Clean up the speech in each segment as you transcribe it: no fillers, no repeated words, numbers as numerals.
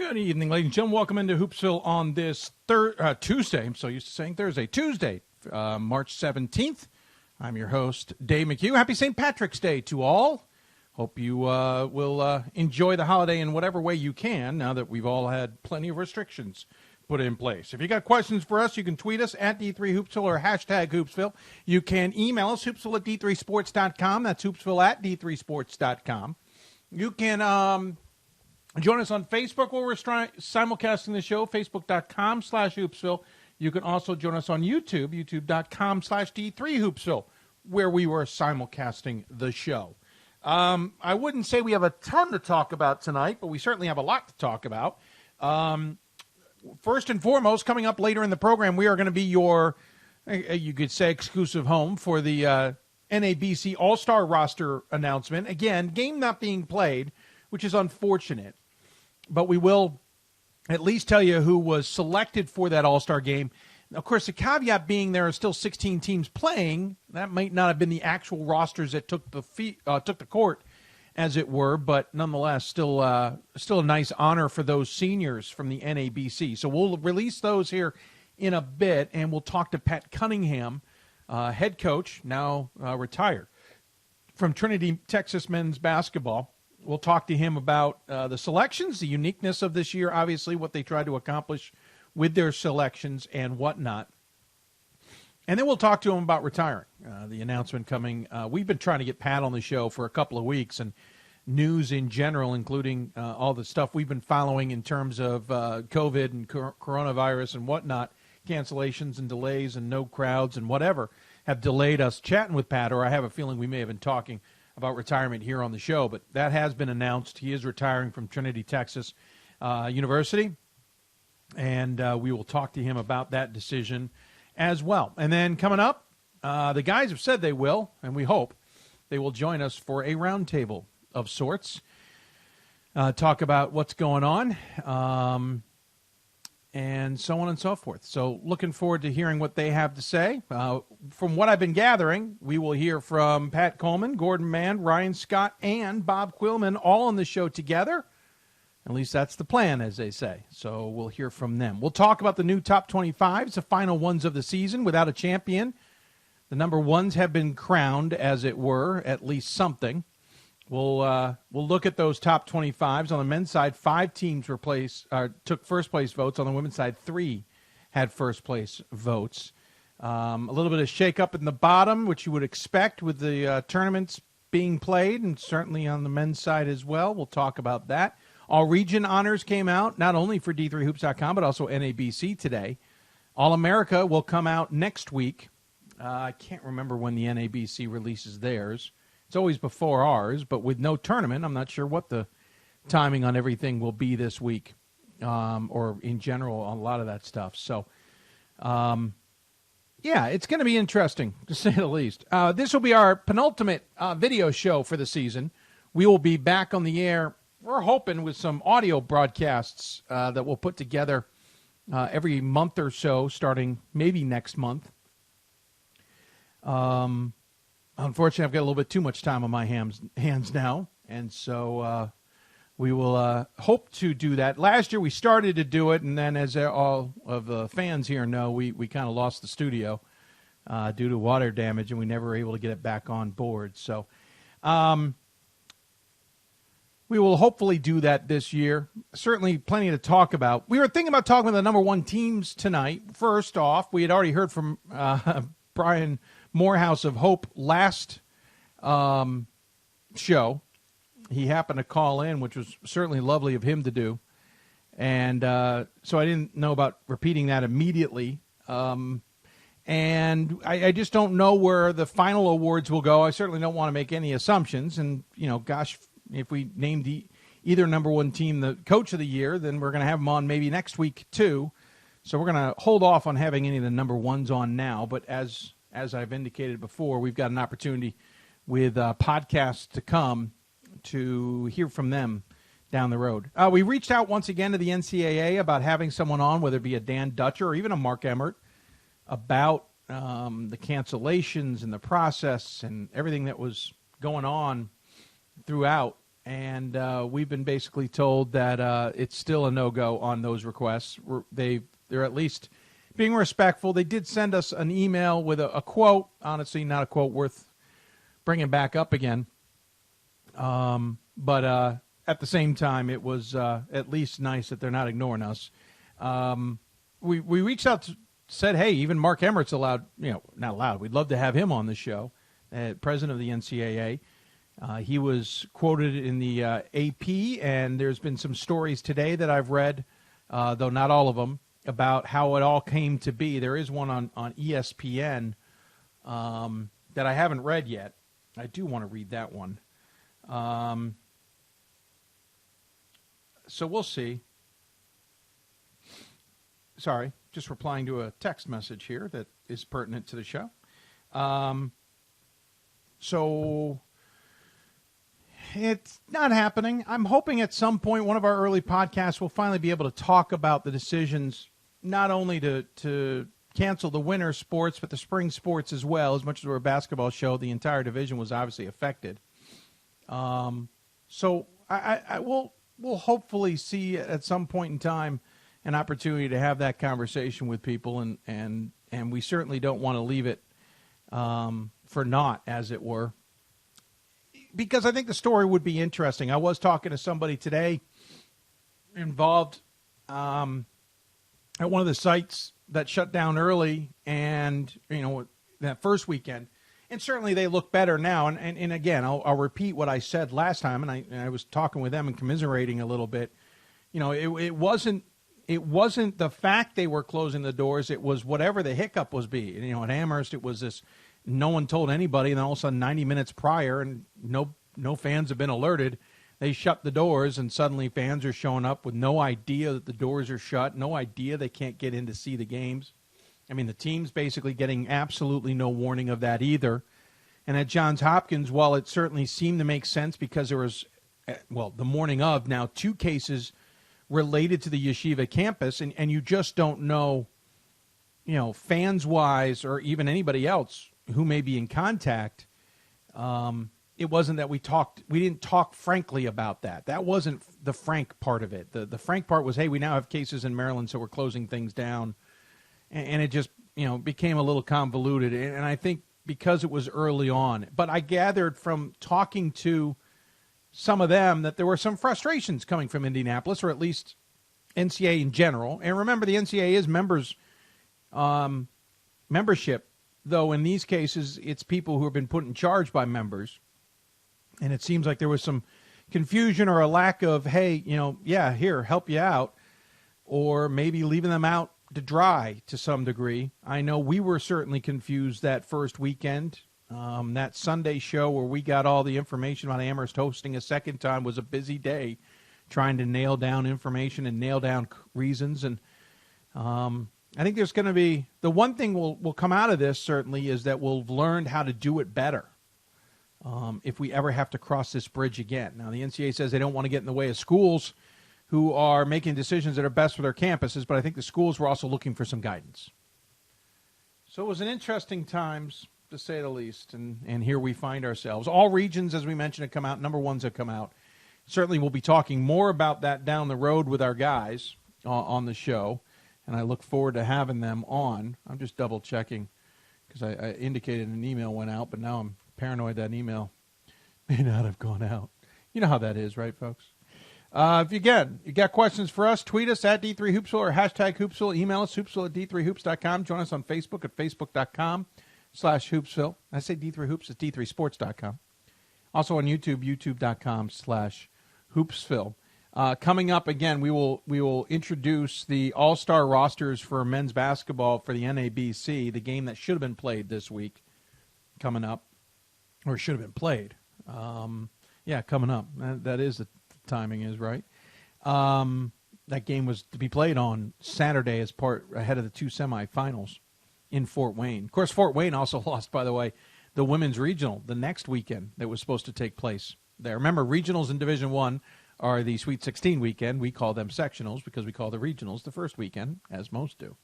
Good evening, ladies and gentlemen. Welcome into Hoopsville on this Tuesday. I'm so used to saying Thursday. Tuesday, March 17th. I'm your host, Dave McHugh. Happy St. Patrick's Day to all. Hope you will enjoy the holiday in whatever way you can now that we've all had plenty of restrictions put in place. If you got questions for us, you can tweet us at D3Hoopsville or hashtag Hoopsville. You can email us, hoopsville at D3sports.com. That's hoopsville at D3sports.com. You can join us on Facebook where we're simulcasting the show, facebook.com/Hoopsville. You can also join us on YouTube, youtube.com/D3Hoopsville, where we were simulcasting the show. I wouldn't say we have a ton to talk about tonight, but we certainly have a lot to talk about. First and foremost, coming up later in the program, we are going to be your, you could say, exclusive home for the NABC All Star Roster announcement. Again, game not being played, which is unfortunate. But we will at least tell you who was selected for that All-Star game. Of course, the caveat being there are still 16 teams playing. That might not have been the actual rosters that took the court, as it were, but nonetheless, still a nice honor for those seniors from the NABC. So we'll release those here in a bit, and we'll talk to Pat Cunningham, head coach, now retired, from Trinity, Texas men's basketball. We'll talk to him about the selections, the uniqueness of this year, obviously, what they tried to accomplish with their selections and whatnot. And then we'll talk to him about retiring, the announcement coming. We've been trying to get Pat on the show for a couple of weeks, and news in general, including all the stuff we've been following in terms of COVID and coronavirus and whatnot, cancellations and delays and no crowds and whatever, have delayed us chatting with Pat, or I have a feeling we may have been talking about retirement here on the show, but that has been announced. He is retiring from Trinity, Texas University, and we will talk to him about that decision as well. And then coming up, the guys have said they will, and we hope they will join us for a roundtable of sorts, talk about what's going on, and so on and so forth. So looking forward to hearing what they have to say. From what I've been gathering, we will hear from Pat Coleman, Gordon Mann, Ryan Scott, and Bob Quillman all on the show together. At least that's the plan, as they say. So we'll hear from them. We'll talk about the new top 25s, the final ones of the season without a champion. The number ones have been crowned, as it were, at least something. We'll look at those top 25s. On the men's side, 5 teams took first-place votes. On the women's side, 3 had first-place votes. A little bit of shake-up in the bottom, which you would expect with the tournaments being played, and certainly on the men's side as well. We'll talk about that. All-region honors came out, not only for D3Hoops.com, but also NABC today. All-America will come out next week. I can't remember when the NABC releases theirs. It's always before ours, but with no tournament, I'm not sure what the timing on everything will be this week, or in general on a lot of that stuff. So, yeah, it's going to be interesting, to say the least. This will be our penultimate video show for the season. We will be back on the air, we're hoping, with some audio broadcasts that we'll put together every month or so, starting maybe next month. Unfortunately, I've got a little bit too much time on my hands now, and so we will hope to do that. Last year we started to do it, and then as all of the fans here know, we kind of lost the studio due to water damage, and we never were able to get it back on board. So we will hopefully do that this year. Certainly plenty to talk about. We were thinking about talking about the number 1 teams tonight. First off, we had already heard from Brian Morehouse of Hope last show. He happened to call in, which was certainly lovely of him to do. And so I didn't know about repeating that immediately. And I just don't know where the final awards will go. I certainly don't want to make any assumptions. And, gosh, if we named either number 1 team the coach of the year, then we're going to have them on maybe next week too. So we're going to hold off on having any of the number 1s on now. But as I've indicated before, we've got an opportunity with podcasts to come to hear from them down the road. We reached out once again to the NCAA about having someone on, whether it be a Dan Dutcher or even a Mark Emmert, about the cancellations and the process and everything that was going on throughout and we've been basically told that it's still a no-go on those requests. They're at least being respectful. They did send us an email with a quote, honestly not a quote worth bringing back up again. But at the same time, it was at least nice that they're not ignoring us. We reached out to, said, hey, even Mark Emmert's allowed, not allowed. We'd love to have him on the show, president of the NCAA. He was quoted in the AP, and there's been some stories today that I've read, though not all of them, about how it all came to be. There is one on ESPN that I haven't read yet. I do want to read that one. So we'll see. Sorry, just replying to a text message here that is pertinent to the show. So it's not happening. I'm hoping at some point one of our early podcasts will finally be able to talk about the decisions, not only to cancel the winter sports, but the spring sports as well. As much as we're a basketball show, the entire division was obviously affected. So we'll hopefully see at some point in time an opportunity to have that conversation with people, and we certainly don't want to leave it for naught, as it were, because I think the story would be interesting. I was talking to somebody today involved at one of the sites that shut down early, and that first weekend, and certainly they look better now. And again, I'll repeat what I said last time, and I was talking with them and commiserating a little bit. It wasn't the fact they were closing the doors. It was whatever the hiccup was be. At Amherst, it was this, no one told anybody, and then all of a sudden 90 minutes prior, and no fans have been alerted, they shut the doors, and suddenly fans are showing up with no idea that the doors are shut, no idea they can't get in to see the games. I mean, the team's basically getting absolutely no warning of that either. And at Johns Hopkins, while it certainly seemed to make sense because there was, the morning of now 2 cases related to the yeshiva campus, and you just don't know, fans-wise or even anybody else who may be in contact. It wasn't that we didn't talk frankly about that. That wasn't the frank part of it. The frank part was, hey, we now have cases in Maryland, so we're closing things down. And it just, became a little convoluted. And I think because it was early on. But I gathered from talking to some of them that there were some frustrations coming from Indianapolis, or at least NCAA in general. And remember, the NCAA is membership, though in these cases it's people who have been put in charge by members. And it seems like there was some confusion or a lack of, hey, here, help you out, or maybe leaving them out to dry to some degree. I know we were certainly confused that first weekend. That Sunday show where we got all the information about Amherst hosting a second time was a busy day trying to nail down information and nail down reasons. And I think there's going to be, the one thing will come out of this certainly is that we'll have learned how to do it better if we ever have to cross this bridge again. Now, the NCAA says they don't want to get in the way of schools who are making decisions that are best for their campuses, but I think the schools were also looking for some guidance. So it was an interesting times, to say the least, and here we find ourselves. All regions, as we mentioned, have come out. Number ones have come out. Certainly we'll be talking more about that down the road with our guys on the show, and I look forward to having them on. I'm just double-checking because I indicated an email went out, but now I'm paranoid that email may not have gone out. You know how that is, right, folks? If you got questions for us, tweet us at D3Hoopsville or hashtag Hoopsville. Email us, hoopsville@d3hoops.com. Join us on Facebook at facebook.com/Hoopsville. I say D3Hoops, it's d3sports.com. Also on YouTube, youtube.com/Hoopsville. Coming up, again, we will introduce the All Star Rosters for men's basketball for the NABC, the game that should have been played this week, coming up, or should have been played. Coming up. That is the timing is right. That game was to be played on Saturday as ahead of the 2 semifinals in Fort Wayne. Of course, Fort Wayne also lost, by the way, the women's regional the next weekend that was supposed to take place there. Remember, regionals in Division I are the Sweet 16 weekend. We call them sectionals because we call the regionals the first weekend, as most do.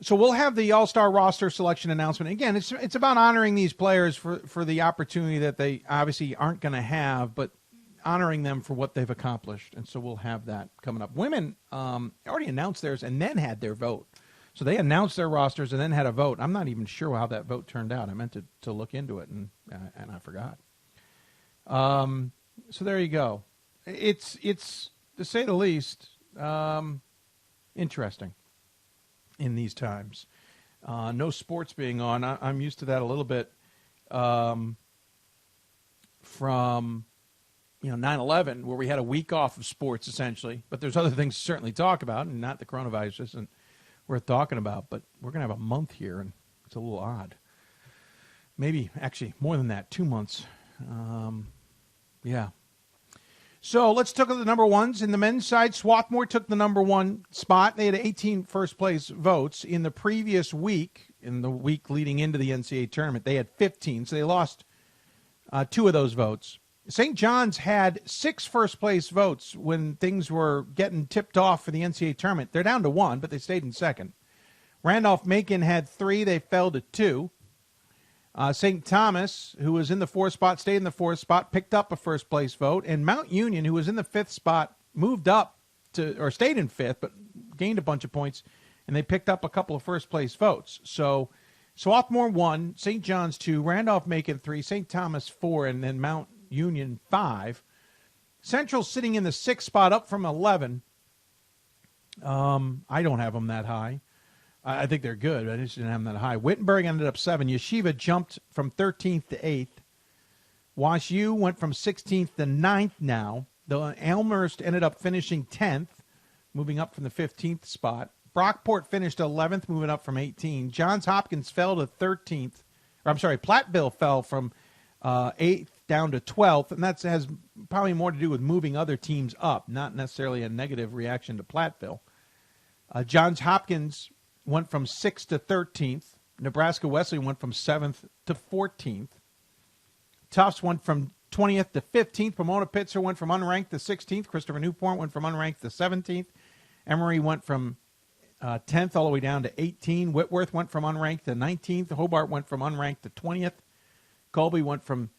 So we'll have the All-Star roster selection announcement. Again, it's about honoring these players for the opportunity that they obviously aren't going to have, but honoring them for what they've accomplished. And so we'll have that coming up. Women already announced theirs and then had their vote. So they announced their rosters and then had a vote. I'm not even sure how that vote turned out. I meant to look into it, and I forgot. So there you go. It's to say the least, interesting in these times. No sports being on. I'm used to that a little bit from 9/11, where we had a week off of sports essentially. But there's other things to certainly talk about, and not the coronavirus isn't worth talking about. But we're going to have a month here, and it's a little odd. Maybe actually more than that, 2 months. Yeah. So let's look at the number ones. In the men's side, Swarthmore took the number one spot. They had 18 first-place votes. In the previous week, in the week leading into the NCAA tournament, they had 15, so they lost 2 of those votes. St. John's had 6 first-place votes when things were getting tipped off for the NCAA tournament. They're down to 1, but they stayed in second. Randolph-Macon had 3. They fell to 2. St. Thomas, who was in the 4th spot, stayed in the 4th spot, picked up a first-place vote. And Mount Union, who was in the 5th spot, moved up or stayed in 5th, but gained a bunch of points, and they picked up a couple of first-place votes. So Swarthmore 1, St. John's 2, Randolph-Macon 3, St. Thomas 4, and then Mount Union 5. Central sitting in the 6th spot, up from 11. I don't have them that high. I think they're good, but I just didn't have them that high. Wittenberg ended up 7. Yeshiva jumped from 13th to 8th. Wash U went from 16th to 9th now. The Elmhurst ended up finishing 10th, moving up from the 15th spot. Brockport finished 11th, moving up from 18. Johns Hopkins fell to 13th. Platteville fell from 8th down to 12th, and that has probably more to do with moving other teams up, not necessarily a negative reaction to Platteville. Johns Hopkins went from 6th to 13th. Nebraska Wesleyan went from 7th to 14th. Tufts went from 20th to 15th. Pomona Pitzer went from unranked to 16th. Christopher Newport went from unranked to 17th. Emory went from 10th all the way down to 18. Whitworth went from unranked to 19th. Hobart went from unranked to 20th. Colby went from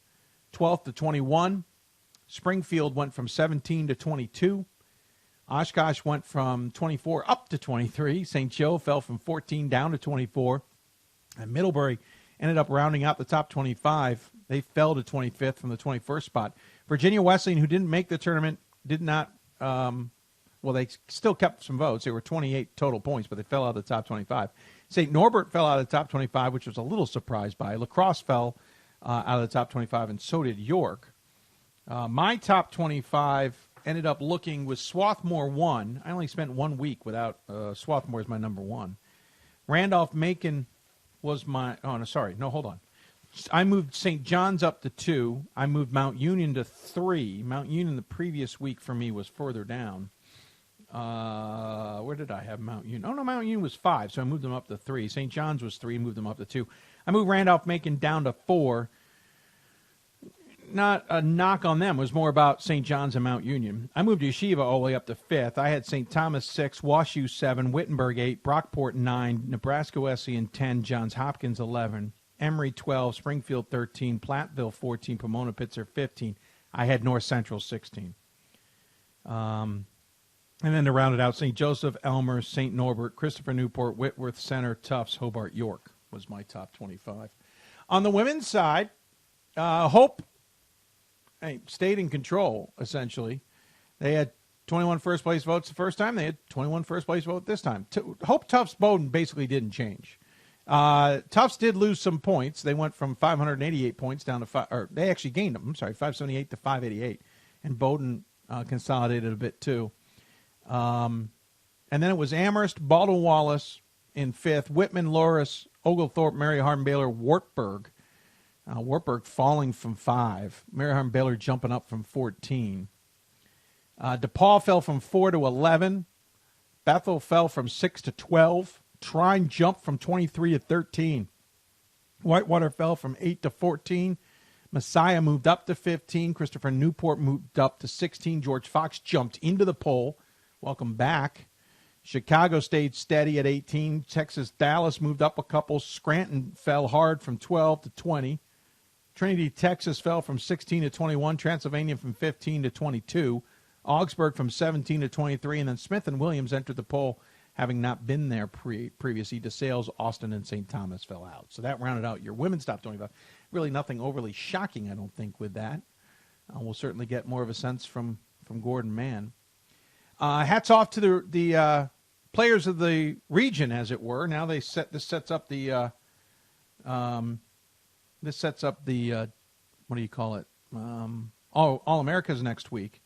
12th to 21. Springfield went from 17 to 22. Oshkosh went from 24 up to 23. St. Joe fell from 14 down to 24. And Middlebury ended up rounding out the top 25. They fell to 25th from the 21st spot. Virginia Wesleyan, who didn't make the tournament, did not, they still kept some votes. They were 28 total points, but they fell out of the top 25. St. Norbert fell out of the top 25, which was a little surprised by. La Crosse fell out of the top 25, and so did York. My top 25 ended up looking with Swarthmore 1. I only spent 1 week without Swarthmore as my number 1. Randolph-Macon was my – hold on. I moved St. John's up to 2. I moved Mount Union to 3. Mount Union the previous week for me was further down. Where did I have Mount Union? Oh, no, Mount Union was 5, so I moved them up to 3. St. John's was 3, moved them up to 2. I moved Randolph-Macon down to 4. Not a knock on them. It was more about St. John's and Mount Union. I moved Yeshiva all the way up to 5th. I had St. Thomas 6, WashU 7, Wittenberg 8, Brockport 9, Nebraska Wesleyan 10, Johns Hopkins 11, Emory 12, Springfield 13, Platteville 14, Pomona Pitzer 15. I had North Central 16. And then to round it out, St. Joseph, Elmer, St. Norbert, Christopher Newport, Whitworth, Center, Tufts, Hobart, York was my top 25. On the women's side, Hope stayed in control, essentially. They had 21 first-place votes the first time. They had 21 first-place votes this time. Hope, Tufts, Bowdoin basically didn't change. Tufts did lose some points. They went from 588 points down to they actually gained them. 578 to 588. And Bowdoin consolidated a bit, too. And then it was Amherst, Baldwin-Wallace in 5th, Whitman, Loris, Oglethorpe, Mary Hardin-Baylor, Wartburg. Wartburg falling from 5. Mary Hardin-Baylor jumping up from 14. DePaul fell from 4 to 11. Bethel fell from 6 to 12. Trine jumped from 23 to 13. Whitewater fell from 8 to 14. Messiah moved up to 15. Christopher Newport moved up to 16. George Fox jumped into the poll. Welcome back. Chicago stayed steady at 18. Texas Dallas moved up a couple. Scranton fell hard from 12 to 20. Trinity, Texas fell from 16 to 21. Transylvania from 15 to 22. Augsburg from 17 to 23. And then Smith and Williams entered the poll having not been there previously. DeSales, Austin, and St. Thomas fell out. So that rounded out your women's top 25. Really nothing overly shocking, I don't think, with that. We'll certainly get more of a sense from Gordon Mann. Hats off to the players of the region, as it were. Now this sets up the what do you call it? All America's next week.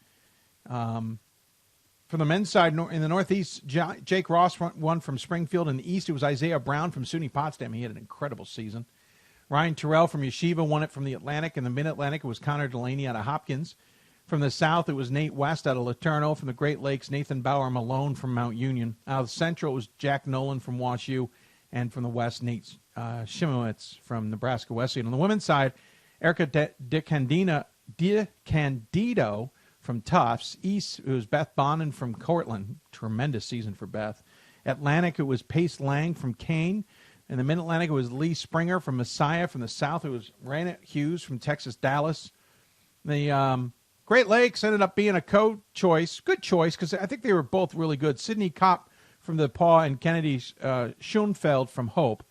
For the men's side, in the Northeast, Jake Ross won from Springfield. In the East, it was Isaiah Brown from SUNY Potsdam. He had an incredible season. Ryan Terrell from Yeshiva won it from the Atlantic. In the Mid-Atlantic, it was Connor Delaney out of Hopkins. From the South, it was Nate West out of Laterno. From the Great Lakes, Nathan Bauer Malone from Mount Union. Out of the Central, it was Jack Nolan from Wash U. And from the West, Nate Shimowitz from Nebraska Wesleyan. On the women's side, Erica DeCandido from Tufts. East, it was Beth Bonin from Cortland. Tremendous season for Beth. Atlantic, it was Pace Lang from Kane. In the Mid-Atlantic, it was Lee Springer from Messiah. From the South, it was Rana Hughes from Texas Dallas. The Great Lakes ended up being a co-choice. Good choice, because I think they were both really good. Sydney Kopp from the Paw and Kennedy Schoenfeld from Hope.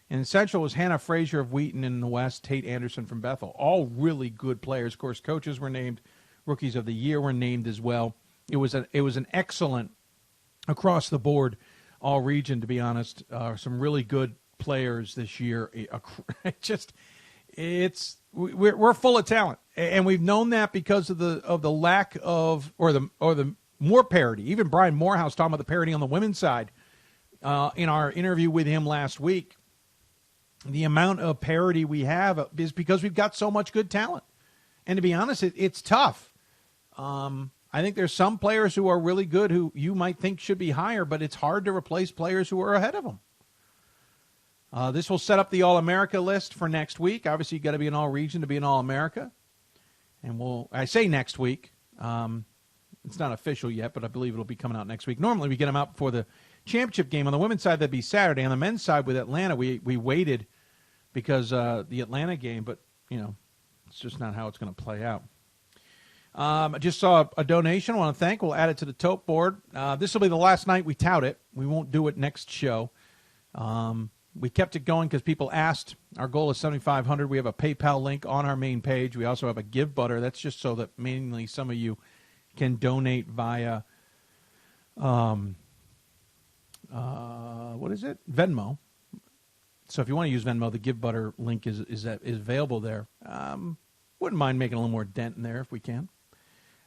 In Central was Hannah Frazier of Wheaton. In the West, Tate Anderson from Bethel. All really good players. Of course, coaches were named. Rookies of the Year were named as well. It was an excellent across the board all region, to be honest. Some really good players this year. We're full of talent, and we've known that because of the lack of or the more parity. Even Brian Morehouse talking about the parity on the women's side in our interview with him last week. The amount of parity we have is because we've got so much good talent, and to be honest, it's tough. I think there's some players who are really good who you might think should be higher, but it's hard to replace players who are ahead of them. This will set up the All-America list for next week. Obviously, you've got to be an All-Region to be an All-America. And I say next week. It's not official yet, but I believe it'll be coming out next week. Normally, we get them out before the championship game. On the women's side, that'd be Saturday. On the men's side with Atlanta, we waited because the Atlanta game, but, it's just not how it's going to play out. I just saw a donation I want to thank. We'll add it to the tote board. This will be the last night we tout it. We won't do it next show. We kept it going because people asked. Our goal is 7,500. We have a PayPal link on our main page. We also have a Give Butter. That's just so that mainly some of you can donate via, what is it? Venmo. So if you want to use Venmo, the Give Butter link is available there. Wouldn't mind making a little more dent in there if we can.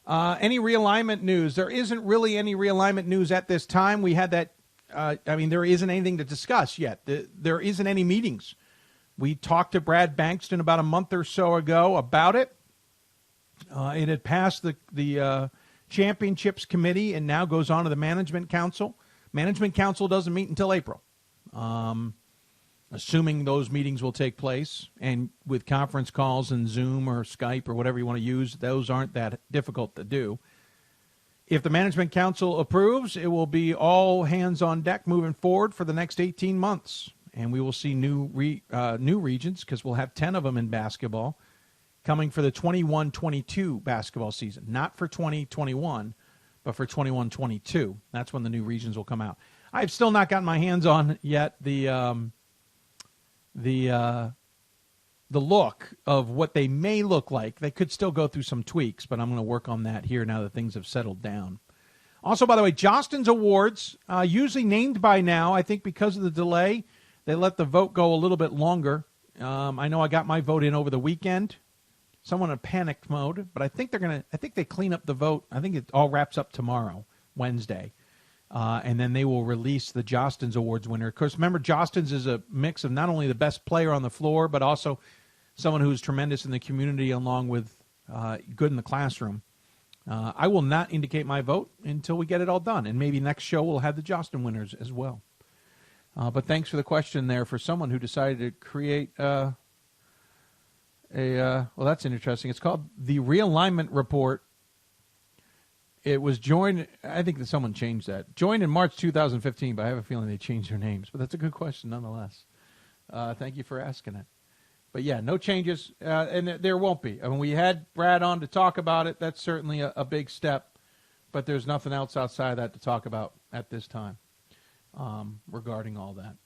Any realignment news? There isn't really any realignment news at this time. We had that. There isn't anything to discuss yet. There isn't any meetings. We talked to Brad Bankston about a month or so ago about it. It had passed the championships committee and now goes on to the management council. Management council doesn't meet until April. Assuming those meetings will take place, and with conference calls and Zoom or Skype or whatever you want to use, those aren't that difficult to do. If the management council approves, it will be all hands on deck moving forward for the next 18 months. And we will see new regions, because we'll have 10 of them in basketball, coming for the 21-22 basketball season. Not for 2021, but for 21-22. That's when the new regions will come out. I've still not gotten my hands on yet the look of what they may look like. They could still go through some tweaks, but I'm going to work on that here now that things have settled down. Also, by the way, Jostens Awards, usually named by now. I think because of the delay, they let the vote go a little bit longer. I know I got my vote in over the weekend. Someone in panic mode, but I think they clean up the vote. I think it all wraps up tomorrow, Wednesday. And then they will release the Jostens Awards winner. Of course, remember, Jostens is a mix of not only the best player on the floor, but also someone who's tremendous in the community along with good in the classroom. I will not indicate my vote until we get it all done. And maybe next show we'll have the Jostens winners as well. But thanks for the question there for someone who decided to create well, that's interesting. It's called the Realignment Report. It was joined, I think that someone changed that. Joined in March 2015, but I have a feeling they changed their names. But that's a good question nonetheless. Thank you for asking it. But yeah, no changes, and there won't be. I mean, we had Brad on to talk about it. That's certainly a big step, but there's nothing else outside of that to talk about at this time regarding all that.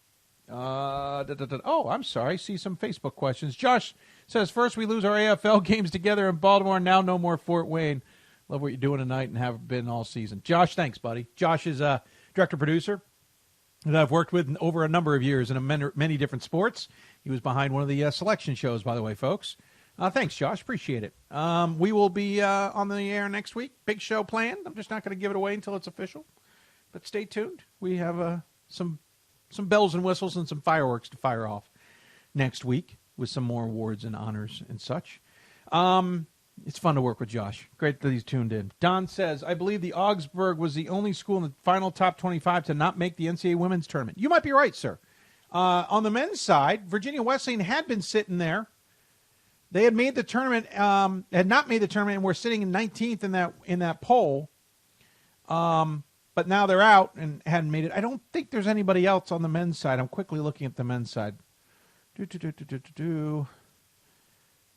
Oh, I'm sorry. See some Facebook questions. Josh says, first we lose our AFL games together in Baltimore. Now no more Fort Wayne. Love what you're doing tonight and have been all season. Josh, thanks, buddy. Josh is a director-producer that I've worked with over a number of years in many different sports. He was behind one of the selection shows, by the way, folks. Thanks, Josh. Appreciate it. We will be on the air next week. Big show planned. I'm just not going to give it away until it's official. But stay tuned. We have some bells and whistles and some fireworks to fire off next week with some more awards and honors and such. It's fun to work with Josh. Great that he's tuned in. Don says, I believe the Augsburg was the only school in the final top 25 to not make the NCAA women's tournament. You might be right, sir. On the men's side, Virginia Wesleyan had been sitting there. They had made the tournament, had not made the tournament, and were sitting in 19th in that poll. But now they're out and hadn't made it. I don't think there's anybody else on the men's side. I'm quickly looking at the men's side.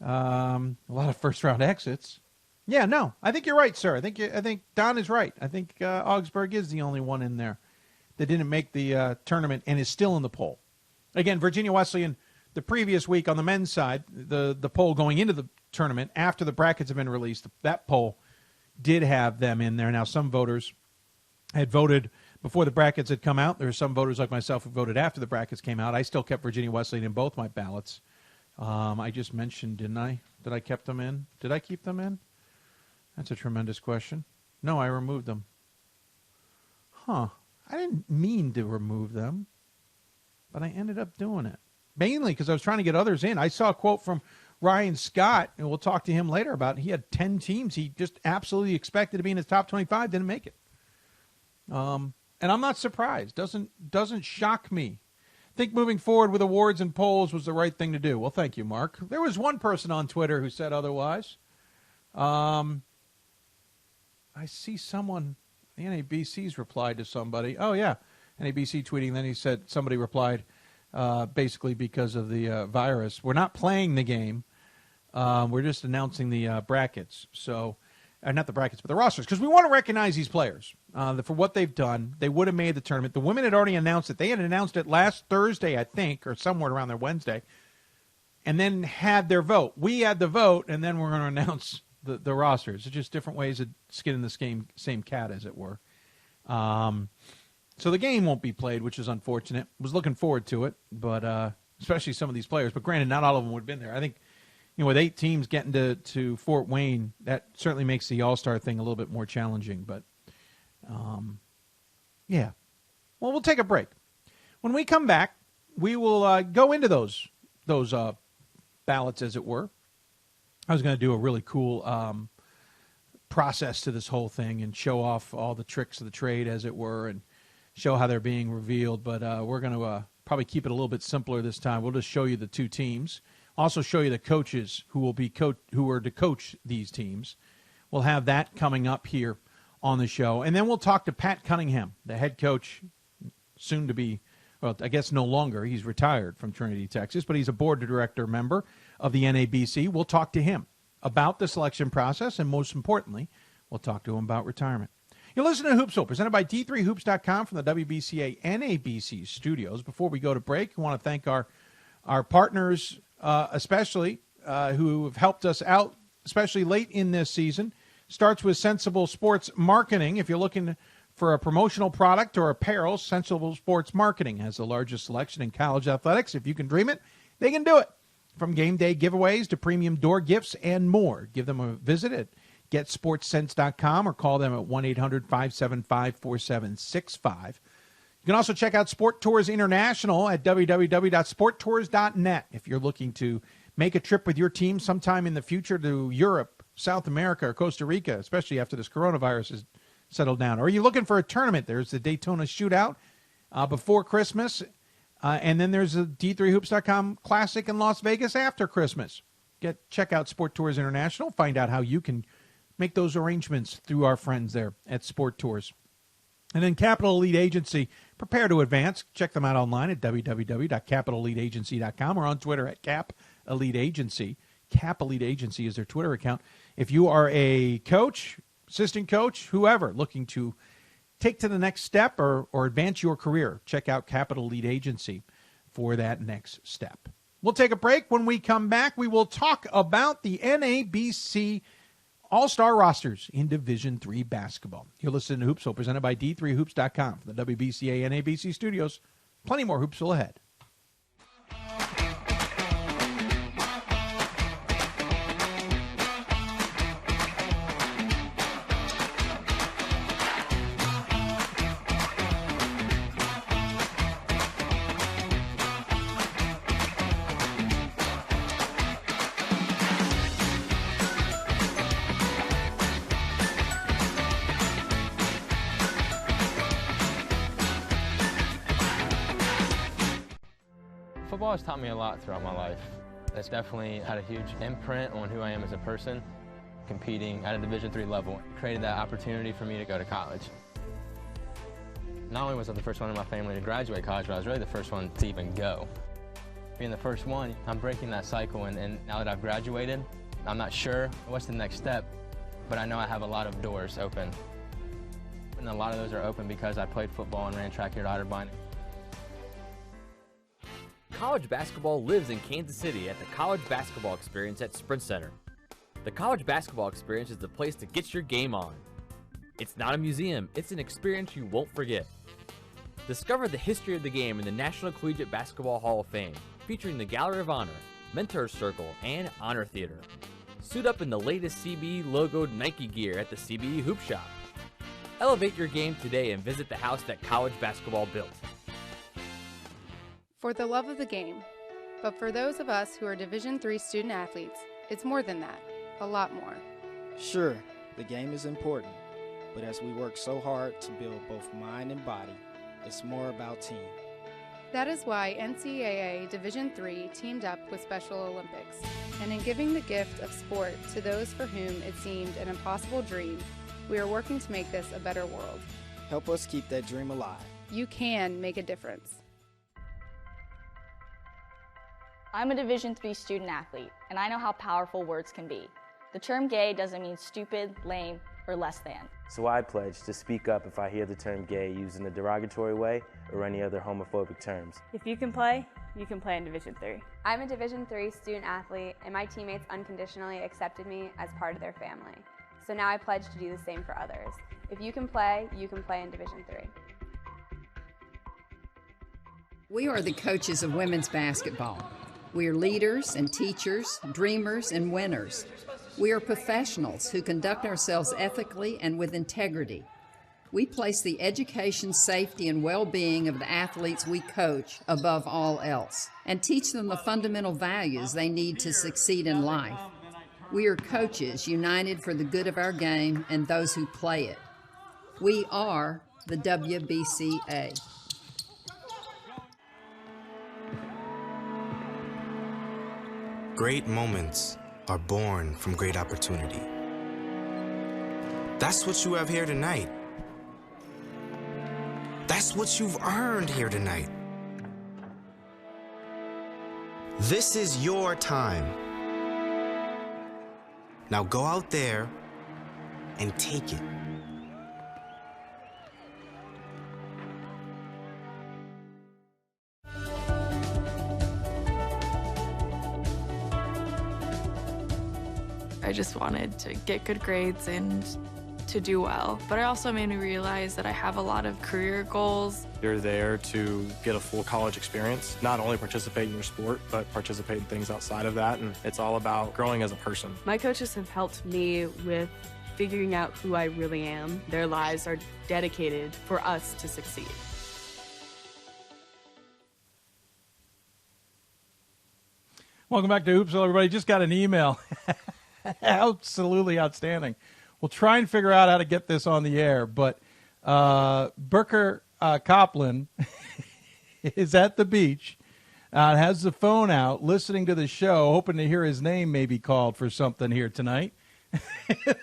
A lot of first-round exits. Yeah, no, I think you're right, sir. I think Don is right. I think Augsburg is the only one in there that didn't make the tournament and is still in the poll. Again, Virginia Wesleyan, the previous week on the men's side, the poll going into the tournament after the brackets have been released, that poll did have them in there. Now, some voters had voted before the brackets had come out. There are some voters like myself who voted after the brackets came out. I still kept Virginia Wesleyan in both my ballots. I just mentioned, didn't I, that I kept them in? Did I keep them in? That's a tremendous question. No, I removed them. I didn't mean to remove them, but I ended up doing it. Mainly because I was trying to get others in. I saw a quote from Ryan Scott, and we'll talk to him later about it. He had 10 teams he just absolutely expected to be in his top 25, didn't make it. And I'm not surprised. Doesn't shock me. I think moving forward with awards and polls was the right thing to do. Well, thank you, Mark. There was one person on Twitter who said otherwise. I see someone, the NABC's replied to somebody. Oh, yeah, NABC tweeting. Then he said somebody replied basically because of the virus. We're not playing the game. We're just announcing the brackets. So, not the brackets, but the rosters. Because we want to recognize these players for what they've done. They would have made the tournament. The women had already announced it. They had announced it last Thursday, I think, or somewhere around there Wednesday, and then had their vote. We had the vote, and then we're going to announce the rosters. It's just different ways of skinning the same cat, as it were. So the game won't be played, which is unfortunate. Was looking forward to it, but especially some of these players. But granted, not all of them would have been there. I think, with 8 teams getting to Fort Wayne, that certainly makes the All-Star thing a little bit more challenging. But, yeah. Well, we'll take a break. When we come back, we will go into those ballots, as it were. I was going to do a really cool process to this whole thing and show off all the tricks of the trade, as it were, and show how they're being revealed. But we're going to probably keep it a little bit simpler this time. We'll just show you the 2 teams. Also show you the coaches who will be who are to coach these teams. We'll have that coming up here on the show. And then we'll talk to Pat Cunningham, the head coach, soon to be, well, I guess no longer. He's retired from Trinity, Texas, but he's a board of director member of the NABC. We'll talk to him about the selection process, and most importantly, we'll talk to him about retirement. You're listening to Hoopsville, presented by D3Hoops.com from the WBCA NABC studios. Before we go to break, I want to thank our partners, especially who have helped us out, especially late in this season. Starts with Sensible Sports Marketing. If you're looking for a promotional product or apparel, Sensible Sports Marketing has the largest selection in college athletics. If you can dream it, they can do it. From game day giveaways to premium door gifts and more. Give them a visit at getsportsense.com or call them at 1-800-575-4765. You can also check out Sport Tours International at www.sporttours.net if you're looking to make a trip with your team sometime in the future to Europe, South America, or Costa Rica, especially after this coronavirus has settled down. Or are you looking for a tournament? There's the Daytona Shootout before Christmas, and then there's the D3Hoops.com Classic in Las Vegas after Christmas. Check out Sport Tours International. Find out how you can make those arrangements through our friends there at Sport Tours. And then Capital Elite Agency, prepare to advance. Check them out online at www.capitaleliteagency.com or on Twitter at Cap Elite Agency. Cap Elite Agency is their Twitter account. If you are a coach, assistant coach, whoever, looking to take to the next step or advance your career, check out Capital Elite Agency for that next step. We'll take a break. When we come back, we will talk about the NABC All Star Rosters in Division III basketball. You're listening to Hoopsville, presented by D3Hoops.com from the WBCA NABC studios. Plenty more Hoopsville ahead. Football has taught me a lot throughout my life. It's definitely had a huge imprint on who I am as a person. Competing at a Division III level created that opportunity for me to go to college. Not only was I the first one in my family to graduate college, but I was really the first one to even go. Being the first one, I'm breaking that cycle, and now that I've graduated, I'm not sure what's the next step, but I know I have a lot of doors open. And a lot of those are open because I played football and ran track here at Otterbein. College basketball lives in Kansas City at the College Basketball Experience at Sprint Center. The College Basketball Experience is the place to get your game on. It's not a museum, it's an experience you won't forget. Discover the history of the game in the National Collegiate Basketball Hall of Fame, featuring the Gallery of Honor, Mentor Circle, and Honor Theater. Suit up in the latest CBE logoed Nike gear at the CBE Hoop Shop. Elevate your game today and visit the house that college basketball built. For the love of the game. But for those of us who are Division III student athletes, it's more than that, a lot more. Sure, the game is important, but as we work so hard to build both mind and body, it's more about team. That is why NCAA Division III teamed up with Special Olympics, and in giving the gift of sport to those for whom it seemed an impossible dream, we are working to make this a better world. Help us keep that dream alive. You can make a difference. I'm a Division III student athlete, and I know how powerful words can be. The term gay doesn't mean stupid, lame, or less than. So I pledge to speak up if I hear the term gay used in a derogatory way or any other homophobic terms. If you can play in Division III. I'm a Division III student athlete, and my teammates unconditionally accepted me as part of their family. So now I pledge to do the same for others. If you can play in Division III. We are the coaches of women's basketball. We are leaders and teachers, dreamers and winners. We are professionals who conduct ourselves ethically and with integrity. We place the education, safety, and well-being of the athletes we coach above all else, and teach them the fundamental values they need to succeed in life. We are coaches united for the good of our game and those who play it. We are the WBCA. Great moments are born from great opportunity. That's what you have here tonight. That's what you've earned here tonight. This is your time. Now go out there and take it. I just wanted to get good grades and to do well. But it also made me realize that I have a lot of career goals. You're there to get a full college experience, not only participate in your sport, but participate in things outside of that. And it's all about growing as a person. My coaches have helped me with figuring out who I really am. Their lives are dedicated for us to succeed. Welcome back to Hoopsville, everybody. Just got an email. Absolutely outstanding. We'll try and figure out how to get this on the air, but Booker Copland is at the beach, has the phone out, listening to the show, hoping to hear his name maybe called for something here tonight.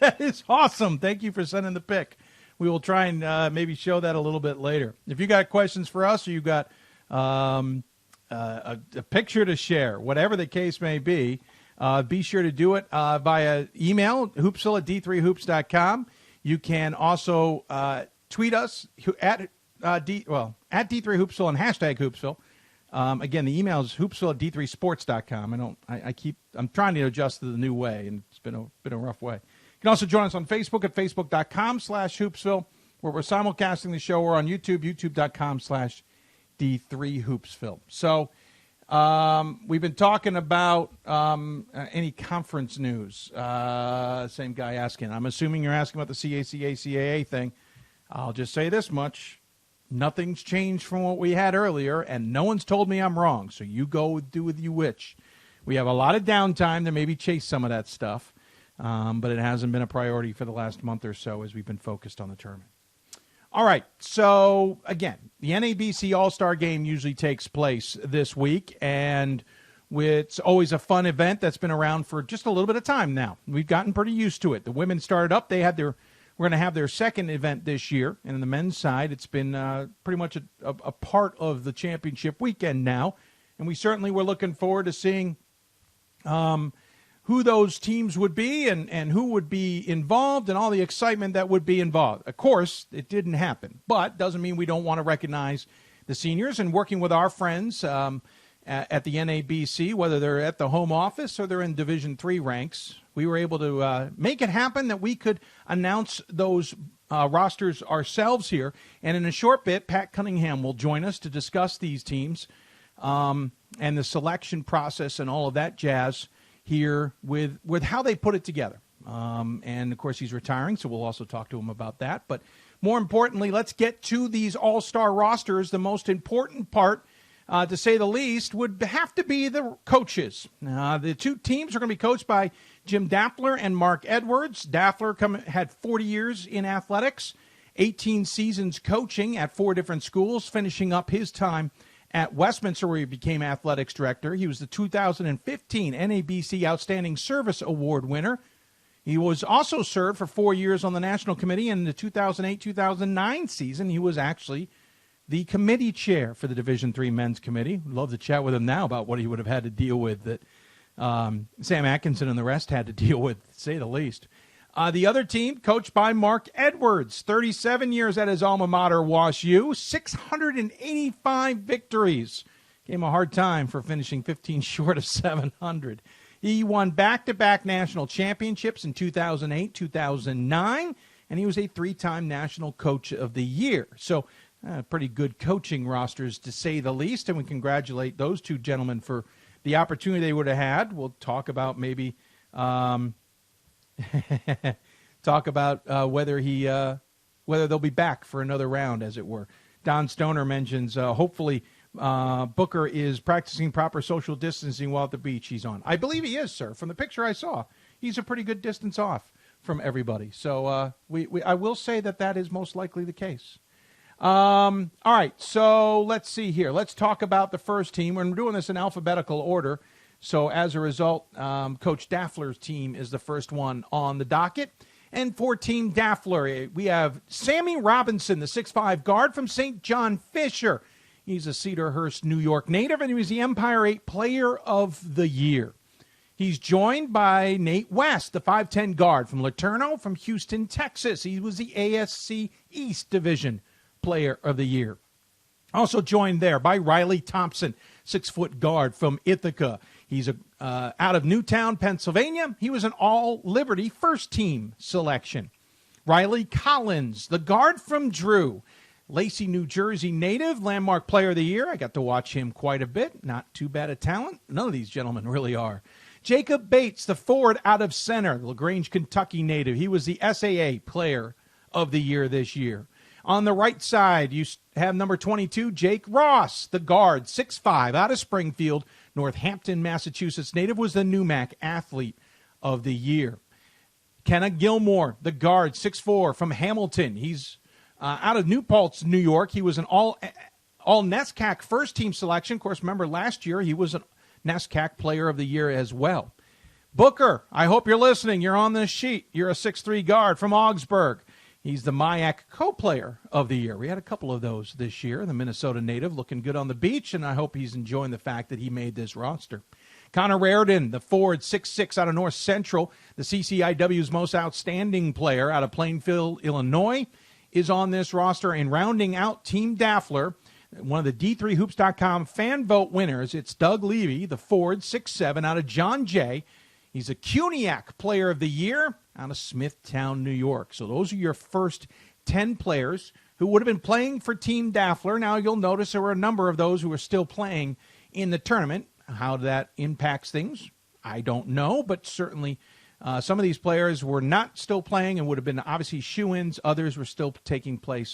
That is awesome. Thank you for sending the pic. We will try and maybe show that a little bit later. If you got questions for us or you got a picture to share, whatever the case may be sure to do it via email, hoopsville@d3hoops.com. You can also tweet us at D3Hoopsville and hashtag Hoopsville. Again, the email is hoopsville@d3sports.com. I'm trying to adjust to the new way, and it's been a rough way. You can also join us on Facebook at facebook.com/Hoopsville, where we're simulcasting the show. We're on YouTube, youtube.com/D3Hoopsville. So we've been talking about any conference news. Same guy asking. I'm assuming you're asking about the CACA-CAA thing. I'll just say this much. Nothing's changed from what we had earlier, and no one's told me I'm wrong. So you go do with you which. We have a lot of downtime to maybe chase some of that stuff, but it hasn't been a priority for the last month or so as we've been focused on the tournament. All right, so again, the NABC All Star Game usually takes place this week, and it's always a fun event that's been around for just a little bit of time now. We've gotten pretty used to it. The women started up; we're going to have their second event this year, and on the men's side, it's been pretty much a part of the championship weekend now, and we certainly were looking forward to seeing who those teams would be and who would be involved and all the excitement that would be involved. Of course, it didn't happen, but doesn't mean we don't want to recognize the seniors and working with our friends at the NABC, whether they're at the home office or they're in Division III ranks. We were able to make it happen that we could announce those rosters ourselves here. And in a short bit, Pat Cunningham will join us to discuss these teams and the selection process and all of that jazz here with how they put it together. And, of course, he's retiring, so we'll also talk to him about that. But more importantly, let's get to these all-star rosters. The most important part, to say the least, would have to be the coaches. The two teams are going to be coached by Jim DAFLER and Mark Edwards. DAFLER had 40 years in athletics, 18 seasons coaching at 4 different schools, finishing up his time at Westminster, where he became athletics director. He was the 2015 NABC Outstanding Service Award winner. He was also served for 4 years on the national committee. In the 2008-2009 season, he was actually the committee chair for the Division III Men's Committee. We'd love to chat with him now about what he would have had to deal with that Sam Atkinson and the rest had to deal with, to say the least. The other team, coached by Mark Edwards, 37 years at his alma mater, Wash U, 685 victories. Gave him a hard time for finishing 15 short of 700. He won back-to-back national championships in 2008, 2009, and he was a 3-time National Coach of the Year. So pretty good coaching rosters, to say the least, and we congratulate those two gentlemen for the opportunity they would have had. We'll talk about maybe whether they'll be back for another round, as it were. Don Stoner mentions hopefully Booker is practicing proper social distancing while at the beach he's on. I believe he is, sir. From the picture I saw, he's a pretty good distance off from everybody. So I will say that is most likely the case. All right, so let's see here. Let's talk about the first team. We're doing this in alphabetical order. So as a result, Coach DAFLER's team is the first one on the docket. And for Team DAFLER, we have Sammy Robinson, the 6'5" guard from St. John Fisher. He's a Cedarhurst, New York native, and he was the Empire 8 Player of the Year. He's joined by Nate West, the 5'10" guard from Laterno from Houston, Texas. He was the ASC East Division Player of the Year. Also joined there by Riley Thompson, 6-foot guard from Ithaca. He's out of Newtown, Pennsylvania. He was an All-Liberty first-team selection. Riley Collins, the guard from Drew, Lacey, New Jersey native, Landmark Player of the Year. I got to watch him quite a bit. Not too bad a talent. None of these gentlemen really are. Jacob Bates, the forward out of center, LaGrange, Kentucky native. He was the SAA Player of the Year this year. On the right side, you have number 22, Jake Ross, the guard, 6'5", out of Springfield, Northampton, Massachusetts native, was the NUMAC Athlete of the Year. Kenna Gilmore, the guard, 6'4", from Hamilton. He's out of New Paltz, New York. He was an all-NESCAC first-team selection. Of course, remember last year he was an NESCAC Player of the Year as well. Booker, I hope you're listening. You're on this sheet. You're a 6'3" guard from Augsburg. He's the MIAC co-player of the year. We had a couple of those this year. The Minnesota native looking good on the beach, and I hope he's enjoying the fact that he made this roster. Connor Raridan, the forward, 6'6", out of North Central, the CCIW's most outstanding player out of Plainfield, Illinois, is on this roster. And rounding out Team DAFLER, one of the D3Hoops.com fan vote winners, it's Doug Levy, the forward, 6'7", out of John Jay. He's a CUNYAC Player of the Year out of Smithtown, New York. So those are your first 10 players who would have been playing for Team DAFLER. Now you'll notice there were a number of those who are still playing in the tournament. How that impacts things, I don't know, but certainly some of these players were not still playing and would have been obviously shoo-ins. Others were still taking part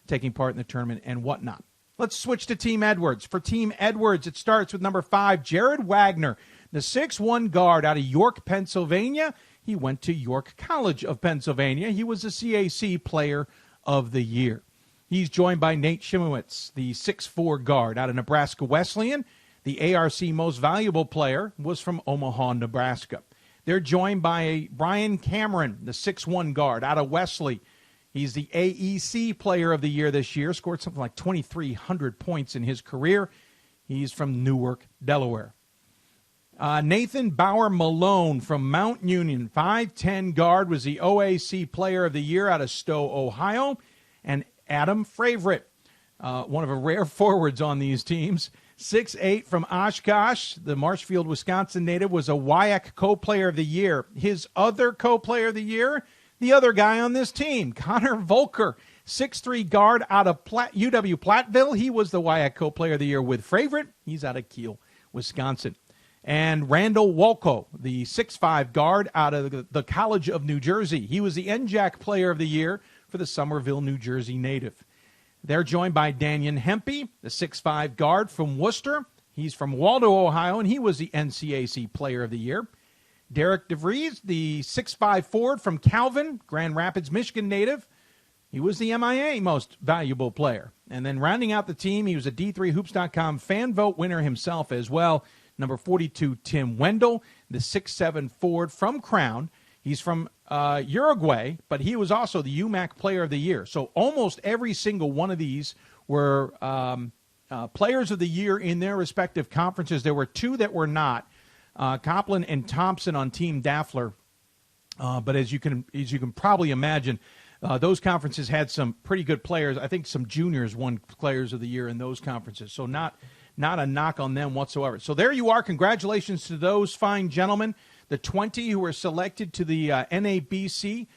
in the tournament and whatnot. Let's switch to Team Edwards. For Team Edwards, it starts with number 5, Jared Wagner, the 6'1" guard out of York, Pennsylvania. He went to York College of Pennsylvania. He was the CAC Player of the Year. He's joined by Nate Shimowitz, the 6'4" guard out of Nebraska Wesleyan. The ARC Most Valuable Player was from Omaha, Nebraska. They're joined by Brian Cameron, the 6'1" guard out of Wesley. He's the AEC Player of the Year this year, scored something like 2,300 points in his career. He's from Newark, Delaware. Nathan Bauer Malone from Mount Union, 5'10" guard, was the OAC Player of the Year out of Stowe, Ohio. And Adam Favorite, one of the rare forwards on these teams, 6'8" from Oshkosh, the Marshfield, Wisconsin native, was a WIAC Co-Player of the Year. His other Co-Player of the Year, the other guy on this team, Connor Volker, 6'3" guard out of UW Platteville. He was the WIAC Co-Player of the Year with Favorite. He's out of Kiel, Wisconsin. And Randall Wolko, the 6'5" guard out of the College of New Jersey. He was the NJAC Player of the Year for the Somerville, New Jersey native. They're joined by Daniel Hempy, the 6'5" guard from Worcester. He's from Waldo, Ohio, and he was the NCAC Player of the Year. Derek DeVries, the 6'5" forward from Calvin, Grand Rapids, Michigan native. He was the MIA Most Valuable Player. And then rounding out the team, he was a D3Hoops.com fan vote winner himself as well. Number 42, Tim Wendell, the 6'7" forward from Crown. He's from Uruguay, but he was also the UMAC Player of the Year. So almost every single one of these were Players of the Year in their respective conferences. There were 2 that were not, Copland and Thompson on Team DAFLER. But as you can probably imagine, those conferences had some pretty good players. I think some juniors won Players of the Year in those conferences. So not a knock on them whatsoever. So there you are. Congratulations to those fine gentlemen, the 20 who were selected to the NABC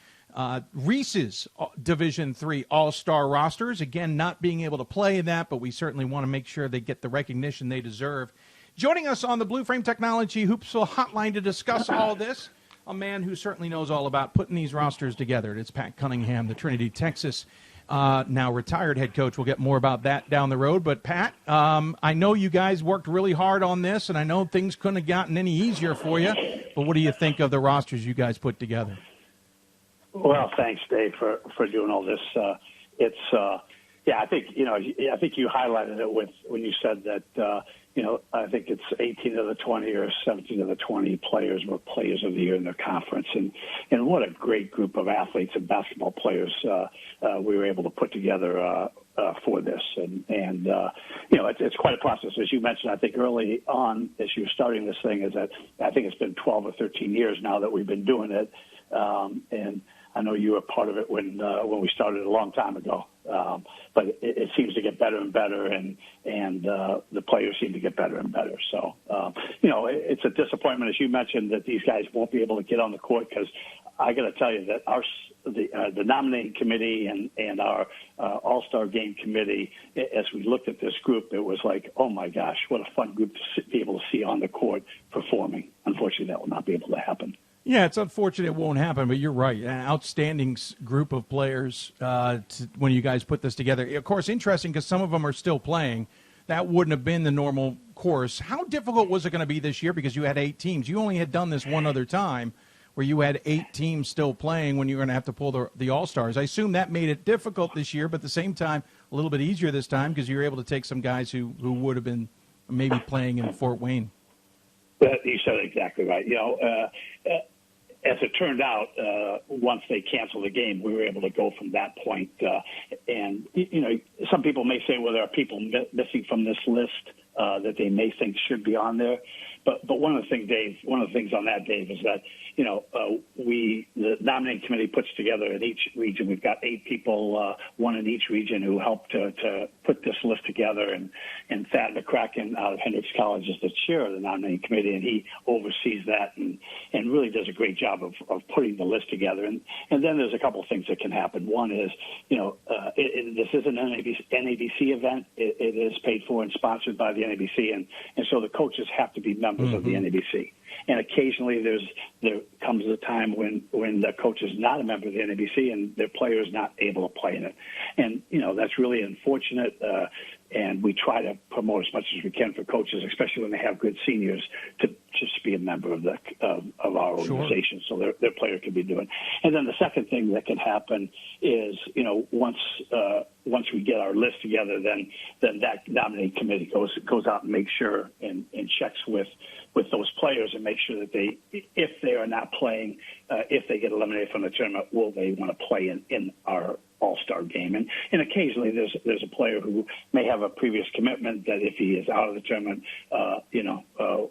REESE'S Division III All Star Rosters. Again, not being able to play in that, but we certainly want to make sure they get the recognition they deserve. Joining us on the Blue Frame Technology Hoopsville hotline to discuss all this, a man who certainly knows all about putting these rosters together. It's Pat Cunningham, the Trinity, Texas now retired head coach. We'll get more about that down the road. But, Pat, I know you guys worked really hard on this, and I know things couldn't have gotten any easier for you. But what do you think of the rosters you guys put together? Well, thanks, Dave, for doing all this. I think you highlighted it when you said that, I think it's 18 of the 20 or 17 of the 20 players were Players of the Year in their conference. And what a great group of athletes and basketball players we were able to put together for this. And it's quite a process. As you mentioned, I think early on, as you were starting this thing, is that I think it's been 12 or 13 years now that we've been doing it. And I know you were part of it when we started a long time ago. But it seems to get better and better, and the players seem to get better and better. So, it's a disappointment, as you mentioned, that these guys won't be able to get on the court, because I got to tell you that the nominating committee and our All-Star Game committee, as we looked at this group, it was like, oh my gosh, what a fun group to be able to see on the court performing. Unfortunately, that will not be able to happen. Yeah, it's unfortunate it won't happen, but you're right. An outstanding group of players when you guys put this together. Of course, interesting because some of them are still playing. That wouldn't have been the normal course. How difficult was it going to be this year because you had 8 teams? You only had done this one other time where you had 8 teams still playing when you were going to have to pull the All-Stars. I assume that made it difficult this year, but at the same time, a little bit easier this time because you were able to take some guys who would have been maybe playing in Fort Wayne. You said it exactly right. As it turned out, once they canceled the game, we were able to go from that point. And some people may say, well, there are people missing from this list that they may think should be on there. But one of the things, Dave, on that, Dave, is that, the nominating committee puts together in each region. We've got 8 people, one in each region, who helped to put this list together. And Thad McCracken out of Hendrix College is the chair of the nominating committee, and he oversees that and really does a great job of putting the list together. And then there's a couple of things that can happen. One is, this is an NABC event. It is paid for and sponsored by the NABC, and so the coaches have to be members of the NABC. And occasionally there comes a time when the coach is not a member of the NABC and their player is not able to play in it. And, that's really unfortunate. And we try to promote as much as we can for coaches, especially when they have good seniors, to just be a member of our organization, so their player can be doing. And then the second thing that can happen is, once we get our list together, then that nominating committee goes out and makes sure and checks with those players and make sure that if they are not playing, if they get eliminated from the tournament, will they want to play in our All-Star game? And occasionally there's a player who may have a previous commitment that if he is out of the tournament,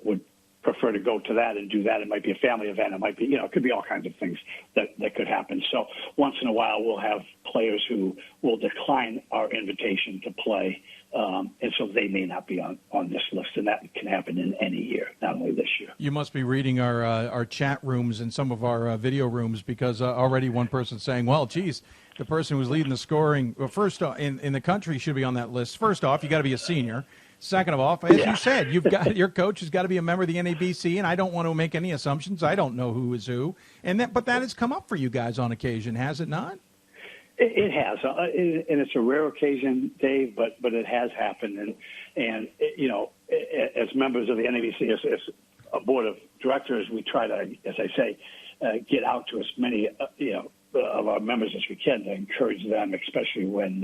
would prefer to go to that and do that. It might be a family event. It might be, it could be all kinds of things that could happen. So once in a while we'll have players who will decline our invitation to play. And so they may not be on this list, and that can happen in any year, not only this year. You must be reading our chat rooms and some of our video rooms, because already one person's saying, well, geez, the person who's leading the scoring first in the country should be on that list. First off, you got to be a senior. Second of all, as you said, your coach has got to be a member of the NABC, and I don't want to make any assumptions. I don't know who is who, but that has come up for you guys on occasion, has it not? It has, and it's a rare occasion, Dave, but it has happened, and as members of the NABC, as a board of directors, we try to, as I say, get out to as many of our members as we can to encourage them, especially when,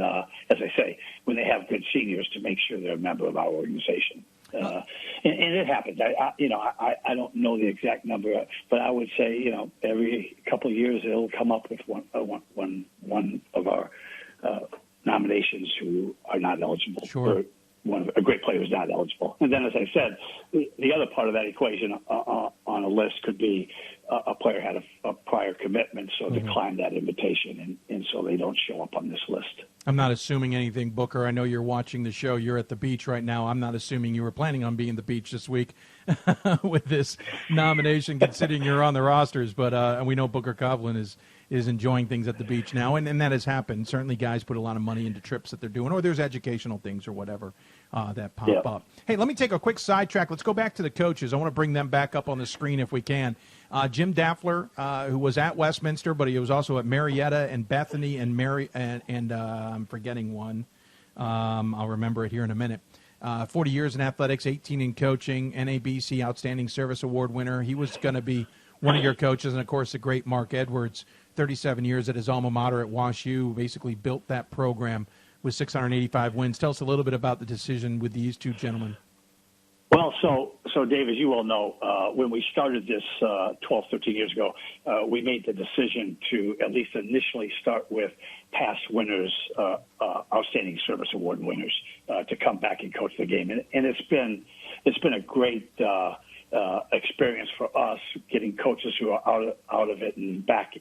as I say, when they have good seniors, to make sure they're a member of our organization. And it happens. I don't know the exact number, but I would say, every couple of years it'll come up with one of our nominations who are not eligible. Sure. A great player who's not eligible. And then, as I said, the other part of that equation on a list could be a player had a prior commitment, so declined that invitation, and so they don't show up on this list. I'm not assuming anything, Booker. I know you're watching the show. You're at the beach right now. I'm not assuming you were planning on being at the beach this week with this nomination, considering you're on the rosters. But and we know Booker Coughlin is enjoying things at the beach now, and that has happened. Certainly guys put a lot of money into trips that they're doing, or there's educational things or whatever that pop up. Hey, let me take a quick sidetrack. Let's go back to the coaches. I want to bring them back up on the screen if we can. Jim DAFLER, who was at Westminster, but he was also at Marietta and Bethany and I'm forgetting one. I'll remember it here in a minute. 40 years in athletics, 18 in coaching, NABC Outstanding Service Award winner. He was going to be one of your coaches, and, of course, the great Mark Edwards, 37 years at his alma mater at WashU, basically built that program with 685 wins. Tell us a little bit about the decision with these two gentlemen. Well, so Dave, as you well know, when we started this 12, 13 years ago, we made the decision to at least initially start with past winners, Outstanding Service Award winners, to come back and coach the game. And it's been a great experience for us, getting coaches who are out of it and back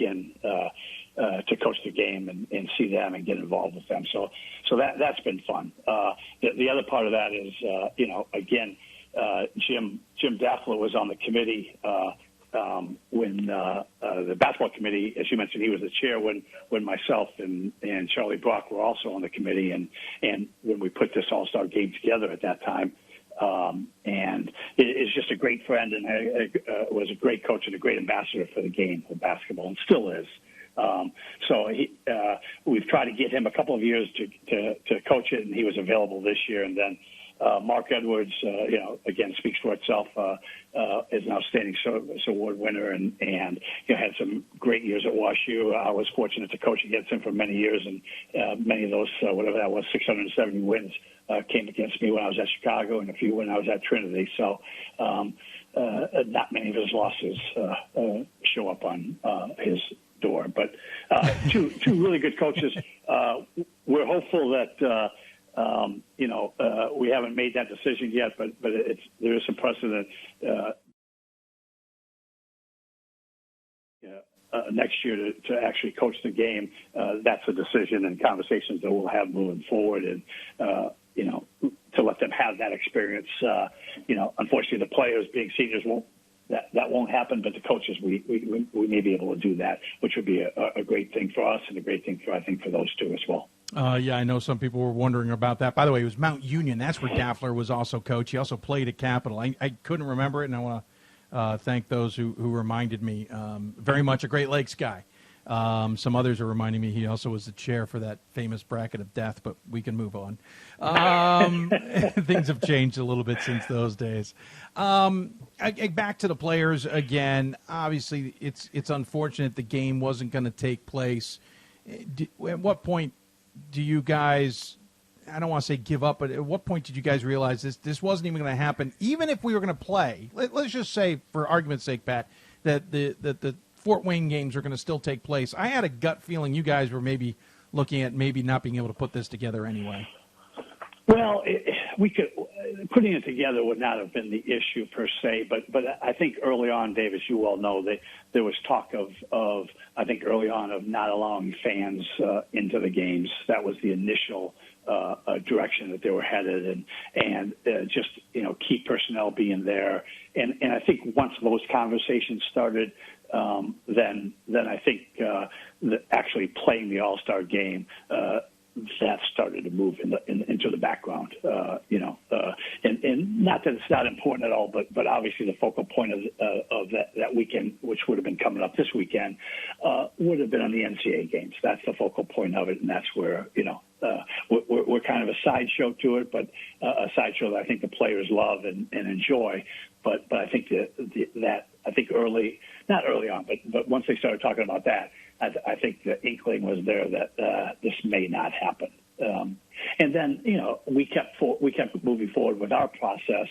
in to coach the game and see them and get involved with them. So that's been fun. The other part of that is, again, Jim DAFLER was on the committee when the basketball committee, as you mentioned, he was the chair when myself and Charlie Brock were also on the committee, and when we put this All-Star game together at that time. And is just a great friend, and was a great coach and a great ambassador for the game of basketball, and still is. So we've tried to get him a couple of years to coach it, and he was available this year. And then Mark Edwards, again, speaks for itself, is an outstanding service award winner and had some great years at WashU. I was fortunate to coach against him for many years, and many of those, whatever that was, 670 wins came against me when I was at Chicago and a few when I was at Trinity. So not many of his losses show up on his door. But two really good coaches. We're hopeful that we haven't made that decision yet, but there is some precedent next year to actually coach the game. That's a decision and conversations that we'll have moving forward, and to let them have that experience. Unfortunately, the players being seniors that won't happen, but the coaches we may be able to do that, which would be a great thing for us and a great thing for those two as well. Yeah, I know some people were wondering about that. By the way, it was Mount Union. That's where DAFLER was also coach. He also played at Capital. I couldn't remember it, and I want to thank those who reminded me. Very much a Great Lakes guy. Some others are reminding me he also was the chair for that famous bracket of death, but we can move on. Things have changed a little bit since those days. Back to the players again. Obviously, it's unfortunate the game wasn't going to take place. At what point do you guys, I don't want to say give up, but at what point did you guys realize this wasn't even going to happen? Even if we were going to play, let's just say, for argument's sake, Pat, that the Fort Wayne games are going to still take place. I had a gut feeling you guys were maybe looking at maybe not being able to put this together anyway. Well, putting it together would not have been the issue per se, but I think early on, Dave, as you well know, there was talk of I think early on of not allowing fans into the games. That was the initial direction that they were headed, and just key personnel being there. And I think once those conversations started, then I think actually playing the All-Star game. That started to move into the background, and not that it's not important at all, but obviously the focal point of that weekend, which would have been coming up this weekend, would have been on the NCAA games. That's the focal point of it, and that's where we're kind of a sideshow to it, but a sideshow that I think the players love and enjoy. But I think that I think not early on, but once they started talking about that, I think the inkling was there that this may not happen. And then, we kept moving forward with our process.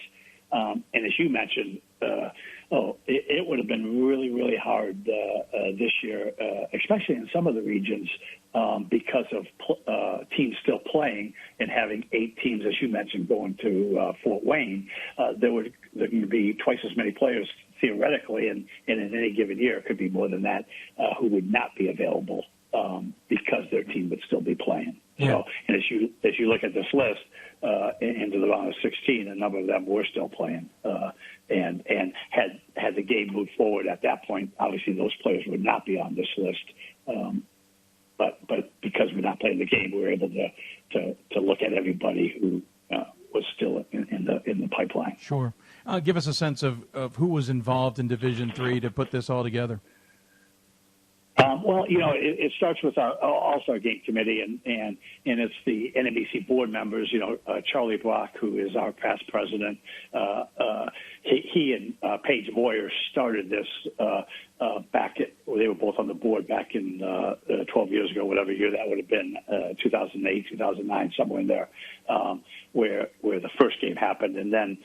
And as you mentioned, it would have been really, really hard this year, especially in some of the regions, because of teams still playing and having 8 teams, as you mentioned, going to Fort Wayne. There could be twice as many players theoretically, and in any given year, it could be more than that, who would not be available because their team would still be playing. Yeah. So, and as you look at this list, into the round of 16, a number of them were still playing, and had the game moved forward at that point, obviously those players would not be on this list. But because we're not playing the game, we were able to look at everybody who was still in the pipeline. Sure. Give us a sense of who was involved in Division III to put this all together. Well, it starts with our All-Star Game Committee, and it's the NABC board members. Charlie Brock, who is our past president, he and Paige Moyer started this they were both on the board back in 12 years ago, whatever year that would have been, 2008, 2009, somewhere in there, where the first game happened. And then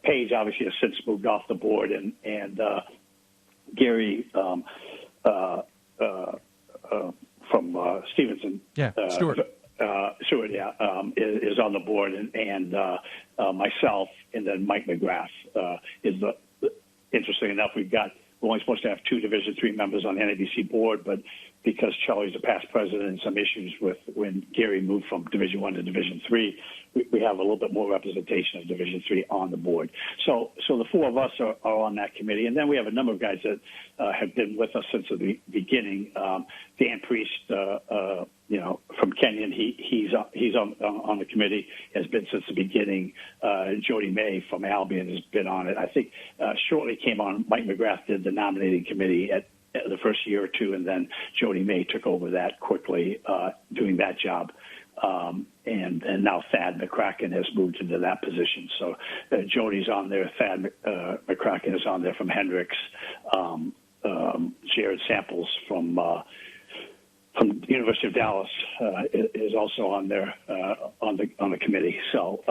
Paige obviously has since moved off the board, and Gary from Stevenson. Yeah, Stewart. Stewart, is on the board, and myself, and then Mike McGrath is interesting enough, we're only supposed to have 2 Division III members on the NABC board, but because Charlie's a past president and some issues with when Gary moved from Division I to Division III, we have a little bit more representation of Division III on the board. So the 4 of us are on that committee, and then we have a number of guys that have been with us since the beginning. Dan Priest, from Kenyon, he's on the committee, has been since the beginning. Jody May from Albion has been on it. I think shortly came on. Mike McGrath did the nominating committee at the first year or two, and then Jody May took over that quickly, doing that job. And now Thad McCracken has moved into that position. So Jody's on there. Thad McCracken is on there from Hendricks. Jared Samples from the University of Dallas is also on there on the committee. So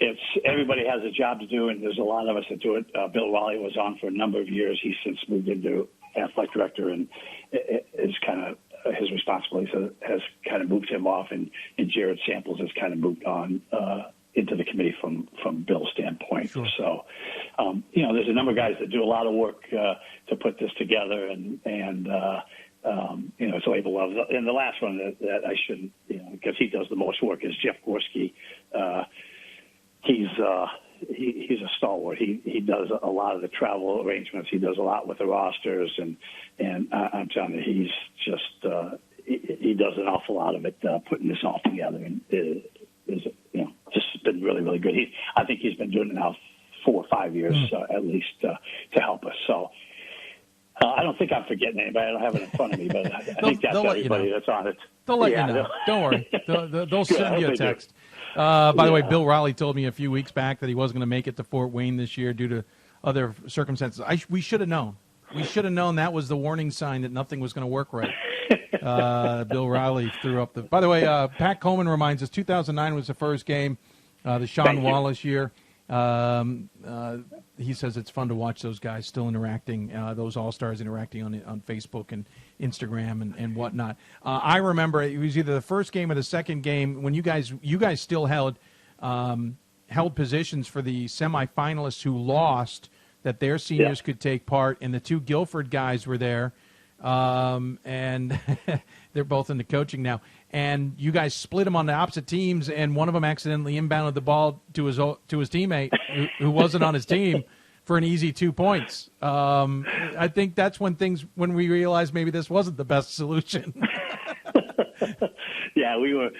it's everybody has a job to do, and there's a lot of us that do it. Bill Raleigh was on for a number of years. He's since moved into athletic director, and is kind of his responsibilities has kind of moved him off, and Jared Samples has kind of moved on into the committee from Bill's standpoint. Sure. So, there's a number of guys that do a lot of work to put this together, and it's labor love. And the last one that I shouldn't, because he does the most work, is Jeff Gorski. He's a stalwart. He does a lot of the travel arrangements. He does a lot with the rosters, and I'm telling you, he's just he does an awful lot of it, putting this all together, and is just been really, really good. I think he's been doing it now 4 or 5 years at least to help us. So I don't think I'm forgetting anybody. I don't have it in front of me, but I think that's everybody that's on it. They'll let you know. Don't worry. They'll send you a text. By the way, Bill Raleigh told me a few weeks back that he wasn't going to make it to Fort Wayne this year due to other circumstances. We should have known. We should have known that was the warning sign that nothing was going to work right. Bill Raleigh threw up the. By the way, Pat Coleman reminds us 2009 was the first game, the Sean Wallace year. He says it's fun to watch those guys still interacting, those All-Stars interacting on Facebook and Instagram and whatnot. I remember it was either the first game or the second game when you guys still held positions for the semifinalists who lost, that their seniors could take part, and the two Guilford guys were there, and they're both into coaching now. And you guys split them on the opposite teams, and one of them accidentally inbounded the ball to his teammate who wasn't on his team for an easy 2 points. I think that's when we realized maybe this wasn't the best solution. Yeah, we were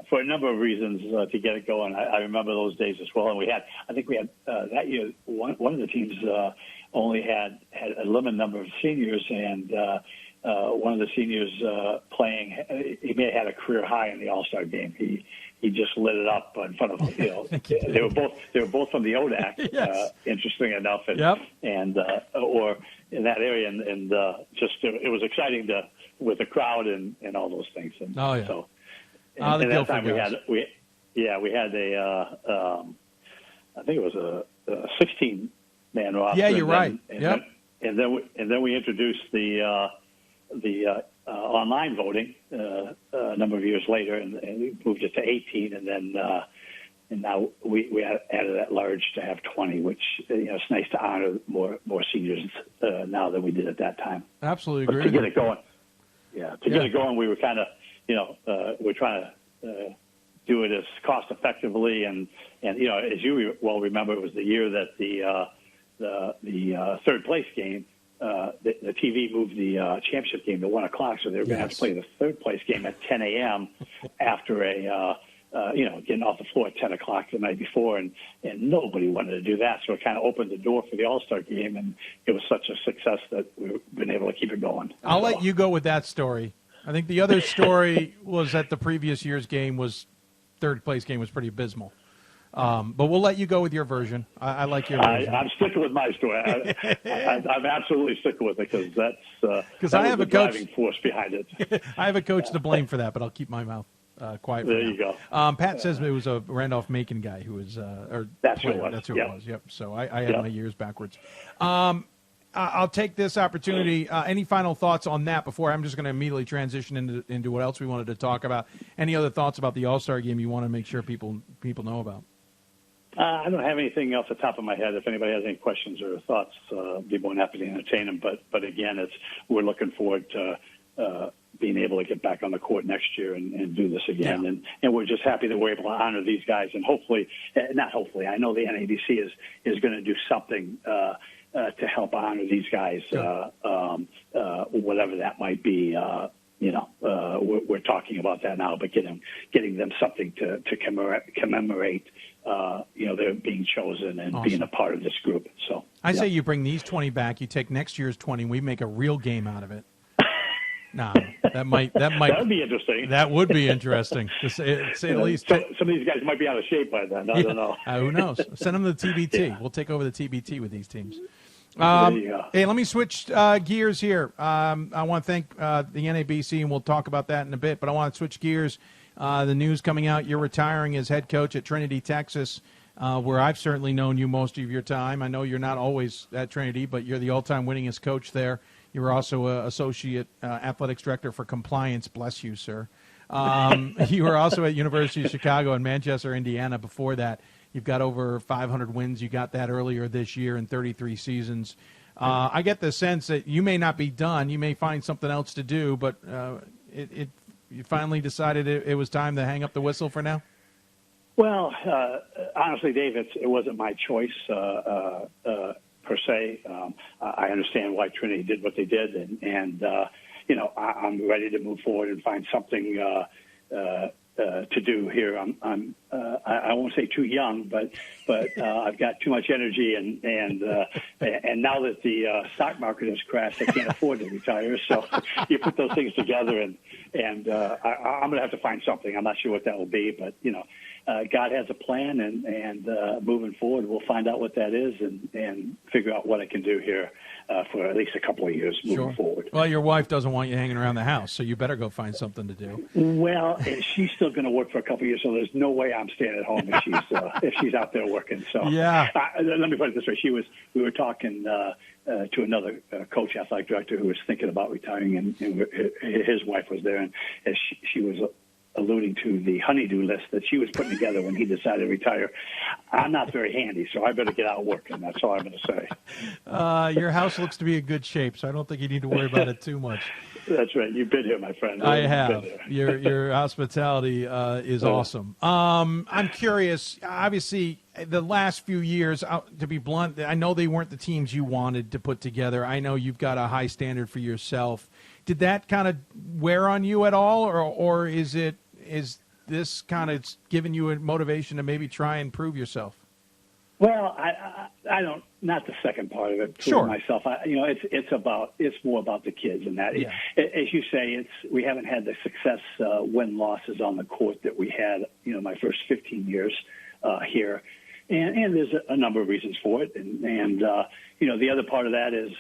for a number of reasons to get it going. I remember those days as well, and I think we had that year one of the teams only had a limited number of seniors, and one of the seniors playing, he may have had a career high in the All-Star game. He just lit it up in front of they were both from the ODAC, yes. Interesting enough, and or in that area, and just it was exciting with the crowd and all those things. And so and that time we had a I think it was a 16-man roster. Yeah, you're right. And then we introduced the online voting a number of years later, and we moved it to 18, and then and now we added that large to have 20, which it's nice to honor more seniors now than we did at that time. Absolutely agree. But to get it going, get it going, we were kind of we're trying to do it as cost effectively, and as you well remember, it was the year that the third place game. The TV moved the championship game to 1 o'clock, so they were going to have to play the third place game at 10 a.m. after getting off the floor at 10 o'clock the night before, and nobody wanted to do that. So it kind of opened the door for the All-Star game, and it was such a success that we've been able to keep it going. I'll let you go with that story. I think the other story was that the previous year's game third place game was pretty abysmal. But we'll let you go with your version. I like your version. I'm sticking with my story. I'm absolutely sticking with it because that's I have the driving force behind it. I have a coach to blame for that, but I'll keep my mouth quiet. There you go. Pat says it was a Randolph-Macon guy who was that's who it was. That's who it was. Yep. So I had my years backwards. I'll take this opportunity. Any final thoughts on that before I'm just going to immediately transition into what else we wanted to talk about? Any other thoughts about the All-Star game you want to make sure people know about? I don't have anything off the top of my head. If anybody has any questions or thoughts, be more than happy to entertain them. But again, we're looking forward to being able to get back on the court next year and do this again. Yeah. And we're just happy that we're able to honor these guys. And I know the NABC is going to do something to help honor these guys, whatever that might be. We're talking about that now, but getting them something to commemorate. They're being chosen and being a part of this group. So I say you bring these 20 back. You take next year's 20, and we make a real game out of it. No, that might That would be interesting. That would be interesting, to say at least. Some of these guys might be out of shape by then. I don't know. Who knows? Send them to the TBT. Yeah. We'll take over the TBT with these teams. Hey, let me switch gears here. I want to thank the NABC, and we'll talk about that in a bit, but I want to switch gears. The news coming out, you're retiring as head coach at Trinity, Texas, where I've certainly known you most of your time. I know you're not always at Trinity, but you're the all-time winningest coach there. You were also associate athletics director for compliance. Bless you, sir. You were also at University of Chicago and Manchester, Indiana before that. You've got over 500 wins. You got that earlier this year in 33 seasons. I get the sense that you may not be done. You may find something else to do, but you finally decided it was time to hang up the whistle for now? Well, honestly, Dave, it wasn't my choice per se. I understand why Trinity did what they did, and I'm ready to move forward and find something to do here. I won't say too young, but I've got too much energy, and now that the stock market has crashed, I can't afford to retire. So you put those things together, and I'm going to have to find something. I'm not sure what that will be, but God has a plan, and moving forward, we'll find out what that is and figure out what I can do here for at least a couple of years moving forward. Well, your wife doesn't want you hanging around the house, so you better go find something to do. Well, she's still going to work for a couple of years, so there's no way I'm staying at home if she's out there working. So yeah, let me put it this way: we were talking to another coach, athletic director, who was thinking about retiring, and his wife was there, and she was alluding to the honeydew list that she was putting together when he decided to retire. I'm not very handy, so I better get out working. That's all I'm going to say. Your house looks to be in good shape, so I don't think you need to worry about it too much. That's right. You've been here, my friend. I have. Your hospitality is awesome. I'm curious. Obviously, the last few years, to be blunt, I know they weren't the teams you wanted to put together. I know you've got a high standard for yourself. Did that kind of wear on you at all, or is this kind of giving you a motivation to maybe try and prove yourself? Well, I don't. Not the second part of it. Sure. Myself, it's more about the kids and that. Yeah. As you say, we haven't had the success win losses on the court that we had. My first 15 years here, and there's a number of reasons for it. And the other part of that is,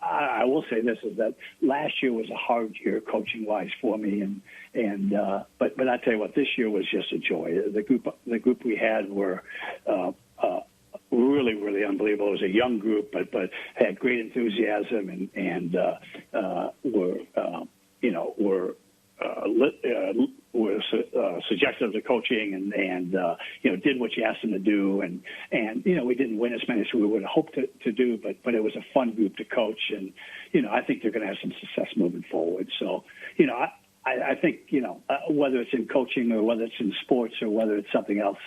I will say this, is that last year was a hard year coaching wise for me, but I tell you what, this year was just a joy. The group we had were really, really unbelievable. It was a young group, but had great enthusiasm and were suggestive to coaching and did what you asked them to do, and we didn't win as many as we would have hoped to do, but it was a fun group to coach, and I think they're going to have some success moving forward. So I think whether it's in coaching or whether it's in sports or whether it's something else,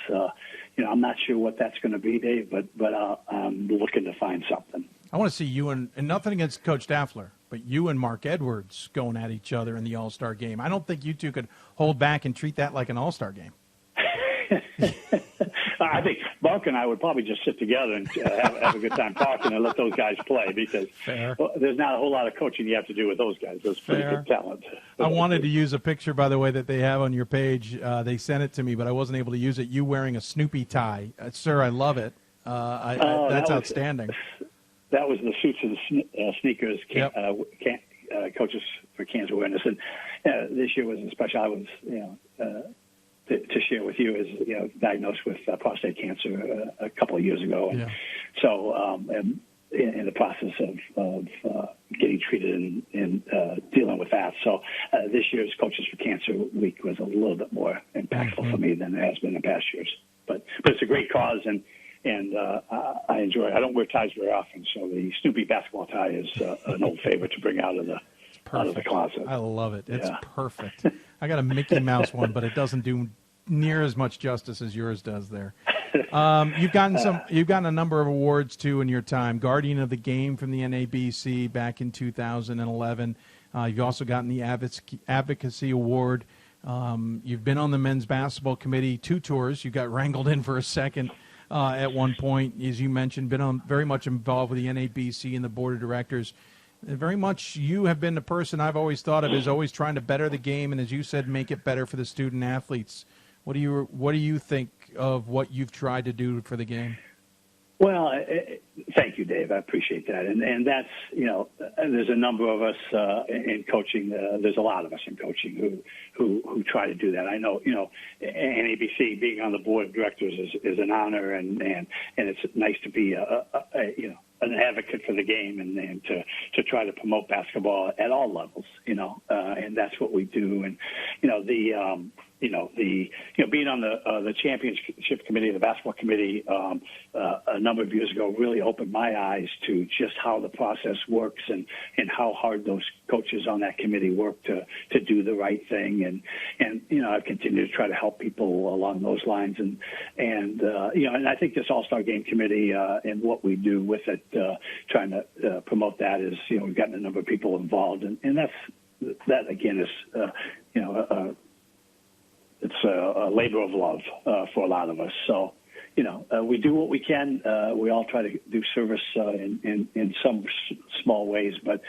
I'm not sure what that's going to be, Dave, but I'm looking to find something. I want to see you and nothing against Coach DAFLER, but you and Mark Edwards going at each other in the All-Star game. I don't think you two could hold back and treat that like an All-Star game. I think Mark and I would probably just sit together and have a good time talking and let those guys play, because there's not a whole lot of coaching you have to do with those guys. Those pretty good talent. I wanted to use a picture, by the way, that they have on your page. They sent it to me, but I wasn't able to use it. You wearing a Snoopy tie. Sir, I love it. That's outstanding. That was the Suits and Sneakers Coaches for Cancer Awareness. And this year was special. I was, to share with you, is diagnosed with prostate cancer a couple of years ago, and so I'm in the process of getting treated and dealing with that. So this year's Coaches for Cancer Week was a little bit more impactful for me than it has been in past years. But it's a great cause, and I enjoy it. I don't wear ties very often, so the Snoopy basketball tie is an old favorite to bring out of the closet. I love it. It's perfect. I got a Mickey Mouse one, but it doesn't do near as much justice as yours does there. You've gotten a number of awards too in your time. Guardian of the Game from the NABC back in 2011. You've also gotten the Advocacy Award. You've been on the men's basketball committee 2 tours. You got wrangled in for a second at one point, as you mentioned. Been very much involved with the NABC and the board of directors. Very much you have been the person I've always thought of as always trying to better the game, and as you said, make it better for the student athletes. What do you think of what you've tried to do for the game? Well, thank you, Dave. I appreciate that. And that's, there's a number of us in coaching. There's a lot of us in coaching who try to do that. I know, NABC being on the board of directors is an honor, and it's nice to be an advocate for the game and to try to promote basketball at all levels, and that's what we do. And, being on the championship committee, the basketball committee, a number of years ago really opened my eyes to just how the process works and how hard those coaches on that committee work to do the right thing. And I've continued to try to help people along those lines. And I think this All-Star Game Committee and what we do with it, trying to promote that is, we've gotten a number of people involved. And that again is, it's a labor of love for a lot of us. So, we do what we can. We all try to do service in some small ways, but,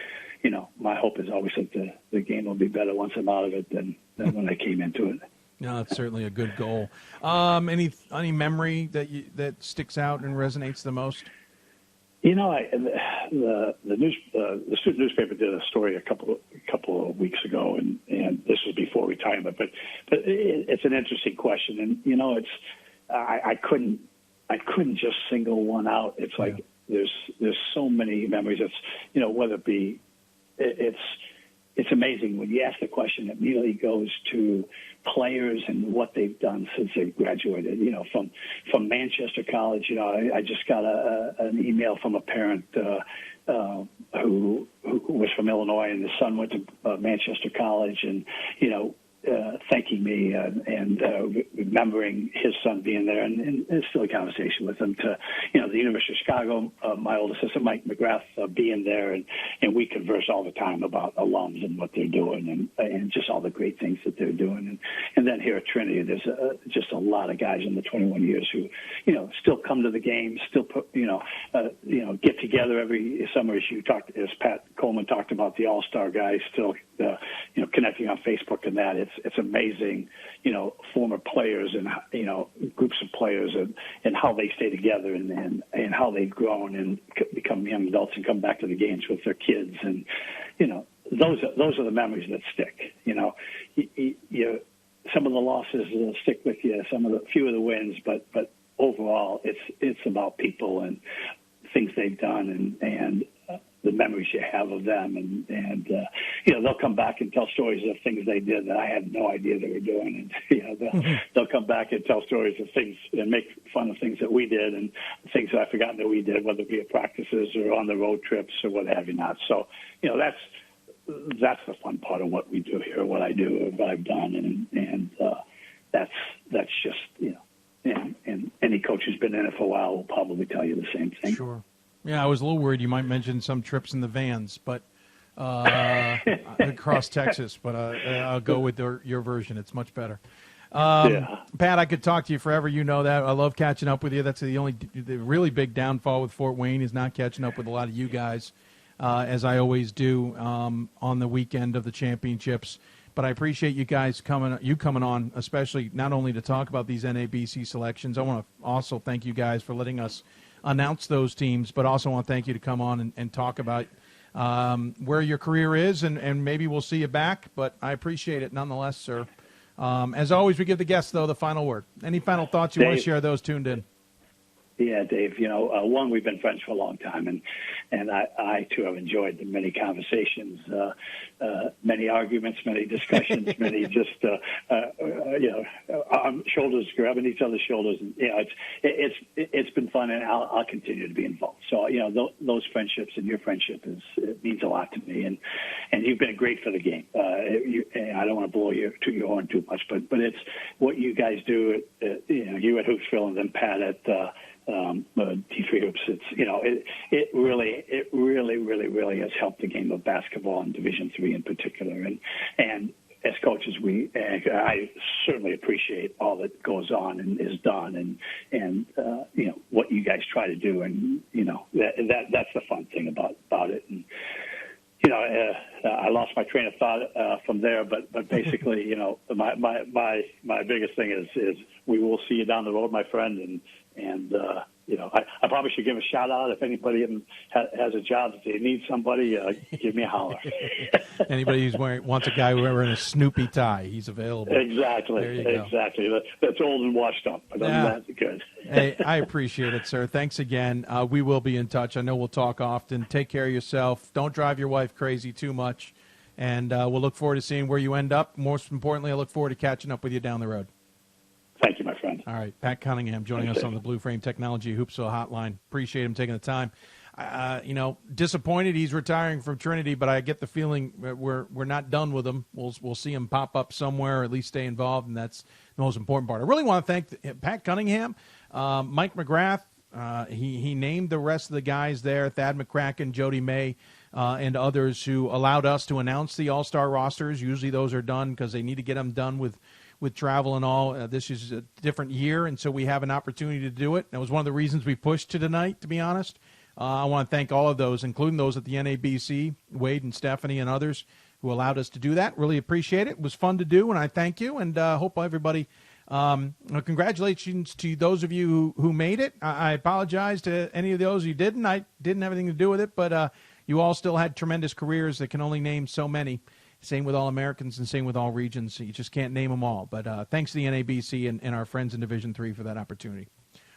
my hope is always that the game will be better once I'm out of it than when I came into it. No, that's certainly a good goal. Any memory that sticks out and resonates the most? The student newspaper did a story a couple of weeks ago, and this was before retirement. But it's an interesting question, and I couldn't just single one out. It's like there's so many memories. It's whether it be it's amazing when you ask the question. It immediately goes to players and what they've done since they graduated. From Manchester College. I just got an email from a parent who was from Illinois, and his son went to Manchester College, and thanking me and remembering his son being there, and it's still a conversation with him. To the University of Chicago, my older sister Mike McGrath being there, and we converse all the time about alums and what they're doing, and just all the great things that they're doing. And then here at Trinity, there's just a lot of guys in the 21 years who still come to the games, still get together every summer, as Pat Coleman talked about, the All Star guys still connecting on Facebook and that. It's amazing, former players and, groups of players and how they stay together and how they've grown and become young adults and come back to the games with their kids. And, those are the memories that stick. Some of the losses will stick with you, few of the wins, but overall it's about people and things they've done and the memories you have of them, and they'll come back and tell stories of things they did that I had no idea they were doing, and they'll come back and tell stories of things and make fun of things that we did and things that I've forgotten that we did, whether it be at practices or on the road trips or what have you not. So that's the fun part of what we do here, what I do, or what I've done, and that's just and any coach who's been in it for a while will probably tell you the same thing. Sure. Yeah, I was a little worried you might mention some trips in the vans, but across Texas. But I'll go with your version. It's much better. Pat, I could talk to you forever. You know that. I love catching up with you. That's the really big downfall with Fort Wayne is not catching up with a lot of you guys, as I always do on the weekend of the championships. But I appreciate you guys coming on, especially not only to talk about these NABC selections. I want to also thank you guys for letting us announce those teams, but also want to thank you to come on and talk about where your career is, and maybe we'll see you back, but I appreciate it nonetheless, sir. As always, we give the guests, though, the final word. Any final thoughts you want to share, those tuned in? Yeah, Dave, one, we've been friends for a long time, and I too have enjoyed the many conversations, many arguments, many discussions, many just, shoulders, grabbing each other's shoulders. And, it's been fun, and I'll continue to be involved. So, those friendships and your friendship it means a lot to me, and you've been great for the game. I don't want to blow your horn too much, but it's what you guys do, you at Hoopsville and then Pat at D3 Hoops. It really has helped the game of basketball in Division III in particular. And as coaches, I certainly appreciate all that goes on and is done, and what you guys try to do, and that's the fun thing about it. And train of thought from there. But basically, you know, my biggest thing is we will see you down the road, my friend, and you know, I probably should give a shout out if anybody has a job. If they need somebody, give me a holler. Anybody who's wants a guy wearing a Snoopy tie, he's available. Exactly. There you go. Exactly. That's old and washed up, but other than that, good. Hey, I appreciate it, sir. Thanks again. We will be in touch. I know we'll talk often. Take care of yourself. Don't drive your wife crazy too much. And we'll look forward to seeing where you end up. Most importantly, I look forward to catching up with you down the road. Thank you, my friend. All right. Pat Cunningham joining us on the Blue Frame Technology Hoopsville hotline. Appreciate him taking the time. You know, disappointed he's retiring from Trinity, but I get the feeling we're not done with him. We'll see him pop up somewhere, or at least stay involved, and that's the most important part. I really want to thank Pat Cunningham, Mike McGrath. He named the rest of the guys there, Thad McCracken, Jody May, and others who allowed us to announce the All-Star rosters. Usually those are done because they need to get them done with travel and all. This is a different year, and so we have an opportunity to do it. That was one of the reasons we pushed to tonight, to be honest. I want to thank all of those, including those at the NABC, Wade and Stephanie and others who allowed us to do that. Really appreciate it. It was fun to do, and I thank you, and hope everybody congratulations to those of you who made it. I apologize to any of those who didn't. I didn't have anything to do with it, but you all still had tremendous careers that can only name so many. Same with All-Americans and same with all regions. You just can't name them all. But thanks to the NABC and our friends in Division III for that opportunity.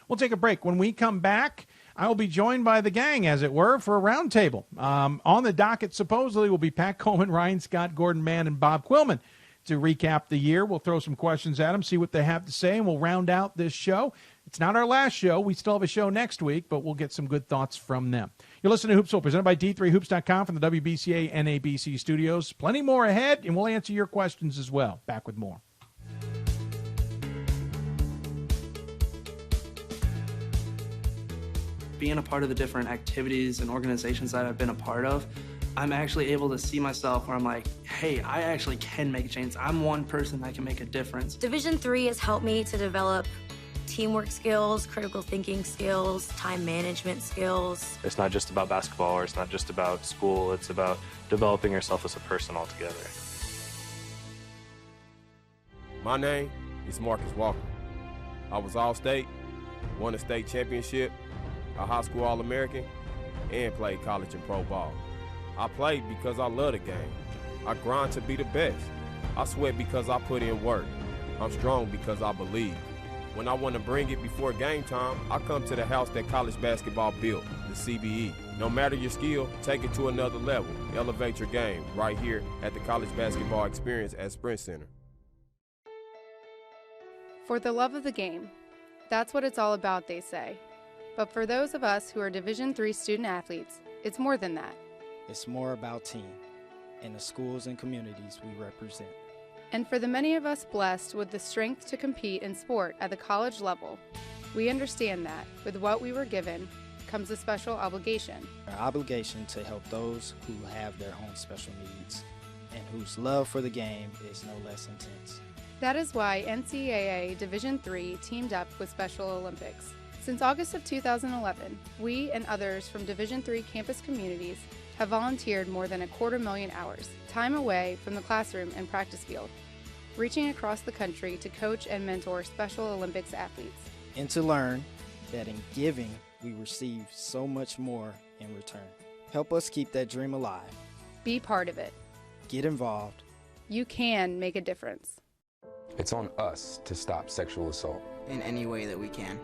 We'll take a break. When we come back, I will be joined by the gang, as it were, for a roundtable. On the docket, supposedly, will be Pat Coleman, Ryan Scott, Gordon Mann, and Bob Quillman to recap the year. We'll throw some questions at them, see what they have to say, and we'll round out this show. It's not our last show. We still have a show next week, but we'll get some good thoughts from them. You're listening to Hoopsville, presented by D3Hoops.com from the WBCA NABC studios. Plenty more ahead, and we'll answer your questions as well. Back with more. Being a part of the different activities and organizations that I've been a part of, I'm actually able to see myself where I'm like, hey, I actually can make a change. I'm one person that can make a difference. Division III has helped me to develop teamwork skills, critical thinking skills, time management skills. It's not just about basketball, or it's not just about school. It's about developing yourself as a person altogether. My name is Marcus Walker. I was All-State, won a state championship, a high school All-American, and played college and pro ball. I played because I love the game. I grind to be the best. I sweat because I put in work. I'm strong because I believe. When I want to bring it before game time, I come to the house that college basketball built, the CBE. No matter your skill, take it to another level. Elevate your game right here at the College Basketball Experience at Sprint Center. For the love of the game. That's what it's all about, they say. But for those of us who are Division III student athletes, it's more than that. It's more about team and the schools and communities we represent. And for the many of us blessed with the strength to compete in sport at the college level, we understand that with what we were given comes a special obligation. Our obligation to help those who have their own special needs and whose love for the game is no less intense. That is why NCAA Division III teamed up with Special Olympics. Since August of 2011, we and others from Division III campus communities have volunteered more than 250,000 hours, time away from the classroom and practice field, reaching across the country to coach and mentor Special Olympics athletes. And to learn that in giving, we receive so much more in return. Help us keep that dream alive. Be part of it. Get involved. You can make a difference. It's on us to stop sexual assault in any way that we can.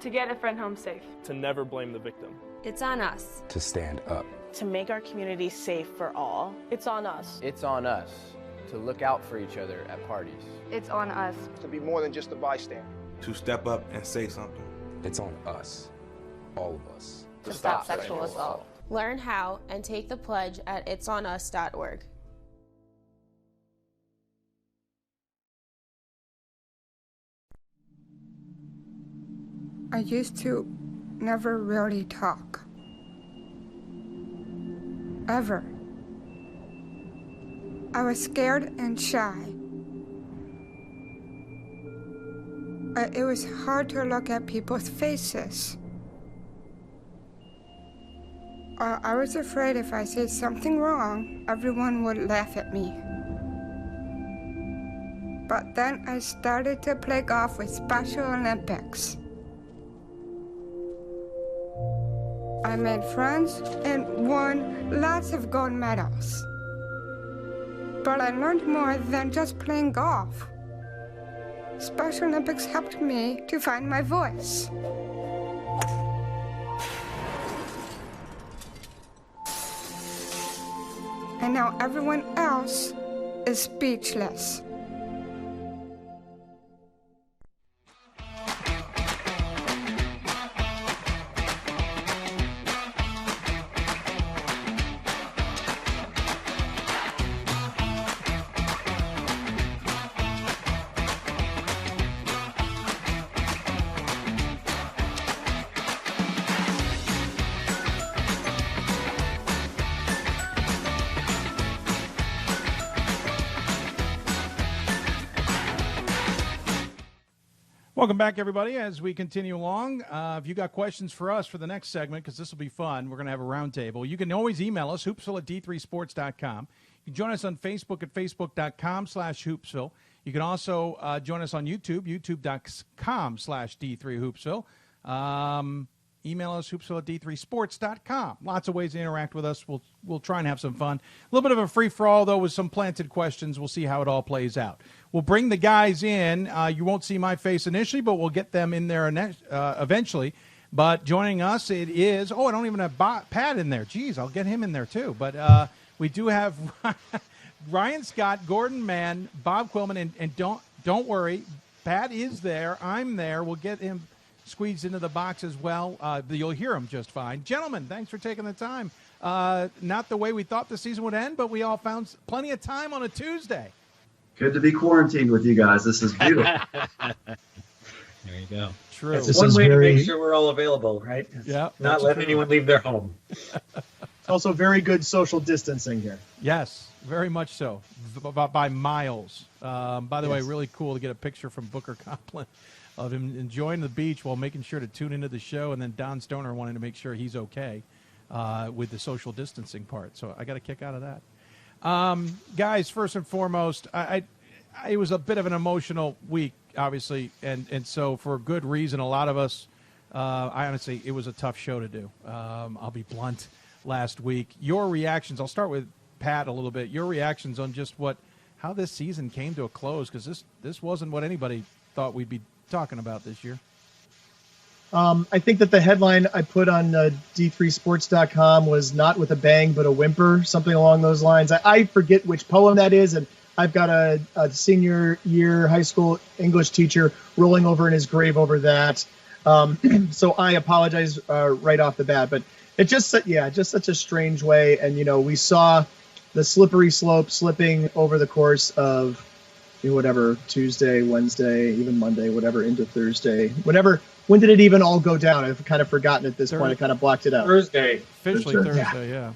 To get a friend home safe. To never blame the victim. It's on us. to stand up. To make our community safe for all. It's on us. It's on us to look out for each other at parties. It's on us. To be more than just a bystander. To step up and say something. It's on us, all of us. To stop sexual assault. Learn how and take the pledge at itsonus.org. I used to never really talk. Ever. I was scared and shy. It was hard to look at people's faces. I was afraid if I said something wrong, everyone would laugh at me. But then I started to play golf with Special Olympics. I made friends and won lots of gold medals. But I learned more than just playing golf. Special Olympics helped me to find my voice. And now everyone else is speechless. Welcome back, everybody, as we continue along. If you got questions for us for the next segment, because this will be fun, we're going to have a roundtable. You can always email us, hoopsville@d3sports.com. You can join us on Facebook at facebook.com/hoopsville. You can also join us on YouTube, youtube.com/D3Hoopsville. Email us, hoopsville@d3sports.com. Lots of ways to interact with us. We'll try and have some fun. A little bit of a free-for-all, though, with some planted questions. We'll see how it all plays out. We'll bring the guys in. You won't see my face initially, but we'll get them in there eventually. But joining us, it is, I don't even have Pat in there. Geez, I'll get him in there, too. But we do have Ryan Scott, Gordon Mann, Bob Quillman, and don't worry, Pat is there. I'm there. We'll get him squeezed into the box as well. You'll hear him just fine. Gentlemen, thanks for taking the time. Not the way we thought the season would end, but we all found plenty of time on a Tuesday. Good to be quarantined with you guys. This is beautiful. There you go. True. It's one way to make sure we're all available, right? Yeah. Not letting anyone leave their home. It's also very good social distancing here. Yes, very much so, by miles. By the way, really cool to get a picture from Booker Copeland of him enjoying the beach while making sure to tune into the show, and then Don Stoner wanting to make sure he's okay with the social distancing part. So I got a kick out of that. Guys, first and foremost, it was a bit of an emotional week, obviously, and so for good reason. A lot of us, I honestly, it was a tough show to do. I'll be blunt. Last week, your reactions. I'll start with Pat a little bit. Your reactions on just how this season came to a close, because this wasn't what anybody thought we'd be talking about this year. I think that the headline I put on D3Sports.com was not with a bang, but a whimper, something along those lines. I forget which poem that is, and I've got a senior year high school English teacher rolling over in his grave over that. So I apologize right off the bat, but it just such a strange way. And, we saw the slippery slope slipping over the course of whatever, Tuesday, Wednesday, even Monday, whatever, into Thursday, whatever. When did it even all go down? I've kind of forgotten at this point. I kind of blocked it out. Thursday. Officially Thursday, yeah.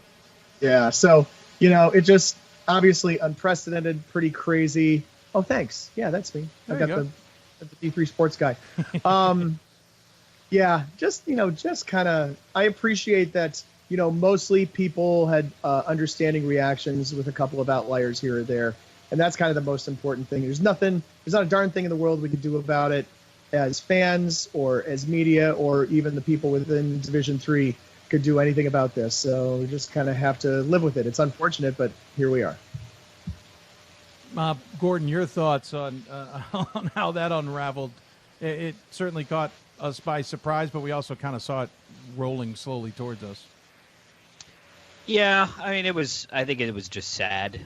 Yeah, so, it just obviously unprecedented, pretty crazy. Oh, thanks. Yeah, that's me. I've got the D3 Sports guy. Yeah, just kind of, I appreciate that, mostly people had understanding reactions with a couple of outliers here or there. And that's kind of the most important thing. There's not a darn thing in the world we could do about it as fans or as media or even the people within Division III could do anything about this. So we just kind of have to live with it. It's unfortunate, but here we are. Gordon, your thoughts on how that unraveled. It certainly caught us by surprise, but we also kind of saw it rolling slowly towards us. Yeah, I mean, I think it was just sad.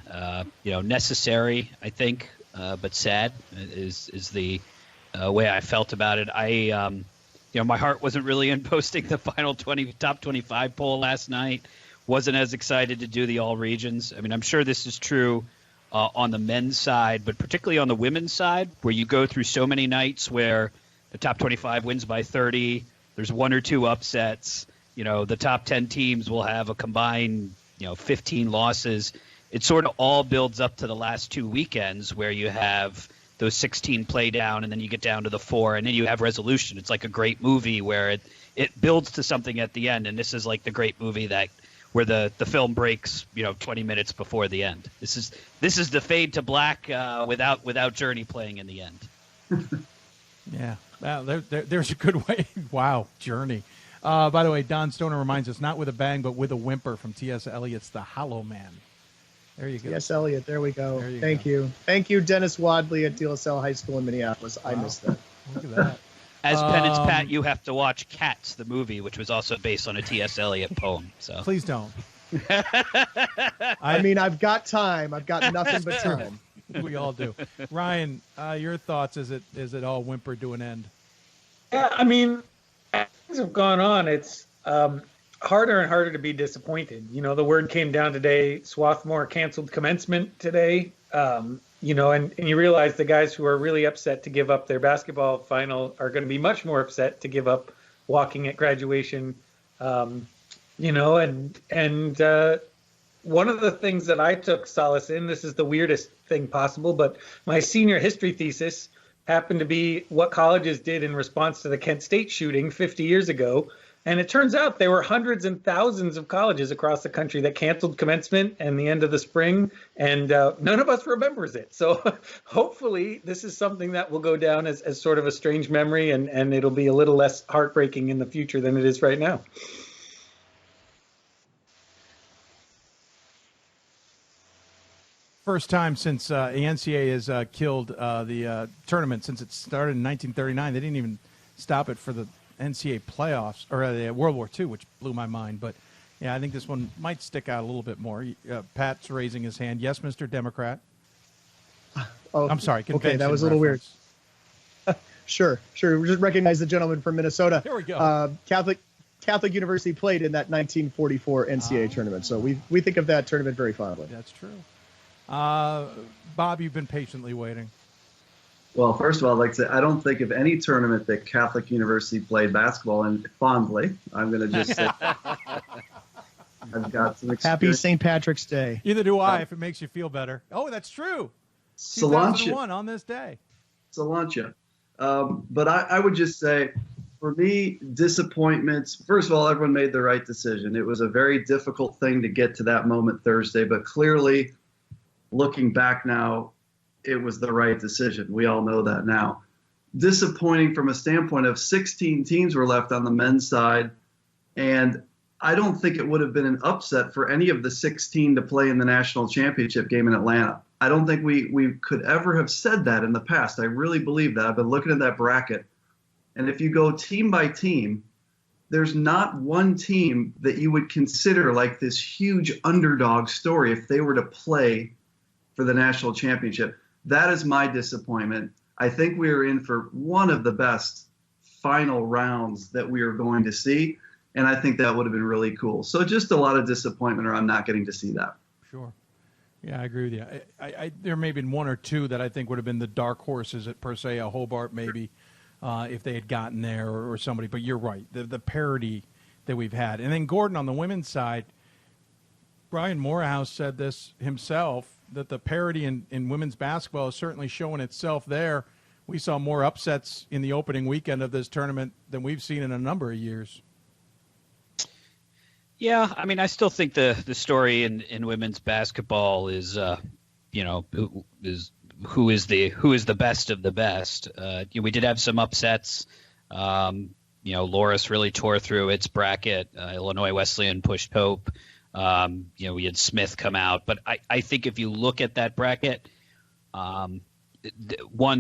Necessary, I think, but sad is the way I felt about it. My heart wasn't really in posting the final top 25 poll last night. Wasn't as excited to do the all regions. I mean, I'm sure this is true on the men's side, but particularly on the women's side, where you go through so many nights where the top 25 wins by 30. There's one or two upsets. The top 10 teams will have a combined, 15 losses. It sort of all builds up to the last two weekends where you have those 16 play down, and then you get down to the 4, and then you have resolution. It's like a great movie where it builds to something at the end, and this is like the great movie that where the film breaks 20 minutes before the end. This is the fade to black without Journey playing in the end. Yeah, wow, there's a good way. Wow, Journey. By the way, Don Stoner reminds us, not with a bang, but with a whimper, from T.S. Eliot's The Hollow Man. There you go. T.S. Eliot, there we go. Thank you. Thank you, Dennis Wadley at DLSL High School in Minneapolis. I missed that. Look at that. As penance, Pat, you have to watch Cats, the movie, which was also based on a T.S. Eliot poem. So please don't. I mean, I've got time. I've got nothing but time. We all do. Ryan, your thoughts as it all whimpered to an end? Yeah, I mean, as things have gone on, it's harder and harder to be disappointed. The word came down today. Swarthmore canceled commencement today. And you realize the guys who are really upset to give up their basketball final are going to be much more upset to give up walking at graduation. And one of the things that I took solace in, this is the weirdest thing possible, but my senior history thesis happened to be what colleges did in response to the Kent State shooting 50 years ago. And it turns out there were hundreds and thousands of colleges across the country that canceled commencement and the end of the spring, and none of us remembers it. So hopefully this is something that will go down as sort of a strange memory, and it'll be a little less heartbreaking in the future than it is right now. First time since the NCAA has killed the tournament since it started in 1939. They didn't even stop it for the NCAA playoffs or the World War II, which blew my mind. But yeah, I think this one might stick out a little bit more. Pat's raising his hand. Yes, Mr. Democrat. Oh, I'm sorry. Okay, that was a little weird. Sure. We just recognize the gentleman from Minnesota. Here we go. Catholic University played in that 1944 NCAA tournament, so we think of that tournament very fondly. That's true. Bob, you've been patiently waiting. Well, first of all, I'd like to say I don't think of any tournament that Catholic University played basketball in fondly. I'm going to just say I've got some experience. Happy St. Patrick's Day. Either do I, if it makes you feel better. Oh, that's true. Cilantro. 2001 on this day. Cilantro. But I would just say, for me, disappointments. First of all, everyone made the right decision. It was a very difficult thing to get to that moment Thursday, but clearly, looking back now, it was the right decision. We all know that now. Disappointing from a standpoint of 16 teams were left on the men's side, and I don't think it would have been an upset for any of the 16 to play in the national championship game in Atlanta. I don't think we could ever have said that in the past. I really believe that. I've been looking at that bracket, and if you go team by team, there's not one team that you would consider like this huge underdog story if they were to play for the national championship. That is my disappointment. I think we are in for one of the best final rounds that we are going to see, and I think that would have been really cool. So just a lot of disappointment around not getting to see that. Sure. Yeah, I agree with you. There may have been one or two that I think would have been the dark horses at per se, a Hobart maybe, if they had gotten there or somebody. But you're right, the parity that we've had. And then Gordon on the women's side, Brian Morehouse said this himself, that the parity in women's basketball is certainly showing itself there. We saw more upsets in the opening weekend of this tournament than we've seen in a number of years. Yeah, I mean, I still think the story in women's basketball is, who is the best of the best. We did have some upsets. Loris really tore through its bracket. Illinois Wesleyan pushed Pope. We had Smith come out, but I think if you look at that bracket, one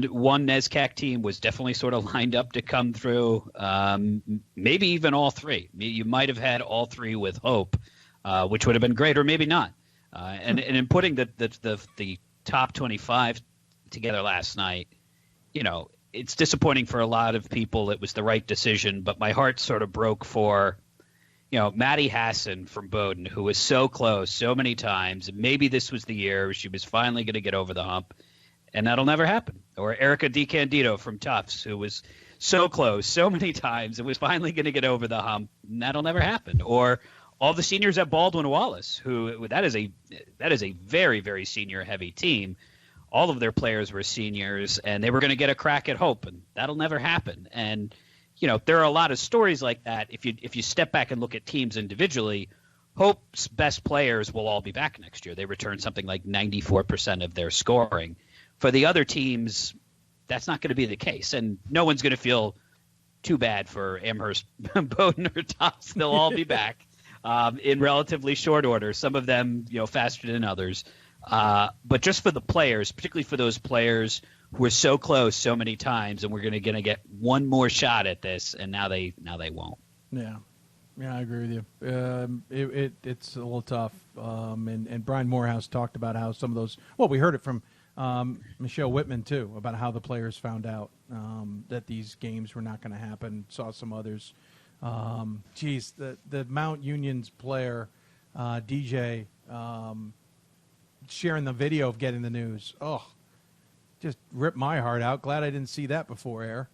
NESCAC team was definitely sort of lined up to come through. Maybe even all three. You might have had all three with hope, which would have been great, or maybe not. And in putting the top 25 together last night, it's disappointing for a lot of people. It was the right decision, but my heart sort of broke for Maddie Hassan from Bowdoin, who was so close so many times. Maybe this was the year she was finally going to get over the hump, and that'll never happen. Or Erica DiCandido from Tufts, who was so close so many times and was finally going to get over the hump, and that'll never happen. Or all the seniors at Baldwin Wallace, who that is a very, very senior-heavy team. All of their players were seniors, and they were going to get a crack at hope, and that'll never happen. And there are a lot of stories like that. If you step back and look at teams individually, Hope's best players will all be back next year. They return something like 94% of their scoring. For the other teams, that's not going to be the case, and no one's going to feel too bad for Amherst, Bowdoin, or Tufts. They'll all be back in relatively short order. Some of them, faster than others. But just for the players, particularly for those players who are so close so many times, and we're going to get one more shot at this, and now they won't. Yeah, I agree with you. It's a little tough. And Brian Morehouse talked about how some of those. Well, we heard it from Michelle Whitman too, about how the players found out that these games were not going to happen. Saw some others. The Mount Union's player, DJ, sharing the video of getting the news. Oh, just ripped my heart out. Glad I didn't see that before air.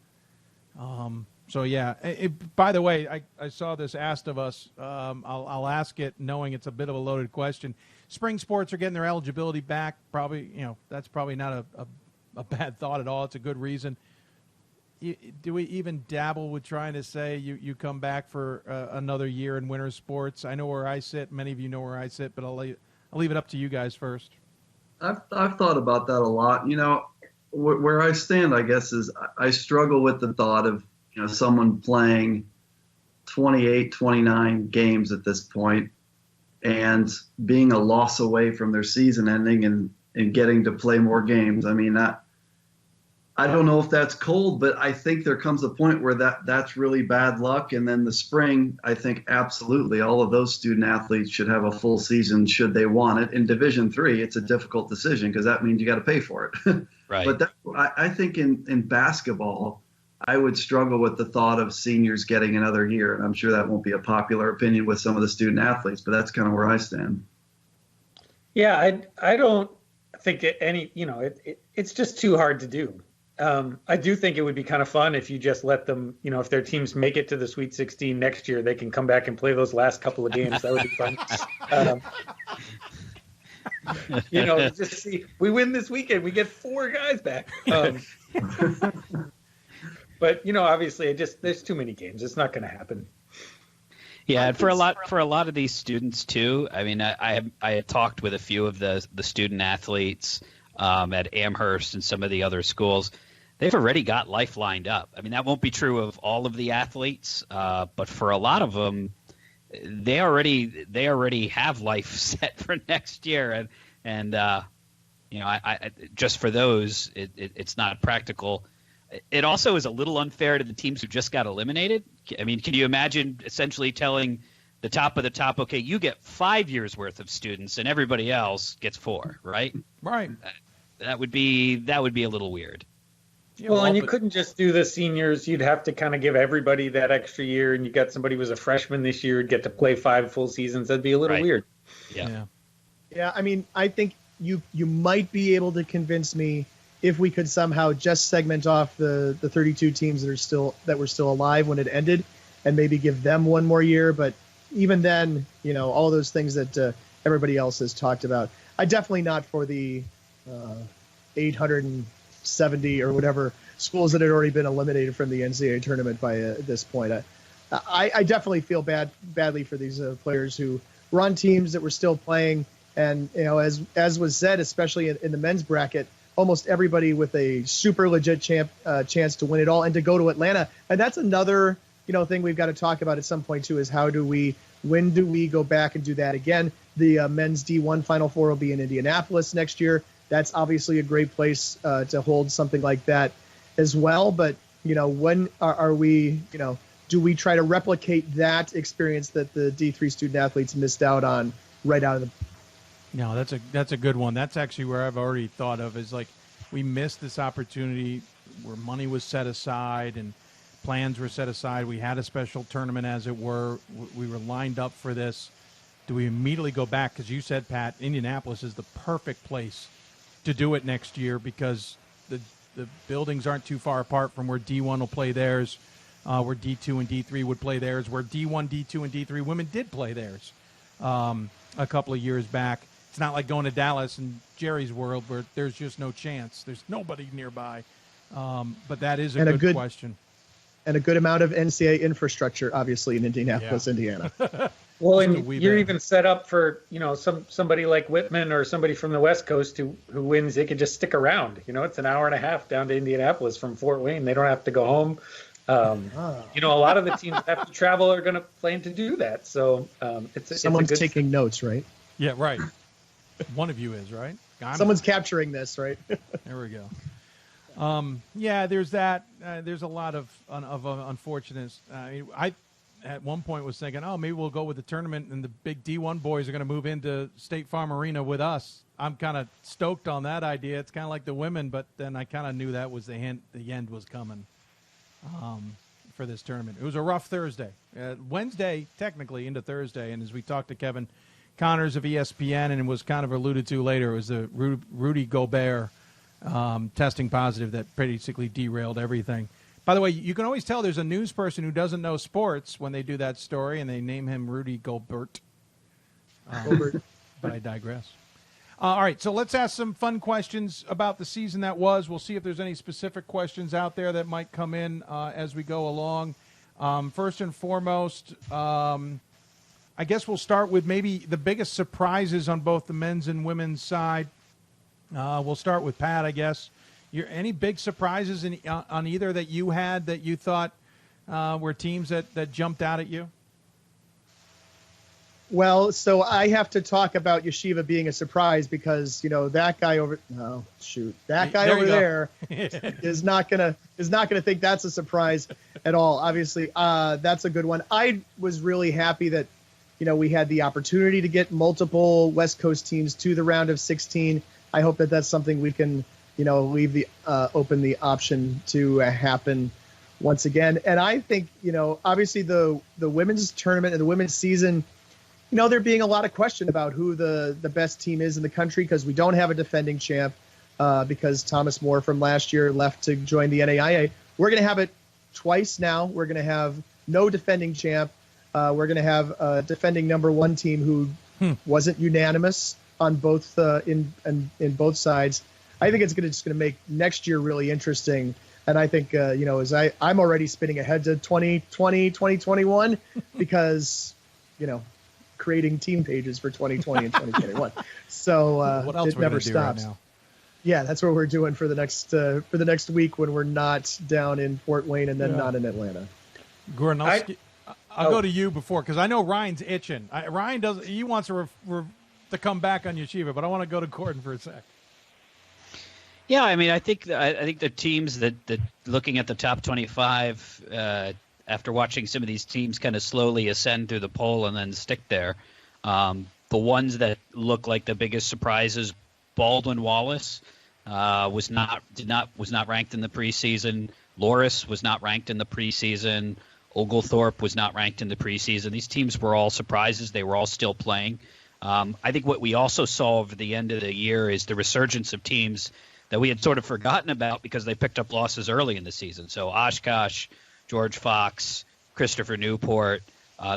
So, yeah. By the way, I saw this asked of us. I'll ask it knowing it's a bit of a loaded question. Spring sports are getting their eligibility back. Probably, that's probably not a bad thought at all. It's a good reason. Do we even dabble with trying to say you come back for another year in winter sports? I know where I sit. Many of you know where I sit, but I'll leave it up to you guys first. I've thought about that a lot. Where I stand, I guess, is I struggle with the thought of someone playing 28, 29 games at this point and being a loss away from their season ending and getting to play more games. I mean, I don't know if that's cold, but I think there comes a point where that's really bad luck. And then the spring, I think absolutely all of those student athletes should have a full season should they want it. In Division III, it's a difficult decision because that means you got to pay for it. Right. But I think in basketball, I would struggle with the thought of seniors getting another year. And I'm sure that won't be a popular opinion with some of the student athletes, but that's kind of where I stand. Yeah, I don't think it's just too hard to do. I do think it would be kind of fun if you just let them, if their teams make it to the Sweet 16 next year, they can come back and play those last couple of games. That would be fun. Just see, we win this weekend, we get 4 guys back. But obviously, there's too many games. It's not going to happen. Yeah, and for a lot of these students too. I mean, I had talked with a few of the student athletes at Amherst and some of the other schools. They've already got life lined up. I mean, that won't be true of all of the athletes, but for a lot of them, they already have life set for next year, and I just for those, it's not practical. It also is a little unfair to the teams who just got eliminated. I mean, can you imagine essentially telling the top of the top, okay, you get 5 years worth of students and everybody else gets 4, right? Right. That would be a little weird. Yeah, and you couldn't just do the seniors. You'd have to kind of give everybody that extra year, and you got somebody who was a freshman this year would get to play 5 full seasons. That'd be a little weird. Yeah. I mean, I think you might be able to convince me if we could somehow just segment off the 32 teams that were still alive when it ended, and maybe give them one more year. But even then, all those things that everybody else has talked about, I definitely not for the 870 or whatever schools that had already been eliminated from the NCAA tournament by this point. I definitely feel badly for these players who were on teams that were still playing, and as was said, especially in the men's bracket, almost everybody with a super legit chance to win it all and to go to Atlanta. And that's another thing we've got to talk about at some point too, is when do we go back and do that again? The men's D1 Final Four will be in Indianapolis next year. That's obviously a great place to hold something like that as well. But, when are we, do we try to replicate that experience that the D3 student athletes missed out on right out of the... No, that's a good one. That's actually where I've already thought of, is like we missed this opportunity where money was set aside and plans were set aside. We had a special tournament, as it were. We were lined up for this. Do we immediately go back? Because you said, Pat, Indianapolis is the perfect place to do it next year because the buildings aren't too far apart from where D1 will play theirs, where D2 and D3 would play theirs, where D1, D2, and D3 women did play theirs a couple of years back. It's not like going to Dallas and Jerry's World where there's just no chance. There's nobody nearby. But that is a good question. and a good amount of NCAA infrastructure, obviously, in Indianapolis, Indiana. Well, and you're even set up for, somebody like Whitman or somebody from the West Coast who wins. They can just stick around. It's an hour and a half down to Indianapolis from Fort Wayne. They don't have to go home. A lot of the teams that have to travel are going to plan to do that. So someone's taking notes, right? Yeah, right. One of you is, right? Someone's capturing this, right? There we go. There's that. There's a lot of unfortunate. I at one point was thinking, maybe we'll go with the tournament and the big D1 boys are going to move into State Farm Arena with us. I'm kind of stoked on that idea. It's kind of like the women, but then I kind of knew that was the hint. The end was coming for this tournament. It was a rough Thursday. Wednesday, technically, into Thursday. And as we talked to Kevin Connors of ESPN, and it was kind of alluded to later, it was the Rudy Gobert testing positive that basically derailed everything. By the way, you can always tell there's a news person who doesn't know sports when they do that story, and they name him Rudy Gobert. But I digress. All right, so let's ask some fun questions about the season that was. We'll see if there's any specific questions out there that might come in as we go along. First and foremost, I guess we'll start with maybe the biggest surprises on both the men's and women's side. We'll start with Pat, I guess. Any big surprises on either that you had that you thought were teams that jumped out at you? Well, so I have to talk about Yeshiva being a surprise because that guy over there is not gonna think that's a surprise at all. Obviously, that's a good one. I was really happy that we had the opportunity to get multiple West Coast teams to the round of 16. I hope that that's something we can leave the open the option to happen once again. And I think obviously the women's tournament and the women's season. There being a lot of question about who the best team is in the country because we don't have a defending champ because Thomas Moore from last year left to join the NAIA. We're going to have it twice now. We're going to have no defending champ. We're going to have a defending number one team who wasn't unanimous on both in both sides. I think it's just going to make next year really interesting. And I think, as I'm already spinning ahead to 2020, 2021 because, creating team pages for 2020 and 2021. So what else it never stops. Right now? Yeah, that's what we're doing for the next week when we're not down in Fort Wayne and then not in Atlanta. Gordon, I'll go to you before because I know Ryan's itching. Ryan he wants to come back on Yeshiva, but I want to go to Gordon for a sec. Yeah, I mean, I think the teams that looking at the top 25. After watching some of these teams kind of slowly ascend through the poll and then stick there, the ones that look like the biggest surprises, Baldwin Wallace was not ranked in the preseason. Loris was not ranked in the preseason. Oglethorpe was not ranked in the preseason. These teams were all surprises. They were all still playing. I think what we also saw over the end of the year is the resurgence of teams that we had sort of forgotten about because they picked up losses early in the season. So Oshkosh, George Fox, Christopher Newport,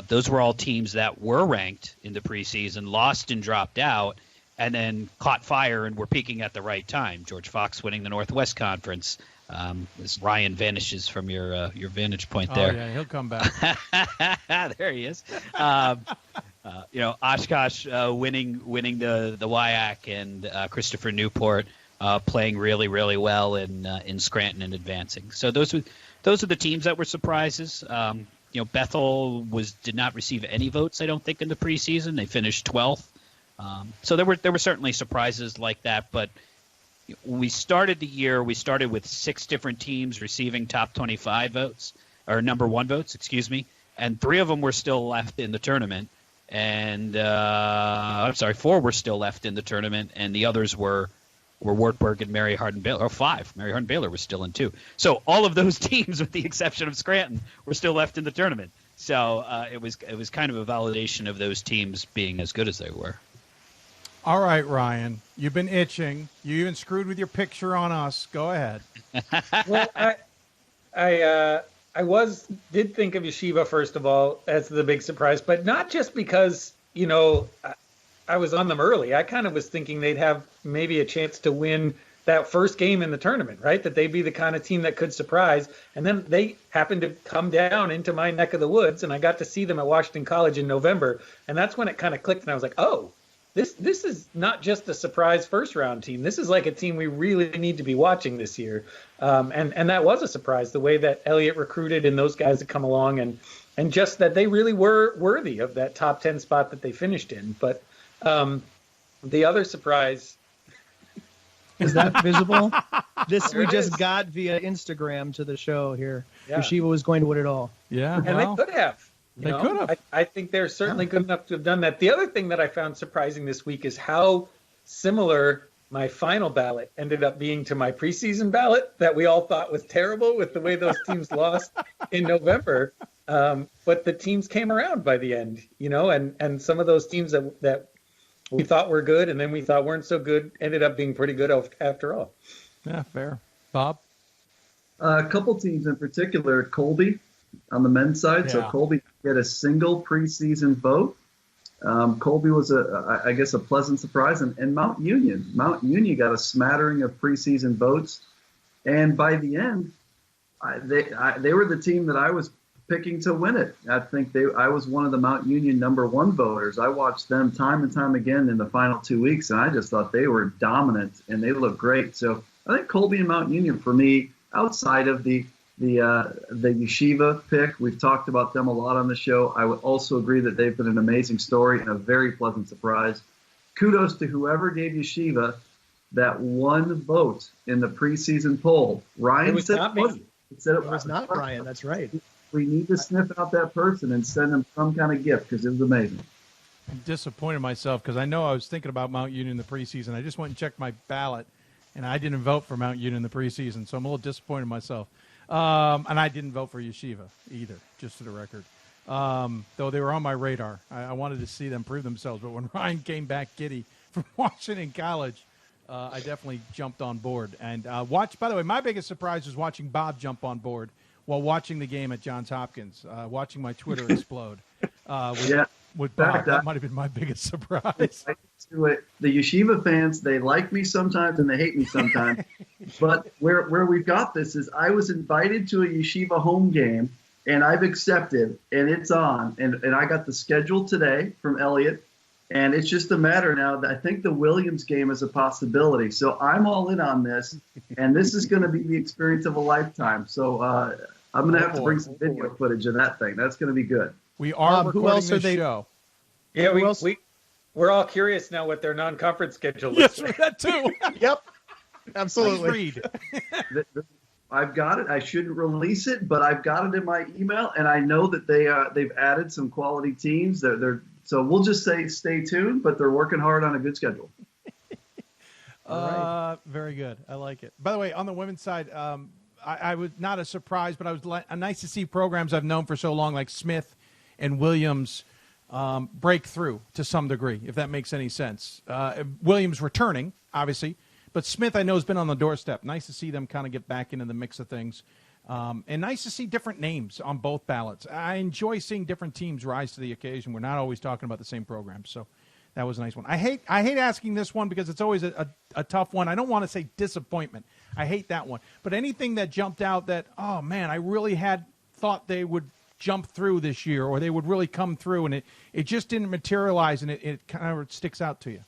those were all teams that were ranked in the preseason, lost and dropped out, and then caught fire and were peaking at the right time. George Fox winning the Northwest Conference. As Ryan vanishes from your vantage point there. Oh, yeah, he'll come back. There he is. Oshkosh winning the WIAC and Christopher Newport playing really, really well in Scranton and advancing. So those are the teams that were surprises. Bethel did not receive any votes, I don't think, in the preseason. They finished 12th. So there were certainly surprises like that. But when we started the year, we started with 6 different teams receiving top 25 votes, or number one votes, and 3 of them were still left in the tournament. And 4 were still left in the tournament, and the others were Wartburg and Mary Hardin Baylor, or 5. Mary Hardin Baylor was still in 2. So all of those teams, with the exception of Scranton, were still left in the tournament. So it was kind of a validation of those teams being as good as they were. All right, Ryan, you've been itching. You even screwed with your picture on us. Go ahead. Well, I did think of Yeshiva first of all as the big surprise, but not just because I was on them early. I kind of was thinking they'd have maybe a chance to win that first game in the tournament, right? That they'd be the kind of team that could surprise. And then they happened to come down into my neck of the woods, and I got to see them at Washington College in November. And that's when it kind of clicked, and I was like, oh, this is not just a surprise first round team. This is like a team we really need to be watching this year. And that was a surprise, the way that Elliott recruited and those guys had come along, and just that they really were worthy of that top 10 spot that they finished in. But the other surprise. Is that visible? We just got via Instagram to the show here. Yeah. Yeshiva was going to win it all. Yeah. And they could have. They could have. I think they're certainly good enough to have done that. The other thing that I found surprising this week is how similar my final ballot ended up being to my preseason ballot that we all thought was terrible with the way those teams lost in November. But the teams came around by the end, and some of those teams that we thought were good and then we thought weren't so good ended up being pretty good after all. Yeah, fair. Bob? A couple teams in particular, Colby on the men's side. Yeah. So Colby get a single preseason vote. Colby was, I guess, a pleasant surprise. And Mount Union. Mount Union got a smattering of preseason votes. And by the end, they were the team that I was picking to win it. I think I was one of the Mount Union #1 voters. I watched them time and time again in the final 2 weeks, and I just thought they were dominant, and they looked great. So I think Colby and Mount Union, for me, outside of the Yeshiva pick, we've talked about them a lot on the show. I would also agree that they've been an amazing story and a very pleasant surprise. Kudos to whoever gave Yeshiva that one vote in the preseason poll. Ryan said it was not Ryan. That's right. We need to sniff out that person and send them some kind of gift because it was amazing. I'm disappointed myself because I know I was thinking about Mount Union in the preseason. I just went and checked my ballot, and I didn't vote for Mount Union in the preseason, so I'm a little disappointed in myself. And I didn't vote for Yeshiva either, just for the record. Though they were on my radar. I wanted to see them prove themselves. But when Ryan came back giddy from Washington College, I definitely jumped on board. And by the way, my biggest surprise was watching Bob jump on board while watching the game at Johns Hopkins, watching my Twitter explode. With Bob, that might have been my biggest surprise. The Yeshiva fans, they like me sometimes and they hate me sometimes. But where we've got this is I was invited to a Yeshiva home game, and I've accepted, and it's on. And I got the schedule today from Elliott, and it's just a matter now that I think the Williams game is a possibility. So I'm all in on this, and this is going to be the experience of a lifetime. So I'm going to have to bring some video footage of that thing. That's going to be good. We are recording who else are this they? show. Yeah, we're all curious now what their non-conference schedule Yes, looks like. that too. Yep, absolutely. I've got it. I shouldn't release it, but I've got it in my email, and I know that they've added some quality teams. So we'll just say stay tuned, but they're working hard on a good schedule. Very good. I like it. By the way, on the women's side, I was not a surprise, but I was nice to see programs I've known for so long, like Smith and Williams, break through to some degree, if that makes any sense. Williams returning, obviously, but Smith I know has been on the doorstep. Nice to see them kind of get back into the mix of things. And nice to see different names on both ballots. I enjoy seeing different teams rise to the occasion. We're not always talking about the same programs, so that was a nice one. I hate asking this one because it's always a tough one. I don't want to say disappointment. I hate that one. But anything that jumped out that, oh, man, I really had thought they would jump through this year or they would really come through, and it just didn't materialize, and it kind of sticks out to you.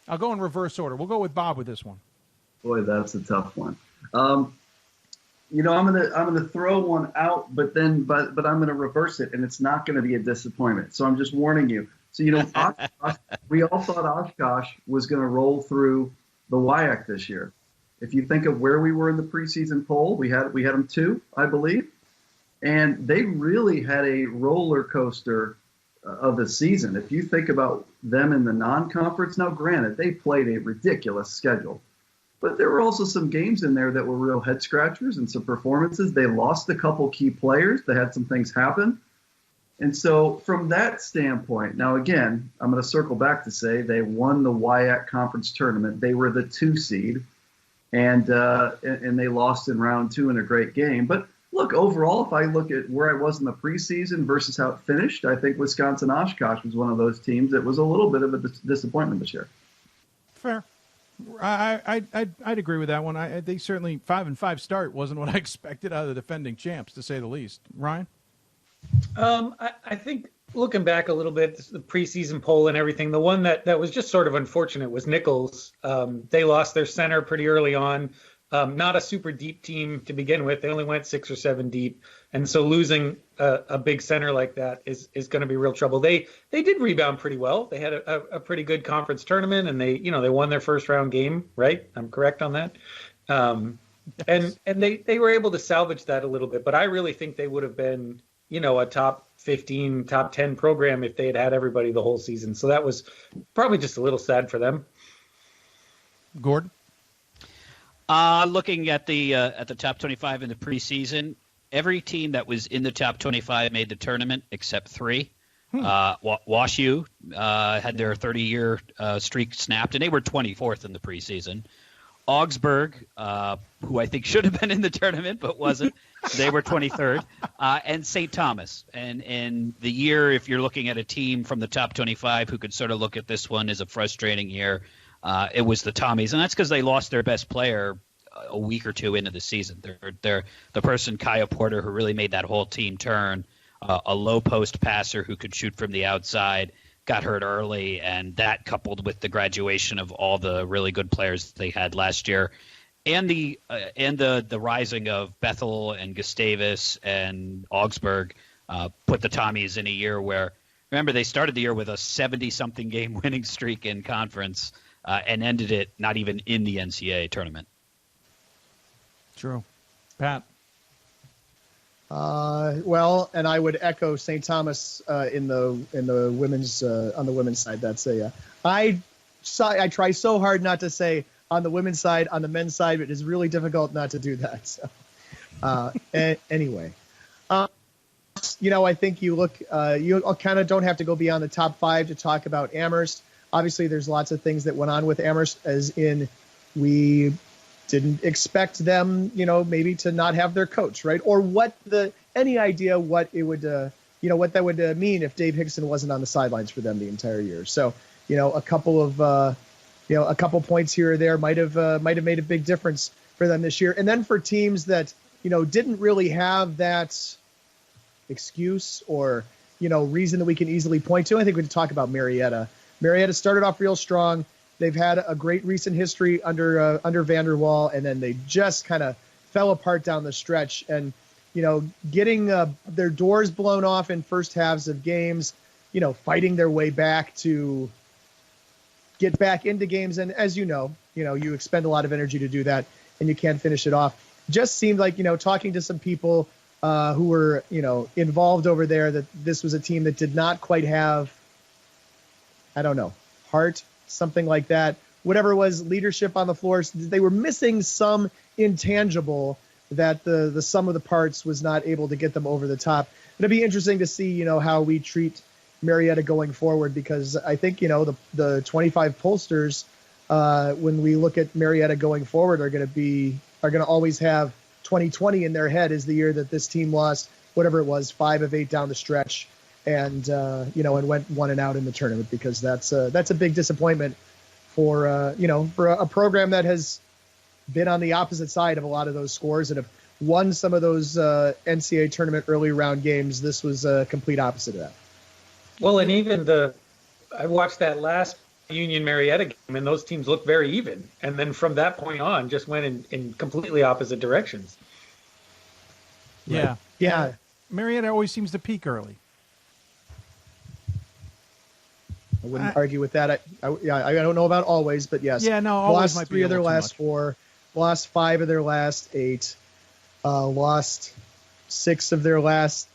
I'll go in reverse order. We'll go with Bob with this one. Boy, that's a tough one. I'm gonna throw one out, but I'm gonna reverse it, and it's not gonna be a disappointment. So I'm just warning you. So Oshkosh, we all thought Oshkosh was gonna roll through the WIAC this year. If you think of where we were in the preseason poll, we had them 2, I believe, and they really had a roller coaster of the season. If you think about them in the non-conference, now granted, they played a ridiculous schedule, but there were also some games in there that were real head scratchers and some performances. They lost a couple key players. They had some things happen. And so from that standpoint, now again, I'm going to circle back to say they won the WIAC conference tournament. They were the 2 seed, and they lost in round 2 in a great game. But look, overall, if I look at where I was in the preseason versus how it finished, I think Wisconsin Oshkosh was one of those teams that was a little bit of a disappointment this year. Fair. I'd agree with that one. They certainly 5-5 start wasn't what I expected out of the defending champs, to say the least. Ryan? I think looking back a little bit, the preseason poll and everything, the one that was just sort of unfortunate was Nichols. They lost their center pretty early on. Not a super deep team to begin with. They only went 6 or 7 deep. And so losing a big center like that is going to be real trouble. They did rebound pretty well. They had a pretty good conference tournament, and they won their first round game, right? I'm correct on that. Yes. And they were able to salvage that a little bit, but I really think they would have been, a top 15, top 10 program if they had everybody the whole season. So that was probably just a little sad for them. Gordon? Looking at the top 25 in the preseason, every team that was in the top 25 made the tournament except 3. WashU had their 30-year streak snapped, and they were 24th in the preseason. Augsburg, who I think should have been in the tournament but wasn't, they were 23rd. And St. Thomas. And in the year, if you're looking at a team from the top 25 who could sort of look at this one as a frustrating year, it was the Tommies. And that's because they lost their best player a week or two into the season. They're the person, Kyle Porter, who really made that whole team turn, a low post passer who could shoot from the outside, got hurt early, and that coupled with the graduation of all the really good players they had last year, and the rising of Bethel and Gustavus and Augsburg put the Tommies in a year where, remember, they started the year with a 70-something game winning streak in conference and ended it not even in the NCAA tournament. True. Pat? Well, and I would echo St. Thomas in the women's on the women's side. That's I try so hard not to say on the women's side, on the men's side, but it is really difficult not to do that. So, anyway, I think you look, you kind of don't have to go beyond the top 5 to talk about Amherst. Obviously, there's lots of things that went on with Amherst, as in we didn't expect them, maybe to not have their coach, right? Or any idea what it would, what that would mean if Dave Hickson wasn't on the sidelines for them the entire year. So, a couple points here or there might have made a big difference for them this year. And then for teams that, didn't really have that excuse or, reason that we can easily point to, I think we can talk about Marietta. Marietta started off real strong. They've had a great recent history under Vanderwall, and then they just kind of fell apart down the stretch. And, getting their doors blown off in first halves of games, fighting their way back to get back into games. And as you expend a lot of energy to do that, and you can't finish it off. Just seemed like, talking to some people who were, involved over there, that this was a team that did not quite have, heart, something like that, whatever it was, leadership on the floor. They were missing some intangible that the sum of the parts was not able to get them over the top. It'll be interesting to see, how we treat Marietta going forward, because I think, the 25 pollsters, when we look at Marietta going forward, are going to always have 2020 in their head as the year that this team lost, whatever it was, 5 of 8 down the stretch, and and went 1 and out in the tournament, because that's a big disappointment for a program that has been on the opposite side of a lot of those scores and have won some of those NCAA tournament early round games. This was a complete opposite of that. Well, and even I watched that last Union Marietta game, and those teams looked very even, and then from that point on, just went in completely opposite directions. Yeah, yeah. Marietta always seems to peak early. I wouldn't argue with that. I don't know about always, but yes. Yeah, no, always lost might be 3 of their last much. 4, lost 5 of their last 8, lost 6 of their last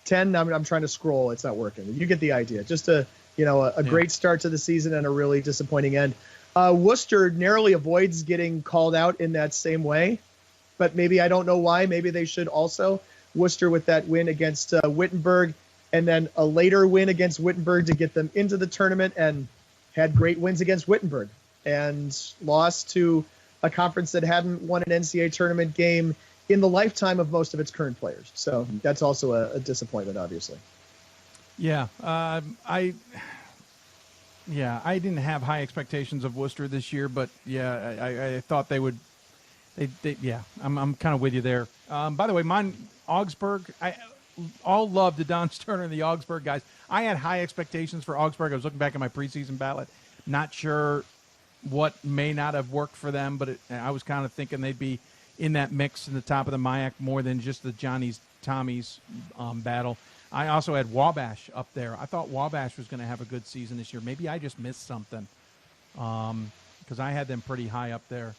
10. I'm trying to scroll. It's not working. You get the idea. Just a great start to the season and a really disappointing end. Worcester narrowly avoids getting called out in that same way, but maybe I don't know why. Maybe they should also. Worcester with that win against Wittenberg, and then a later win against Wittenberg to get them into the tournament, and had great wins against Wittenberg and lost to a conference that hadn't won an NCAA tournament game in the lifetime of most of its current players. So that's also a disappointment, obviously. Yeah. Yeah, I didn't have high expectations of Worcester this year, but yeah, I thought they would. Yeah, I'm kind of with you there. By the way, Augsburg, I all love the Don Sterner and the Augsburg guys. I had high expectations for Augsburg. I was looking back at my preseason ballot, not sure what may not have worked for them, but I was kind of thinking they'd be in that mix in the top of the MIAC more than just the Tommies battle. I also had Wabash up there. I thought Wabash was going to have a good season this year. Maybe I just missed something because I had them pretty high up there,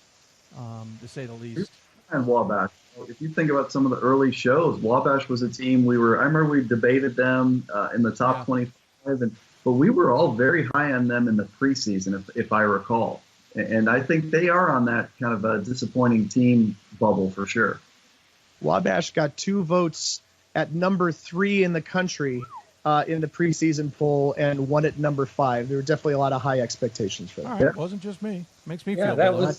to say the least. And Wabash. If you think about some of the early shows, Wabash was a team I remember we debated them in the top 25, but we were all very high on them in the preseason, if I recall. And I think they are on that kind of a disappointing team bubble for sure. Wabash got 2 votes at number 3 in the country in the preseason poll and 1 at number 5. There were definitely a lot of high expectations for them. All right, it wasn't just me. Makes me feel that better.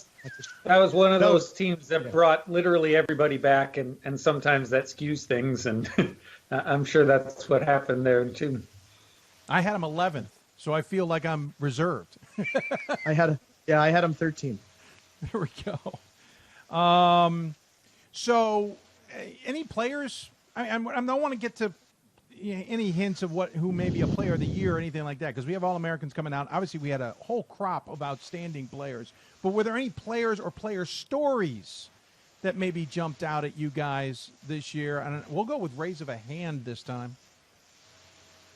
that was one of those teams that brought literally everybody back, and sometimes that skews things, and I'm sure that's what happened there too. I had them 11th, so I feel like I'm reserved. I had them 13. There we go. So, any players? I don't want to get to any hints of who may be a player of the year or anything like that, because we have All-Americans coming out. Obviously, we had a whole crop of outstanding players. But were there any players or player stories that maybe jumped out at you guys this year? And we'll go with raise of a hand this time.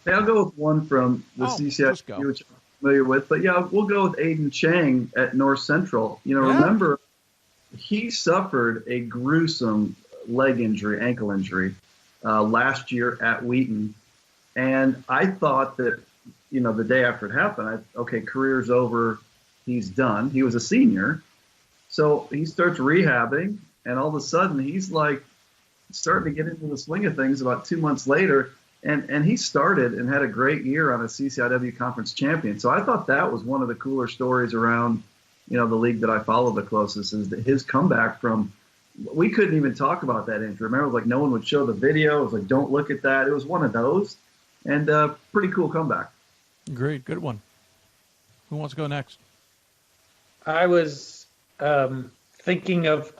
Hey, I'll go with one from the CCIW, which I'm familiar with. But, yeah, we'll go with Aiden Chang at North Central. Remember, he suffered a gruesome ankle injury last year at Wheaton. And I thought that, the day after it happened, career's over, he's done. He was a senior. So he starts rehabbing, and all of a sudden he's like starting to get into the swing of things about 2 months later. And he started and had a great year on a CCIW conference champion. So I thought that was one of the cooler stories around, the league that I follow the closest, is that his comeback from, we couldn't even talk about that injury. Remember, it was like no one would show the video. It was like, don't look at that. It was one of those, and pretty cool comeback. Great, good one. Who wants to go next? I was thinking of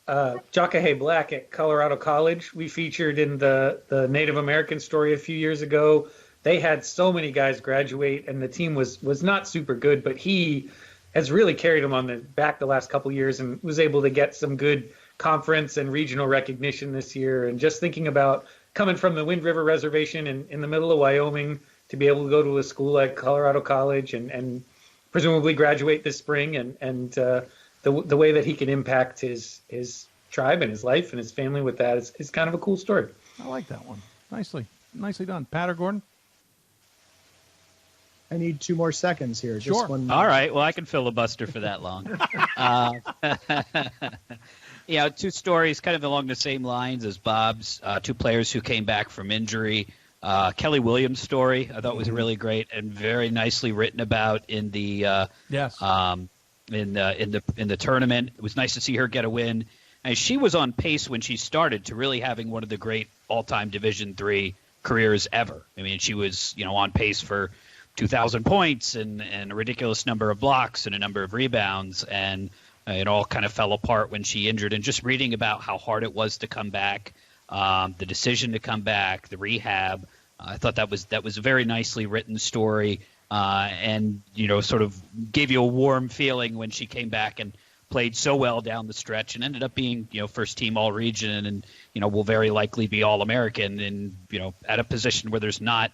Jakahe Black at Colorado College. We featured in the Native American story a few years ago. They had so many guys graduate, and the team was not super good, but he has really carried them on the back the last couple of years and was able to get some good conference and regional recognition this year. And just thinking about coming from the Wind River Reservation in the middle of Wyoming to be able to go to a school like Colorado College and presumably graduate this spring, and the way that he can impact his tribe and his life and his family with that is kind of a cool story. I like that one. Nicely done. Pat or Gordon? I need 2 more seconds here. Sure. Just one. All right. Well, I can filibuster for that long. 2 stories kind of along the same lines as Bob's. 2 players who came back from injury. Kelly Williams' story I thought was really great and very nicely written about in the in the tournament. It was nice to see her get a win. And she was on pace when she started to really having one of the great all-time Division III careers ever. I mean, she was on pace for 2,000 points and a ridiculous number of blocks and a number of rebounds, and it all kind of fell apart when she injured. And just reading about how hard it was to come back, the decision to come back, the rehab, I thought that was a very nicely written story, and sort of gave you a warm feeling when she came back and played so well down the stretch and ended up being first team all region and will very likely be all American and at a position where there's not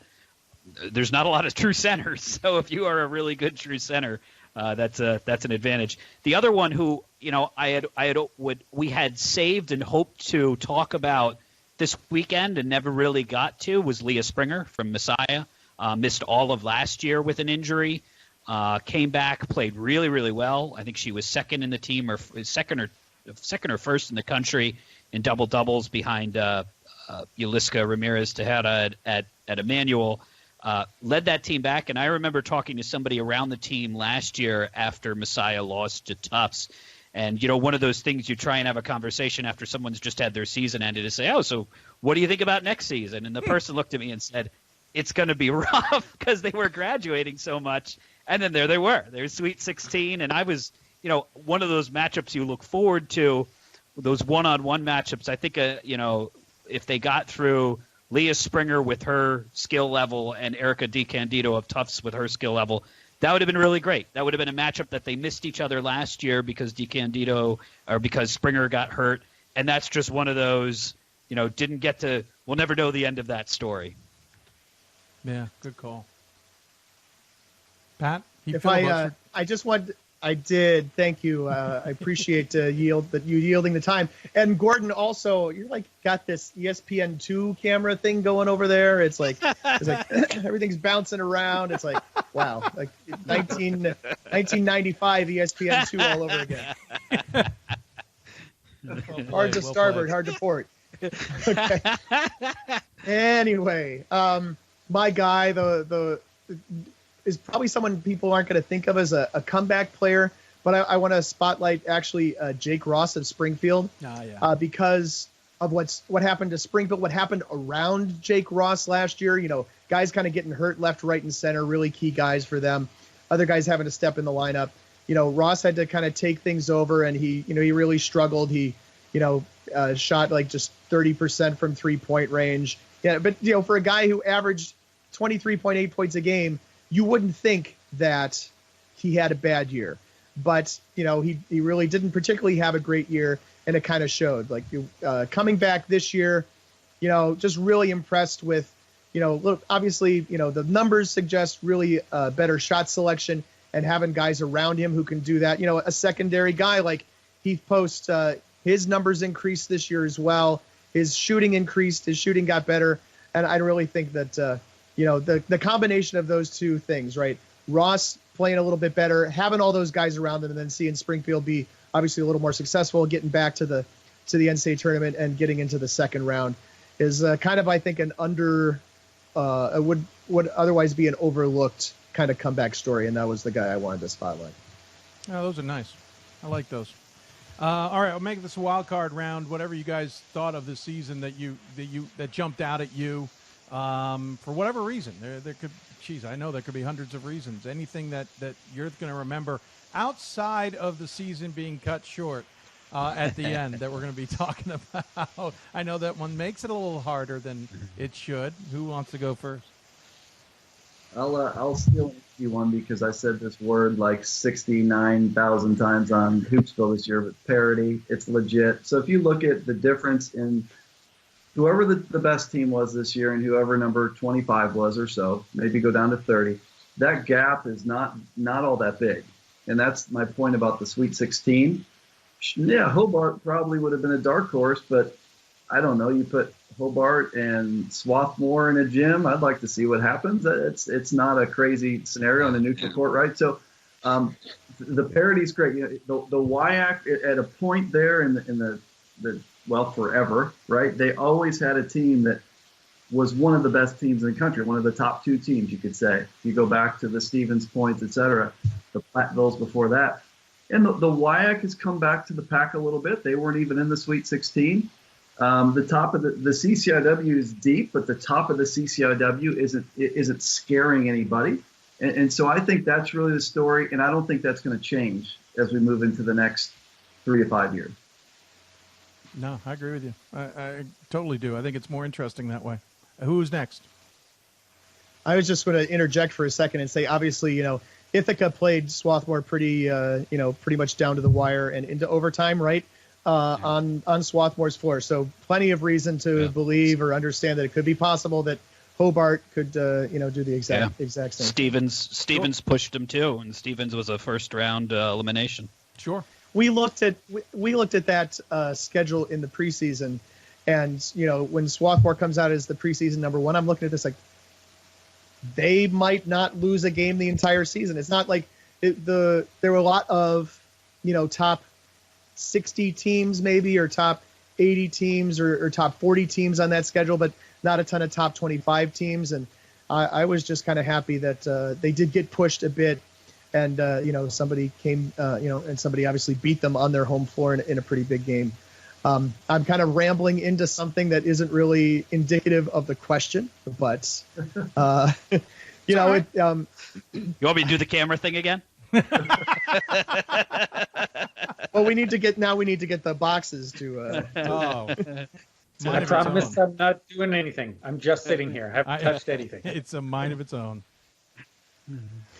a lot of true centers. So if you are a really good true center, that's an advantage. The other one who we had saved and hoped to talk about this weekend and never really got to was Leah Springer from Messiah. Missed all of last year with an injury. Came back, played really, really well. I think she was second in the team, or second or first in the country in double doubles behind Yuliska Ramirez Tejada at Emmanuel. Led that team back, and I remember talking to somebody around the team last year after Messiah lost to Tufts. And, one of those things you try and have a conversation after someone's just had their season ended to say, oh, so what do you think about next season? And the person looked at me and said, it's going to be rough because they were graduating so much. And then there they were. They were Sweet 16. And I was, one of those matchups you look forward to, those one-on-one matchups. I think, if they got through Leah Springer with her skill level and Erica DiCandido of Tufts with her skill level, that would have been really great. That would have been a matchup that they missed each other last year because because Springer got hurt. And that's just one of those, we'll never know the end of that story. Yeah, good call. Pat, I did. Thank you. I appreciate you yielding the time. And Gordon, also, you're got this ESPN2 camera thing going over there. It's like everything's bouncing around. It's like, wow, 1995 ESPN2 all over again. Hard to starboard, hard to port. Okay. Anyway, my guy, is probably someone people aren't going to think of as a comeback player, but I want to spotlight actually Jake Ross of Springfield because of what happened to Springfield, what happened around Jake Ross last year. Guys kind of getting hurt left, right, and center, really key guys for them. Other guys having to step in the lineup. Ross had to kind of take things over, and he really struggled. He, shot just 30% from 3-point range. Yeah, but for a guy who averaged 23.8 points a game, you wouldn't think that he had a bad year, but he really didn't particularly have a great year, and it kind of showed. Coming back this year, just really impressed with, look, obviously, the numbers suggest really better shot selection and having guys around him who can do that. A secondary guy like Heath Post, his numbers increased this year as well. His shooting increased. His shooting got better, and I really think that the combination of those two things, right? Ross playing a little bit better, having all those guys around him, and then seeing Springfield be obviously a little more successful, getting back to the NCAA tournament and getting into the second round is kind of, I think, an would otherwise be an overlooked kind of comeback story, and that was the guy I wanted to spotlight. Oh, those are nice. I like those. All right, I'll make this a wild card round. Whatever you guys thought of this season that jumped out at you. For whatever reason, there could, I know there could be hundreds of reasons. Anything that you're going to remember outside of the season being cut short at the end that we're going to be talking about. I know that one makes it a little harder than it should. Who wants to go first? I'll steal you one because I said this word 69,000 times on Hoopsville this year, but parity, it's legit. So if you look at the difference in whoever the best team was this year and whoever number 25 was or so, maybe go down to 30, that gap is not all that big. And that's my point about the Sweet 16. Yeah, Hobart probably would have been a dark horse, but I don't know. You put Hobart and Swarthmore in a gym, I'd like to see what happens. It's not a crazy scenario on the neutral court, right? So the parity's great. The WIAC at a point there in the forever, right? They always had a team that was one of the best teams in the country, one of the top two teams, you could say. If you go back to the Stevens Points, et cetera, the Plattevilles before that. And the WIAC has come back to the pack a little bit. They weren't even in the Sweet 16. The top of the CCIW is deep, but the top of the CCIW isn't scaring anybody. And so I think that's really the story, and I don't think that's going to change as we move into the next 3 to 5 years. No, I agree with you. I totally do. I think it's more interesting that way. Who's next? I was just going to interject for a second and say, obviously, Ithaca played Swarthmore pretty much down to the wire and into overtime, right? On Swarthmore's floor. So plenty of reason to believe or understand that it could be possible that Hobart could, do the exact same. Stevens pushed him too, and Stevens was a first round elimination. Sure. We looked at that schedule in the preseason, and when Swarthmore comes out as the preseason number one, I'm looking at this they might not lose a game the entire season. It's not like there were a lot of top 60 teams maybe, or top 80 teams, or top 40 teams on that schedule, but not a ton of top 25 teams. And I was just kind of happy that they did get pushed a bit, and somebody came, and somebody obviously beat them on their home floor in a pretty big game. I'm kind of rambling into something that isn't really indicative of the question, but you know, right. You want me to do the camera thing again? Well, we need to get the boxes to. I promise I'm not doing anything. I'm just sitting here. I haven't touched anything. It's a mind of its own.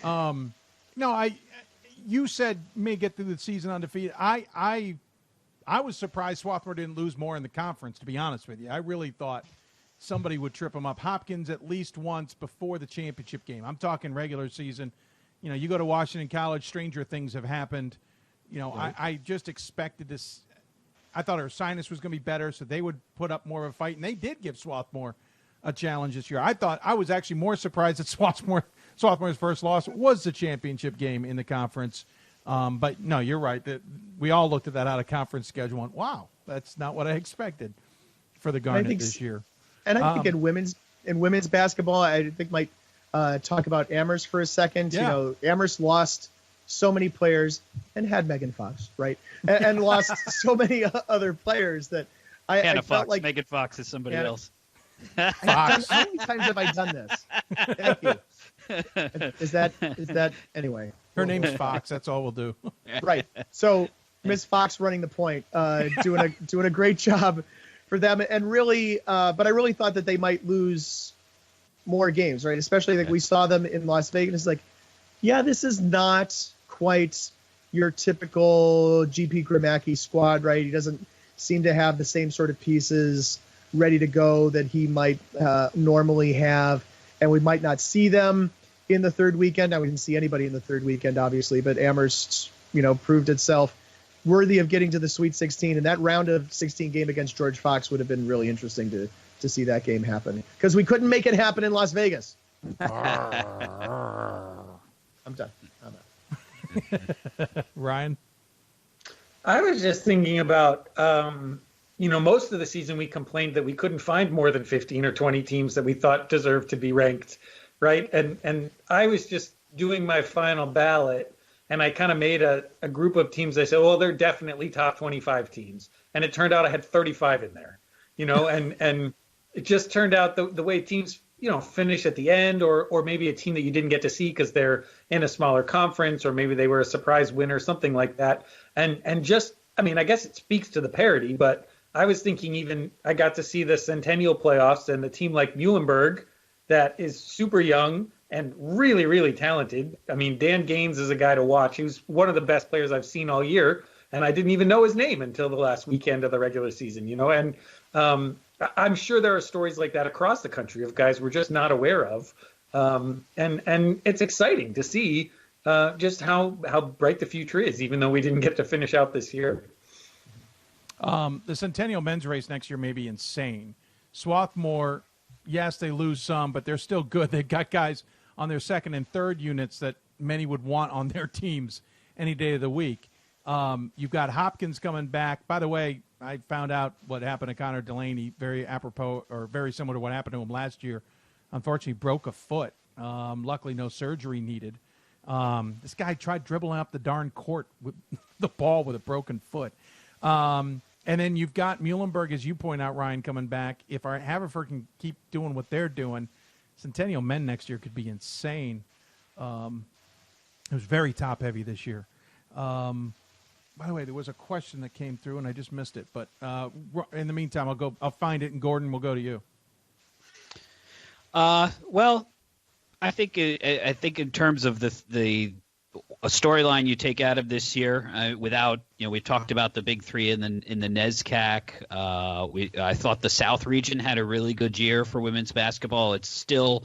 No, you said may get through the season undefeated. I was surprised Swarthmore didn't lose more in the conference, to be honest with you. I really thought somebody would trip them up. Hopkins at least once before the championship game. I'm talking regular season. You know, you go to Washington College, stranger things have happened. You know, right. I just expected this. I thought Ursinus was going to be better, so they would put up more of a fight, and they did give Swarthmore a challenge this year. I was actually more surprised that Swarthmore's first loss was the championship game in the conference. But no, you're right. That we all looked at that out of conference schedule and went, wow, that's not what I expected for the Garnet this year. And I think in women's basketball, I think might talk about Amherst for a second. Yeah. You know, Amherst lost so many players and had Megan Fox, right? And lost so many other players that I felt Fox. Like Megan Fox is somebody else. How many times have I done this? Thank you. Is that anyway? Her name's Fox. That's all we'll do. Right. So Miss Fox running the point, doing a great job for them, and really, but I really thought that they might lose more games, right? Especially like we saw them in Las Vegas. It's like, yeah, this is not quite your typical GP Grimacki squad, right? He doesn't seem to have the same sort of pieces ready to go that he might normally have, and we might not see them in the third weekend. Now, we didn't see anybody in the third weekend, obviously, but Amherst, you know, proved itself worthy of getting to the Sweet 16, and that round of 16 game against George Fox would have been really interesting to see that game happen, because we couldn't make it happen in Las Vegas. I'm done. Ryan? I was just thinking about, you know, most of the season we complained that we couldn't find more than 15 or 20 teams that we thought deserved to be ranked, right? And I was just doing my final ballot, and I kind of made a group of teams. I said, well, they're definitely top 25 teams. And it turned out I had 35 in there, you know, and it just turned out the way teams, you know, finish at the end, or maybe a team that you didn't get to see because they're in a smaller conference, or maybe they were a surprise winner, something like that. And just, I mean, I guess it speaks to the parity, but I was thinking even I got to see the Centennial playoffs, and the team like Muhlenberg that is super young and really, really talented. I mean, Dan Gaines is a guy to watch. He was one of the best players I've seen all year, and I didn't even know his name until the last weekend of the regular season, you know, and I'm sure there are stories like that across the country of guys we're just not aware of. And it's exciting to see just how bright the future is, even though we didn't get to finish out this year. The Centennial men's race next year may be insane. Swarthmore, yes, they lose some, but they're still good. They've got guys on their second and third units that many would want on their teams any day of the week. You've got Hopkins coming back. By the way, I found out what happened to Connor Delaney, very apropos or very similar to what happened to him last year. Unfortunately, broke a foot. Luckily, no surgery needed. This guy tried dribbling up the darn court with the ball with a broken foot. And then you've got Muhlenberg, as you point out, Ryan, coming back. If our Haverford can keep doing what they're doing, Centennial men next year could be insane. It was very top-heavy this year. By the way, there was a question that came through, and I just missed it. But in the meantime, I'll find it, and Gordon, we'll go to you. Well, I think in terms of a storyline you take out of this year, without, you know, we talked about the big three in the NESCAC. I thought the South region had a really good year for women's basketball. It's still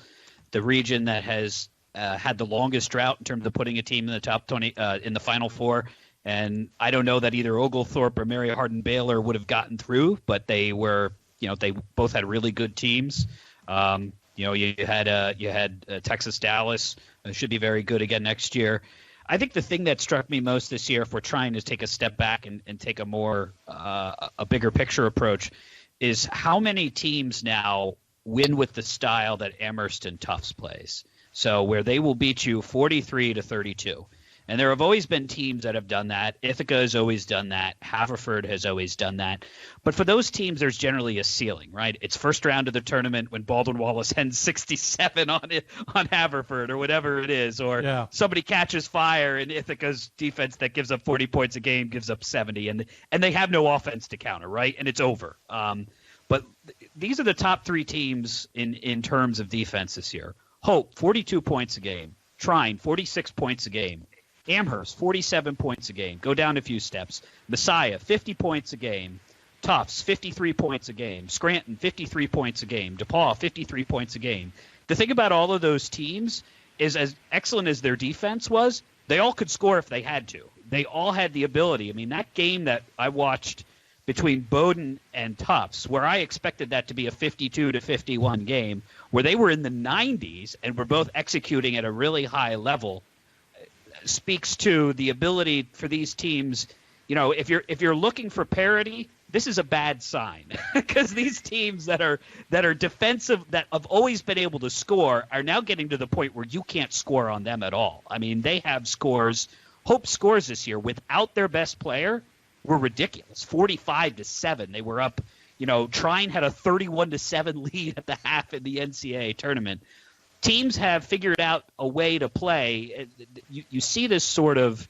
the region that has had the longest drought in terms of putting a team in the top 20 in the Final Four. And I don't know that either Oglethorpe or Mary Hardin Baylor would have gotten through, but they were, you know, they both had really good teams. You know, you had Texas Dallas should be very good again next year. I think the thing that struck me most this year, if we're trying to take a step back and take a more a bigger picture approach, is how many teams now win with the style that Amherst and Tufts plays. So where they will beat you 43-32. And there have always been teams that have done that. Ithaca has always done that. Haverford has always done that. But for those teams, there's generally a ceiling, right? It's first round of the tournament when Baldwin Wallace ends 67 on Haverford or whatever it is, or somebody catches fire in Ithaca's defense that gives up 40 points a game, gives up 70, and they have no offense to counter, right? And it's over. But these are the top three teams in terms of defense this year. Hope, 42 points a game. Trine, 46 points a game. Amherst, 47 points a game. Go down a few steps. Messiah, 50 points a game. Tufts, 53 points a game. Scranton, 53 points a game. DePaul, 53 points a game. The thing about all of those teams is, as excellent as their defense was, they all could score if they had to. They all had the ability. I mean, that game that I watched between Bowdoin and Tufts, where I expected that to be a 52-51 game, where they were in the 90s and were both executing at a really high level, speaks to the ability for these teams. You know, if you're looking for parity, this is a bad sign, because these teams that are defensive, that have always been able to score, are now getting to the point where you can't score on them at all. I mean, they have scores. Hope scores this year without their best player were ridiculous. 45-7. They were up. You know, Trine had a 31-7 lead at the half in the NCAA tournament. Teams have figured out a way to play. You see this sort of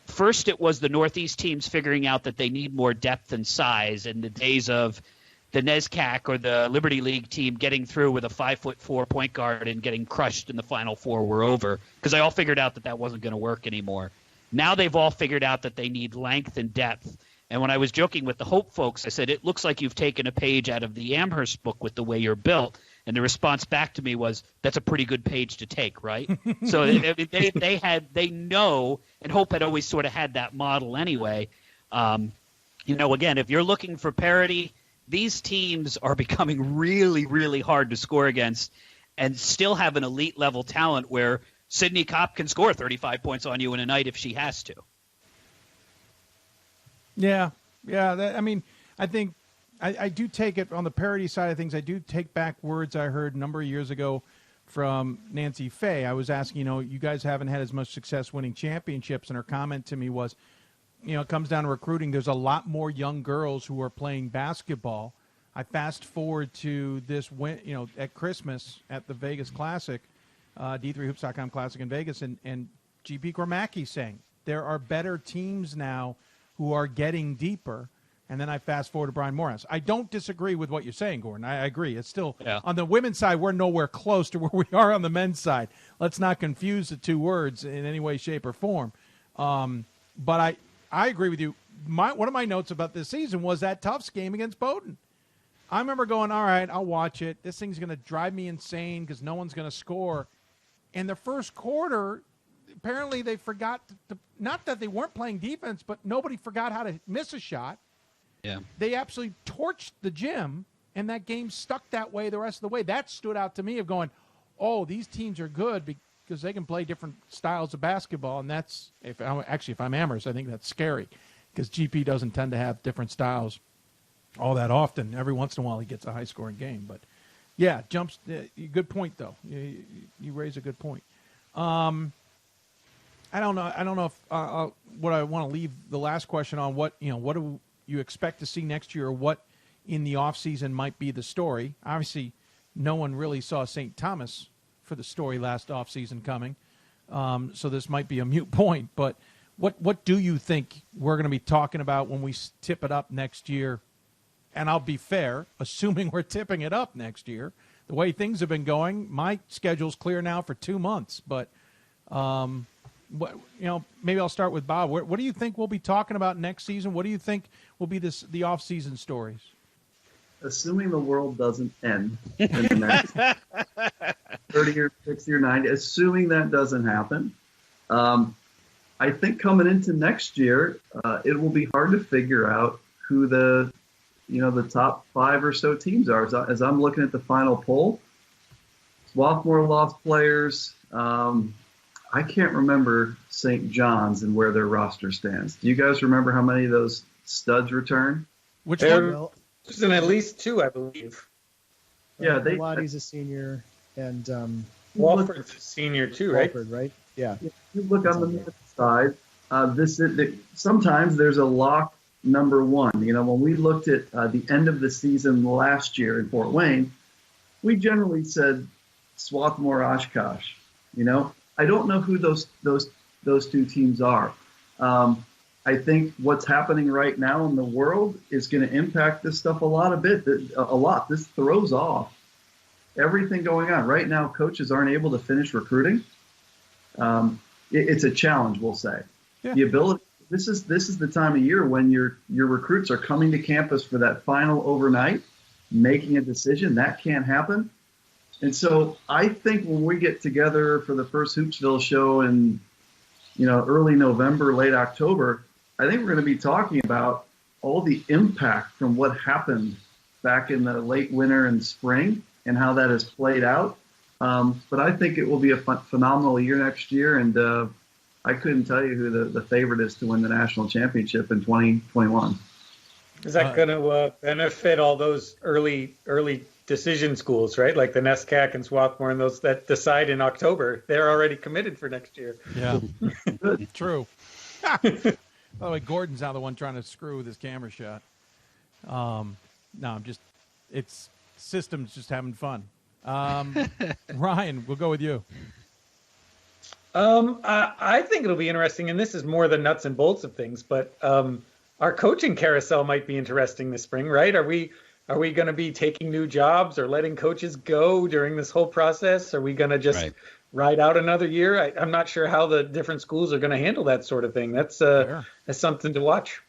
first it was the Northeast teams figuring out that they need more depth and size, in the days of the NESCAC or the Liberty League team getting through with a 5'4" point guard and getting crushed in the Final Four were over, because they all figured out that wasn't going to work anymore. Now they've all figured out that they need length and depth. And when I was joking with the Hope folks, I said, it looks like you've taken a page out of the Amherst book with the way you're built. And the response back to me was, that's a pretty good page to take, right? So they know, and Hope had always sort of had that model anyway. You know, again, if you're looking for parity, these teams are becoming really, really hard to score against, and still have an elite level talent where Sydney Kopp can score 35 points on you in a night if she has to. Yeah. I think I do take it on the parity side of things. I do take back words I heard a number of years ago from Nancy Fay. I was asking, you guys haven't had as much success winning championships, and her comment to me was, it comes down to recruiting. There's a lot more young girls who are playing basketball. I fast forward to this, at Christmas at the Vegas Classic, D3Hoops.com Classic in Vegas, and GP Gromacki saying there are better teams now who are getting deeper. And then I fast forward to Brian Morehouse. I don't disagree with what you're saying, Gordon. I agree. It's still, on the women's side, we're nowhere close to where we are on the men's side. Let's not confuse the two words in any way, shape, or form. But I agree with you. One of my notes about this season was that Tufts game against Bowdoin. I remember going, all right, I'll watch it. This thing's going to drive me insane because no one's going to score. In the first quarter, apparently they forgot not that they weren't playing defense, but nobody forgot how to miss a shot. Yeah. They absolutely torched the gym, and that game stuck that way the rest of the way. That stood out to me of going, oh, these teams are good because they can play different styles of basketball, and that's if I'm Amherst, I think that's scary because GP doesn't tend to have different styles all that often. Every once in a while he gets a high-scoring game, but yeah, good point though. You raise a good point. I don't know if what I want to leave the last question on. What do you expect to see next year, or what in the offseason might be the story? Obviously, no one really saw St. Thomas for the story last offseason coming, so this might be a moot point. But what do you think we're going to be talking about when we tip it up next year? And I'll be fair, assuming we're tipping it up next year, the way things have been going, my schedule's clear now for 2 months. But maybe I'll start with Bob. What do you think we'll be talking about next season? What do you think will be the off-season stories? Assuming the world doesn't end in the next 30 or 60 or 90, assuming that doesn't happen, I think coming into next year, it will be hard to figure out who the top 5 or so teams are. As I'm looking at the final poll, Swarthmore lost players. I can't remember St. John's and where their roster stands. Do you guys remember how many of those studs return? Which one? There's at least 2, I believe. Yeah, Pilates a senior, and Walford's a senior too, right? Walford, right? Yeah. you look on the men's side, sometimes there's a lock number one. You know, when we looked at the end of the season last year in Fort Wayne, we generally said Swarthmore, Oshkosh. You know, I don't know who those two teams are. I think what's happening right now in the world is going to impact this stuff a lot. This throws off everything going on right now. Coaches aren't able to finish recruiting. It's a challenge, we'll say. Yeah. The ability. This is the time of year when your recruits are coming to campus for that final overnight, making a decision. That can't happen. And so I think when we get together for the first Hoopsville show in, early November, late October, I think we're going to be talking about all the impact from what happened back in the late winter and spring and how that has played out. But I think it will be a phenomenal year next year. And I couldn't tell you who the favorite is to win the national championship in 2021. Is that going to benefit all those early decision schools, right? Like the NESCAC and Swarthmore and those that decide in October. They're already committed for next year. Yeah, true. By the way, Gordon's now the one trying to screw with his camera shot. No, it's systems just having fun. Ryan, we'll go with you. I think it'll be interesting, and this is more the nuts and bolts of things, but our coaching carousel might be interesting this spring, right? Are we going to be taking new jobs or letting coaches go during this whole process? Are we going to just ride out another year? I'm not sure how the different schools are going to handle that sort of thing. That's something to watch.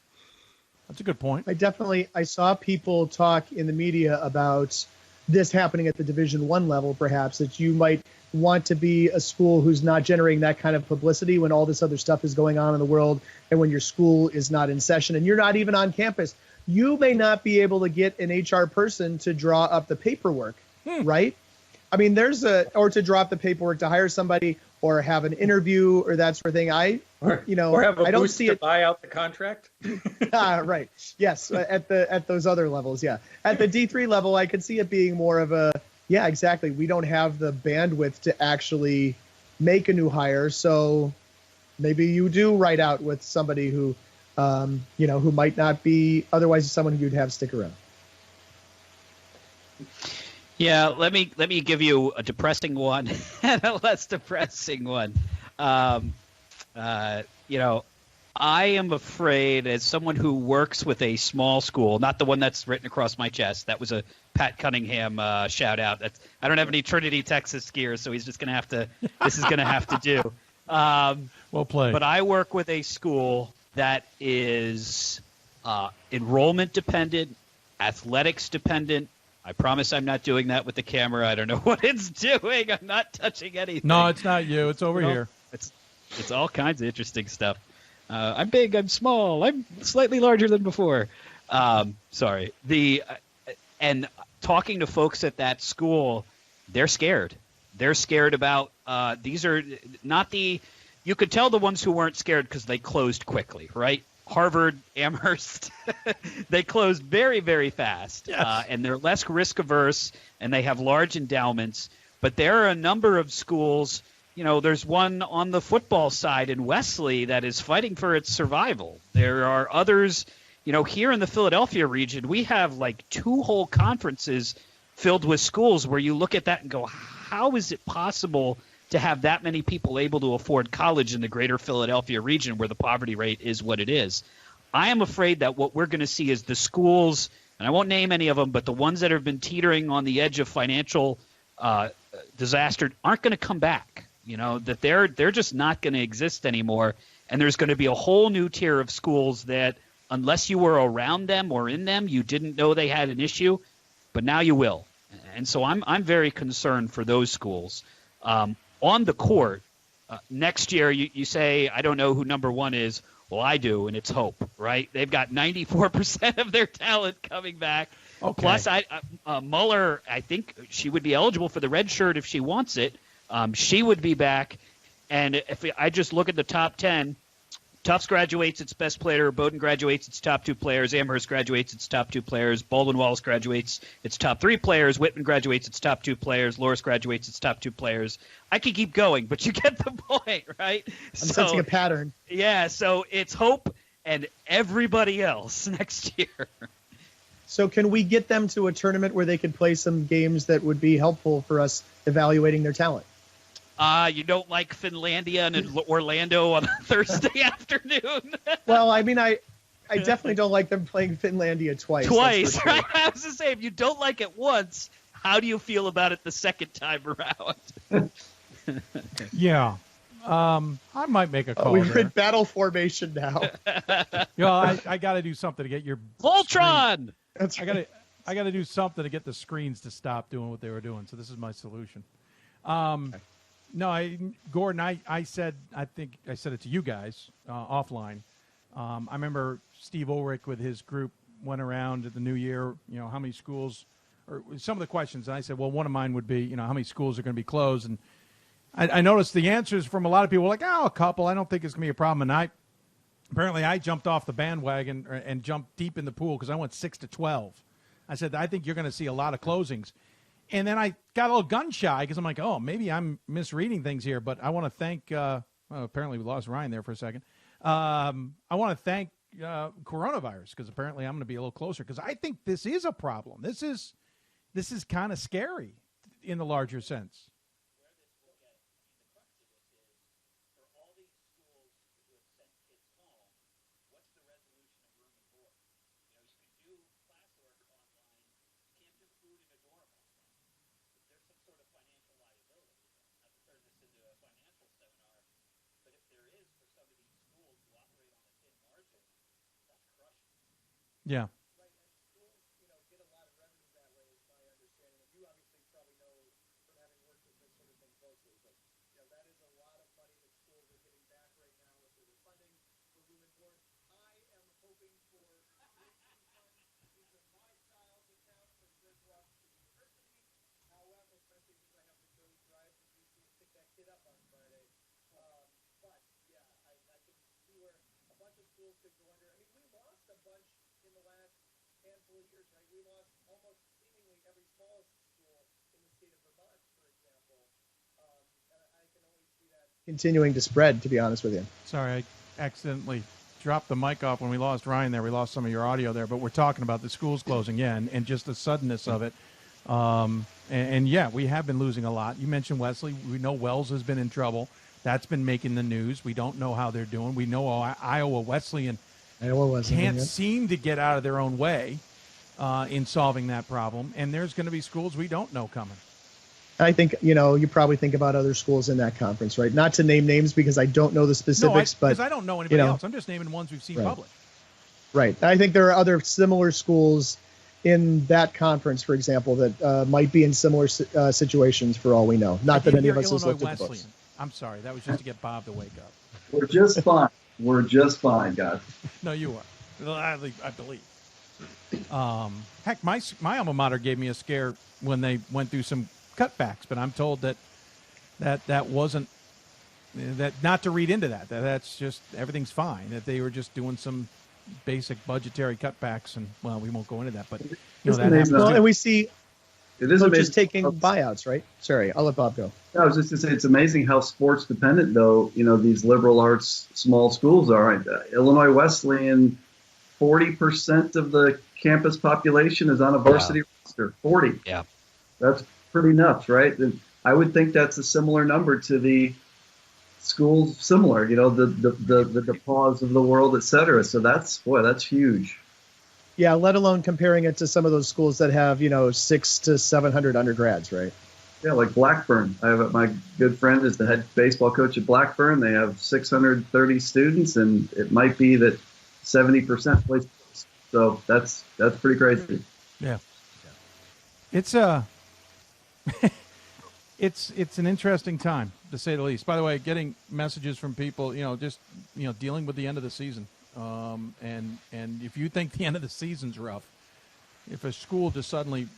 That's a good point. I saw people talk in the media about this happening at the Division I level, perhaps, that you might want to be a school who's not generating that kind of publicity when all this other stuff is going on in the world and when your school is not in session and you're not even on campus. You may not be able to get an HR person to draw up the paperwork, right? I mean, or to draw up the paperwork to hire somebody or have an interview or that sort of thing. Or have a boost to buy out the contract. Right. Yes. At those other levels. Yeah. At the D3 level, I could see it being more of yeah, exactly. We don't have the bandwidth to actually make a new hire. So maybe you do write out with somebody who, who might not be otherwise someone who you'd have stick around. Yeah, let me give you a depressing one and a less depressing one. I am afraid, as someone who works with a small school, not the one that's written across my chest. That was a Pat Cunningham shout out. I don't have any Trinity, Texas skiers, so he's just going to have to. This is going to have to do. Well played. But I work with a school that is enrollment dependent, athletics dependent. I promise I'm not doing that with the camera. I don't know what it's doing. I'm not touching anything. No, it's not you. It's over here. It's all kinds of interesting stuff. I'm big. I'm small. I'm slightly larger than before. Sorry. And talking to folks at that school, they're scared. They're scared about these are not the. You could tell the ones who weren't scared because they closed quickly, right? Harvard, Amherst, they closed very, very fast. Yes. And they're less risk averse, and they have large endowments. But there are a number of schools. There's one on the football side in Wesley that is fighting for its survival. There are others, here in the Philadelphia region, we have like 2 whole conferences filled with schools where you look at that and go, how is it possible to have that many people able to afford college in the greater Philadelphia region where the poverty rate is what it is? I am afraid that what we're going to see is the schools, and I won't name any of them, but the ones that have been teetering on the edge of financial disaster aren't going to come back. That they're just not going to exist anymore. And there's going to be a whole new tier of schools that unless you were around them or in them, you didn't know they had an issue, but now you will. And so I'm very concerned for those schools. On the court, next year you say, I don't know who number 1 is. Well, I do, and it's Hope, right? They've got 94% of their talent coming back. Okay. Plus, Muller, I think she would be eligible for the red shirt if she wants it. She would be back. And if I just look at the top 10, Tufts graduates its best player. Bowdoin graduates its top 2 players. Amherst graduates its top 2 players. Baldwin Wallace graduates its top 3 players. Whitman graduates its top 2 players. Loris graduates its top 2 players. I could keep going, but you get the point, right? I'm sensing a pattern. Yeah, so it's Hope and everybody else next year. So can we get them to a tournament where they could play some games that would be helpful for us evaluating their talent? You don't like Finlandia and Orlando on a Thursday afternoon? Well, I mean, I definitely don't like them playing Finlandia twice. Twice, sure. right? I was going to say, if you don't like it once, how do you feel about it the second time around? Yeah. I might make a call. We're in battle formation now. I got to do something to get your Voltron. That's right. I got to do something to get the screens to stop doing what they were doing. So this is my solution. No, Gordon, I said, I think I said it to you guys offline. I remember Steve Ulrich with his group went around at the new year, how many schools, or some of the questions. And I said, well, one of mine would be, how many schools are going to be closed? And I noticed the answers from a lot of people were like, a couple. I don't think it's going to be a problem. And apparently I jumped off the bandwagon and jumped deep in the pool because I went 6 to 12. I said, I think you're going to see a lot of closings. And then I got a little gun shy because I'm like, maybe I'm misreading things here. But I want to thank apparently we lost Ryan there for a second. I want to thank coronavirus because apparently I'm going to be a little closer because I think this is a problem. This is kind of scary in the larger sense. Yeah. Continuing to spread, to be honest with you. Sorry, I accidentally dropped the mic off when we lost Ryan there. We lost some of your audio there, but we're talking about the schools closing, and just the suddenness of it. And yeah, we have been losing a lot. You mentioned Wesley. We know Wells has been in trouble. That's been making the news. We don't know how they're doing. We know Iowa Wesleyan can't seem to get out of their own way in solving that problem, and there's going to be schools we don't know coming. I think, you probably think about other schools in that conference, right? Not to name names because I don't know the specifics, because I don't know anybody else. I'm just naming ones we've seen published. Right. I think there are other similar schools in that conference, for example, that might be in similar situations for all we know. Not that any of us has looked at the books. I'm sorry. That was just to get Bob to wake up. We're just fine. We're just fine, guys. No, you are. I believe. Heck, my alma mater gave me a scare when they went through some cutbacks, but I'm told that wasn't that not to read into that. That's just everything's fine. That they were just doing some basic budgetary cutbacks, and well, we won't go into that. But that happens. And we see it is just taking buyouts, right? Sorry, I'll let Bob go. I was just going to say it's amazing how sports dependent, though. These liberal arts small schools are. Illinois Wesleyan, 40% of the campus population is on a varsity roster. 40. Yeah, that's pretty nuts, right? And I would think that's a similar number to the schools similar, the DePauws of the world, et cetera. So that's huge. Yeah, let alone comparing it to some of those schools that have, 600 to 700 undergrads, right? Yeah, like Blackburn. My good friend is the head baseball coach at Blackburn. They have 630 students, and it might be that 70% play sports. So that's pretty crazy. Yeah. It's it's an interesting time, to say the least. By the way, getting messages from people, dealing with the end of the season. And if you think the end of the season's rough, if a school just suddenly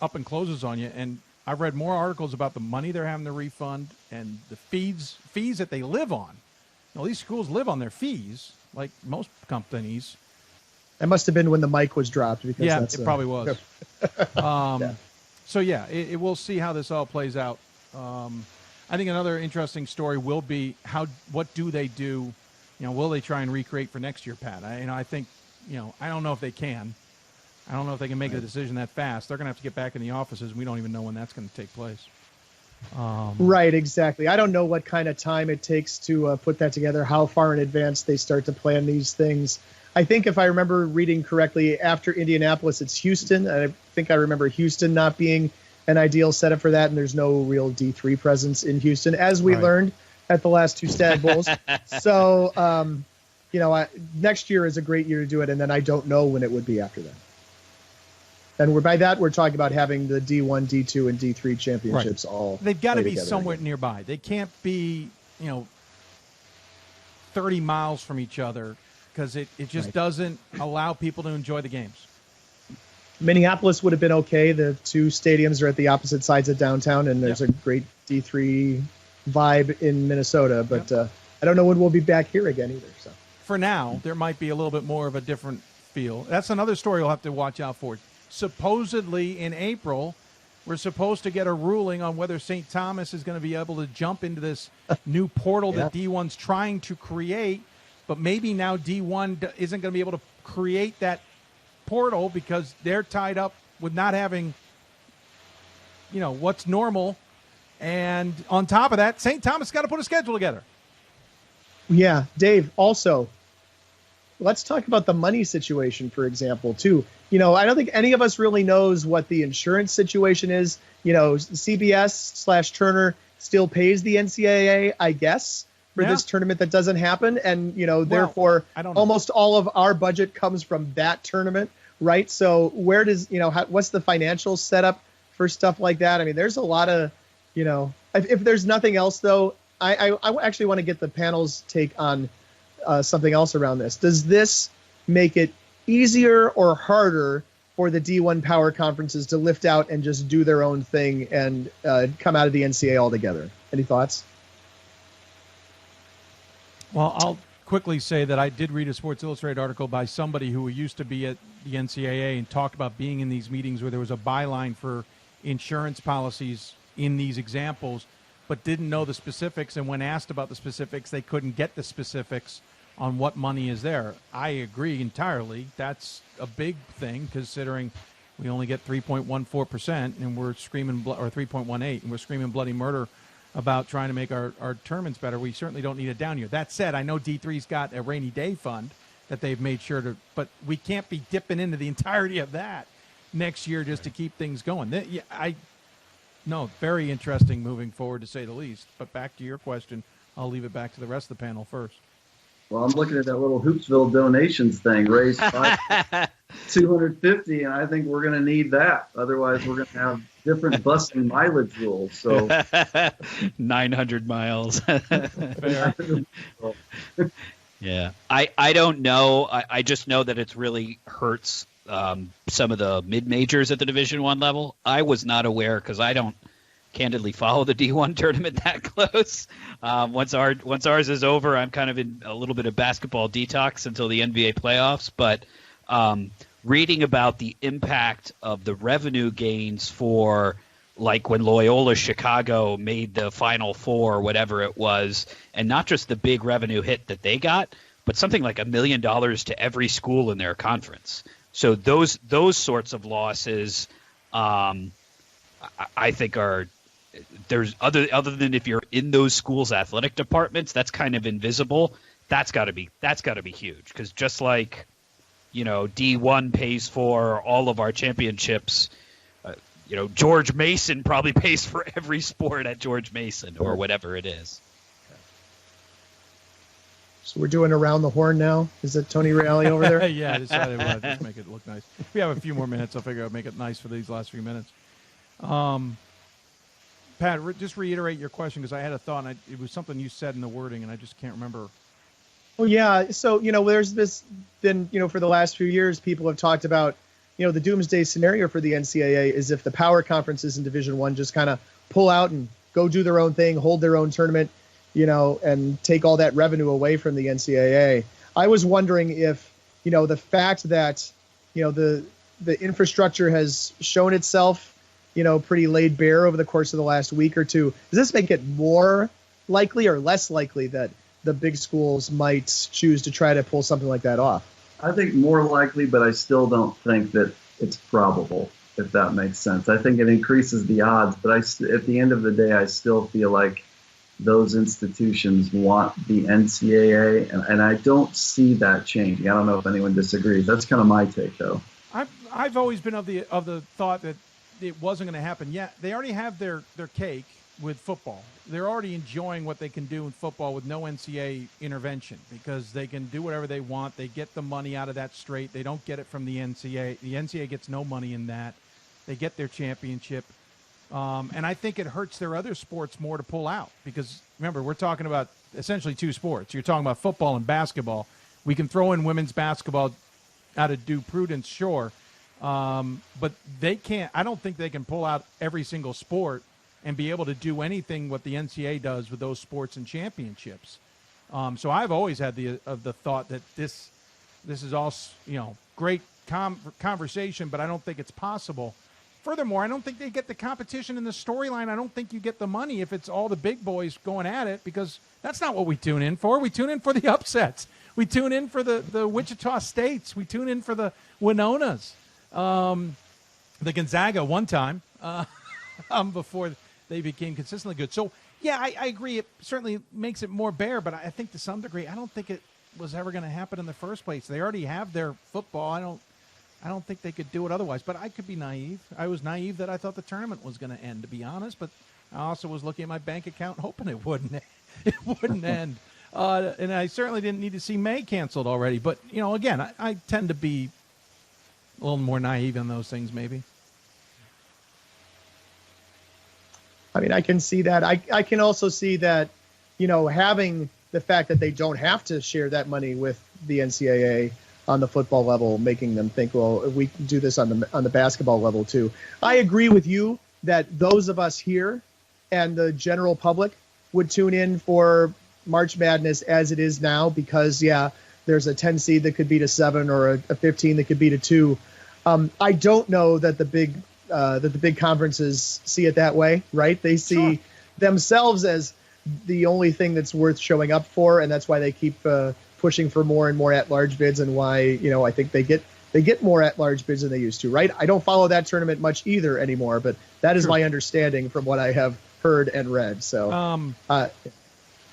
up and closes on you, and I've read more articles about the money they're having to refund and the fees that they live on. Well, these schools live on their fees, like most companies. That must have been when the mic was dropped. Because Yeah, that's, it probably was. Yeah. So, yeah, we'll see how this all plays out. I think another interesting story will be what do they do? Will they try and recreate for next year, Pat? I think, I don't know if they can. I don't know if they can make a decision that fast. They're going to have to get back in the offices. We don't even know when that's going to take place. Right, exactly. I don't know what kind of time it takes to put that together, how far in advance they start to plan these things. I think if I remember reading correctly, after Indianapolis, it's Houston. I think I remember Houston not being an ideal setup for that, and there's no real D3 presence in Houston, as we learned at the last two Stag Bowls. So, next year is a great year to do it, and then I don't know when it would be after that. And by that, we're talking about having the D1, D2, and D3 championships all. They've got to be together somewhere again. nearby. They can't be, 30 miles from each other because it just doesn't allow people to enjoy the games. Minneapolis would have been okay. The two stadiums are at the opposite sides of downtown, and there's a great D3 vibe in Minnesota. But I don't know when we'll be back here again either. So for now, there might be a little bit more of a different feel. That's another story you'll have to watch out for. Supposedly in April, we're supposed to get a ruling on whether St. Thomas is going to be able to jump into this new portal that D1's trying to create, but maybe now D1 isn't going to be able to create that portal because they're tied up with not having, what's normal. And on top of that, St. Thomas got to put a schedule together. Yeah, Dave, also, let's talk about the money situation, for example, too. I don't think any of us really knows what the insurance situation is. CBS/Turner still pays the NCAA, I guess, for this tournament that doesn't happen. And, therefore, almost all of our budget comes from that tournament, right? So where does, what's the financial setup for stuff like that? I mean, there's a lot of, if there's nothing else, though, I actually want to get the panel's take on something else around this. Does this make it easier or harder for the D1 power conferences to lift out and just do their own thing and come out of the NCAA altogether? Any thoughts? Well, I'll quickly say that I did read a Sports Illustrated article by somebody who used to be at the NCAA and talked about being in these meetings where there was a byline for insurance policies in these examples, but didn't know the specifics. And when asked about the specifics, they couldn't get the specifics on what money is there. I agree entirely. That's a big thing considering we only get 3.14% and we're screaming, or 3.18, and we're screaming bloody murder about trying to make our tournaments better. We certainly don't need a down year. That said, I know D3's got a rainy day fund that they've made sure to, but we can't be dipping into the entirety of that next year just to keep things going. No, very interesting moving forward, to say the least. But back to your question, I'll leave it back to the rest of the panel first. Well, I'm looking at that little Hoopsville donations thing, raised $250, and I think we're going to need that. Otherwise, we're going to have different bus and mileage rules. So 900 miles. Yeah, I don't know. I just know that it's really hurts some of the mid majors at the Division I level. I was not aware because I don't candidly follow the D1 tournament that close. Once ours is over, I'm kind of in a little bit of basketball detox until the NBA playoffs. But reading about the impact of the revenue gains for, like when Loyola Chicago made the Final Four or whatever it was, and not just the big revenue hit that they got, but something like $1 million to every school in their conference. So those sorts of losses, I think are there's other than if you're in those schools' athletic departments, that's kind of invisible. That's got to be huge, because just like D1 pays for all of our championships, George Mason probably pays for every sport at George Mason or whatever it is. So we're doing around the horn now. Is it Tony Reale over there? Yeah, I decided to just make it look nice. If we have a few more minutes, I'll figure out make it nice for these last few minutes. Pat, just reiterate your question, because I had a thought, and it was something you said in the wording, and I just can't remember. Well, yeah. So, there's this, then, for the last few years, people have talked about, the doomsday scenario for the NCAA is if the power conferences in Division I just kind of pull out and go do their own thing, hold their own tournament. and take all that revenue away from the NCAA. I was wondering if, the fact that, the infrastructure has shown itself, pretty laid bare over the course of the last week or two, does this make it more likely or less likely that the big schools might choose to try to pull something like that off? I think more likely, but I still don't think that it's probable, if that makes sense. I think it increases the odds, but at the end of the day, I still feel like those institutions want the NCAA, and I don't see that changing. I don't know if anyone disagrees. That's kind of my take, though. I've always been of the thought that it wasn't going to happen. Yeah, they already have their cake with football. They're already enjoying what they can do in football with no NCAA intervention because they can do whatever they want. They get the money out of that straight. They don't get it from the NCAA. The NCAA gets no money in that. They get their championship. And I think it hurts their other sports more to pull out because, remember, we're talking about essentially two sports. You're talking about football and basketball. We can throw in women's basketball out of due prudence, sure. But they can't – I don't think they can pull out every single sport and be able to do anything what the NCAA does with those sports and championships. So I've always had the thought that this is all, great conversation, but I don't think it's possible. Furthermore, I don't think they get the competition in the storyline. I don't think you get the money if it's all the big boys going at it because that's not what we tune in for. We tune in for the upsets. We tune in for the Wichita States. We tune in for the Winonas. The Gonzaga one time before they became consistently good. So, yeah, I agree. It certainly makes it more bare, but I think to some degree, I don't think it was ever going to happen in the first place. They already have their football. I don't think they could do it otherwise, but I could be naive. I was naive that I thought the tournament was going to end, to be honest, but I also was looking at my bank account hoping it wouldn't end. And I certainly didn't need to see May canceled already. But, again, I tend to be a little more naive in those things maybe. I mean, I can see that. I can also see that, having the fact that they don't have to share that money with the NCAA on the football level, making them think, well, we can do this on the basketball level too. I agree with you that those of us here and the general public would tune in for March Madness as it is now because, yeah, there's a 10 seed that could beat a 7 or a 15 that could beat a 2. I don't know that the big conferences see it that way, right? They see themselves as the only thing that's worth showing up for, and that's why they keep pushing for more and more at-large bids, and why I think they get more at-large bids than they used to, right? I don't follow that tournament much either anymore, but that is my understanding from what I have heard and read. So,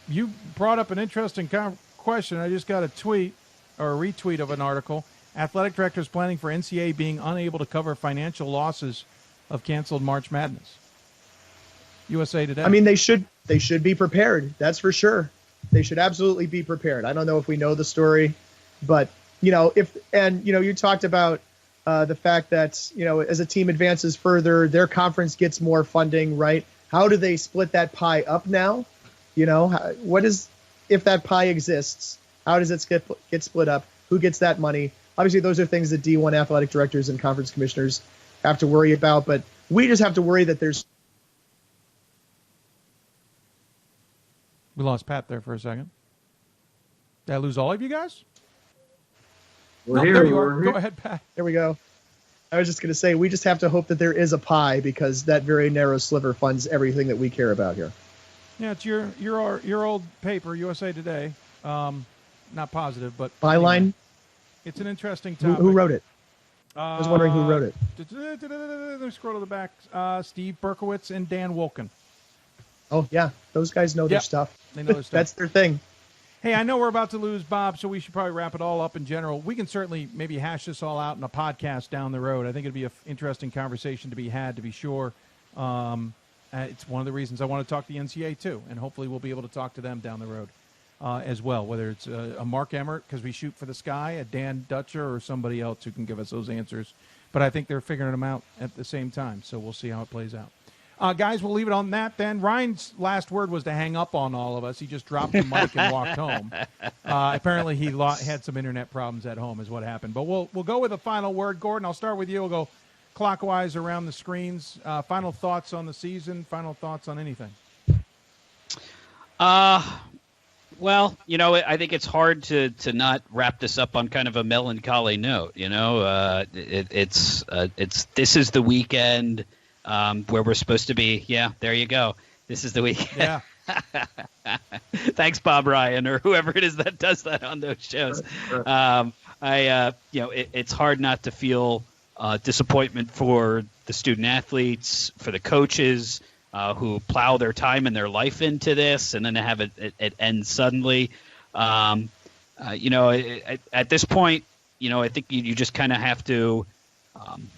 you brought up an interesting question. I just got a tweet or a retweet of an article. Athletic directors planning for NCAA being unable to cover financial losses of canceled March Madness. USA Today. I mean, they should be prepared. That's for sure. They should absolutely be prepared. I don't know if we know the story, but you talked about the fact that as a team advances further, their conference gets more funding, right? How do they split that pie up now? If that pie exists, how does it get split up? Who gets that money? Obviously, those are things that D1 athletic directors and conference commissioners have to worry about, but we just have to worry that there's. We lost Pat there for a second. Did I lose all of you guys? There you are. Go ahead, Pat. There we go. I was just going to say, we just have to hope that there is a pie because that very narrow sliver funds everything that we care about here. Yeah, it's your old paper, USA Today. Not positive, but Byline. Anyway, it's an interesting topic. Who wrote it? I was wondering who wrote it. Let me scroll to the back. Steve Berkowitz and Dan Wolken. Oh, yeah. Those guys know their stuff. They know their stuff. That's their thing. Hey, I know we're about to lose Bob, so we should probably wrap it all up in general. We can certainly maybe hash this all out in a podcast down the road. I think it'd be an interesting conversation to be had, to be sure. It's one of the reasons I want to talk to the NCAA, too, and hopefully we'll be able to talk to them down the road as well, whether it's a Mark Emmert, because we shoot for the sky, a Dan Dutcher, or somebody else who can give us those answers. But I think they're figuring them out at the same time, so we'll see how it plays out. Guys, we'll leave it on that then. Ryan's last word was to hang up on all of us. He just dropped the mic and walked home. Apparently he had some internet problems at home is what happened. But we'll go with a final word. Gordon, I'll start with you. We'll go clockwise around the screens. Final thoughts on the season, final thoughts on anything. Well, I think it's hard to not wrap this up on kind of a melancholy note. This is the weekend where we're supposed to be. Yeah, there you go. This is the weekend. Yeah. Thanks, Bob Ryan, or whoever it is that does that on those shows. It's hard not to feel disappointment for the student athletes, for the coaches who plow their time and their life into this, and then to have it end suddenly. At this point, I think you just kind of have to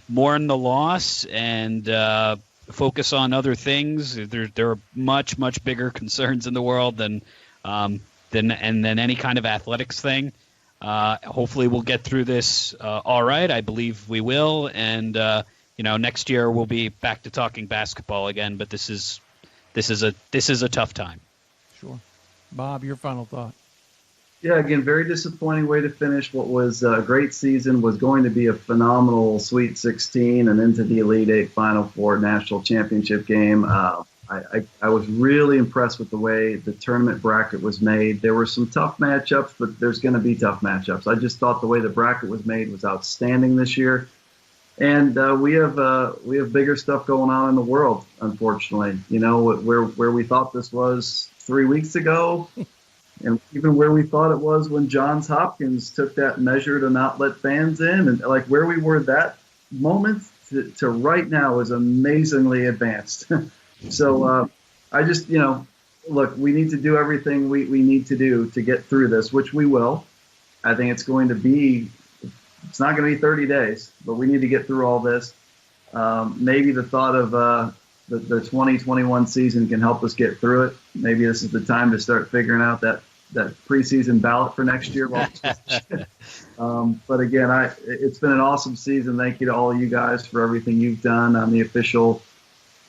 mourn the loss and focus on other things. There are much, much bigger concerns in the world than any kind of athletics thing. Hopefully we'll get through this all right. I believe we will. And, next year we'll be back to talking basketball again, but this is a tough time. Sure. Bob, your final thought. Yeah, again, very disappointing way to finish what was a great season, was going to be a phenomenal Sweet 16 and into the Elite Eight Final Four national championship game. I was really impressed with the way the tournament bracket was made. There were some tough matchups, but there's going to be tough matchups. I just thought the way the bracket was made was outstanding this year. And we have bigger stuff going on in the world, unfortunately. Where we thought this was 3 weeks ago, and even where we thought it was when Johns Hopkins took that measure to not let fans in, and like where we were that moment to right now is amazingly advanced. So I just, look, we need to do everything we need to do to get through this, which we will. I think it's not going to be 30 days, but we need to get through all this. Maybe the thought of the 2021 season can help us get through it. Maybe this is the time to start figuring out that preseason ballot for next year. But again, it's been an awesome season. Thank you to all of you guys for everything you've done on the official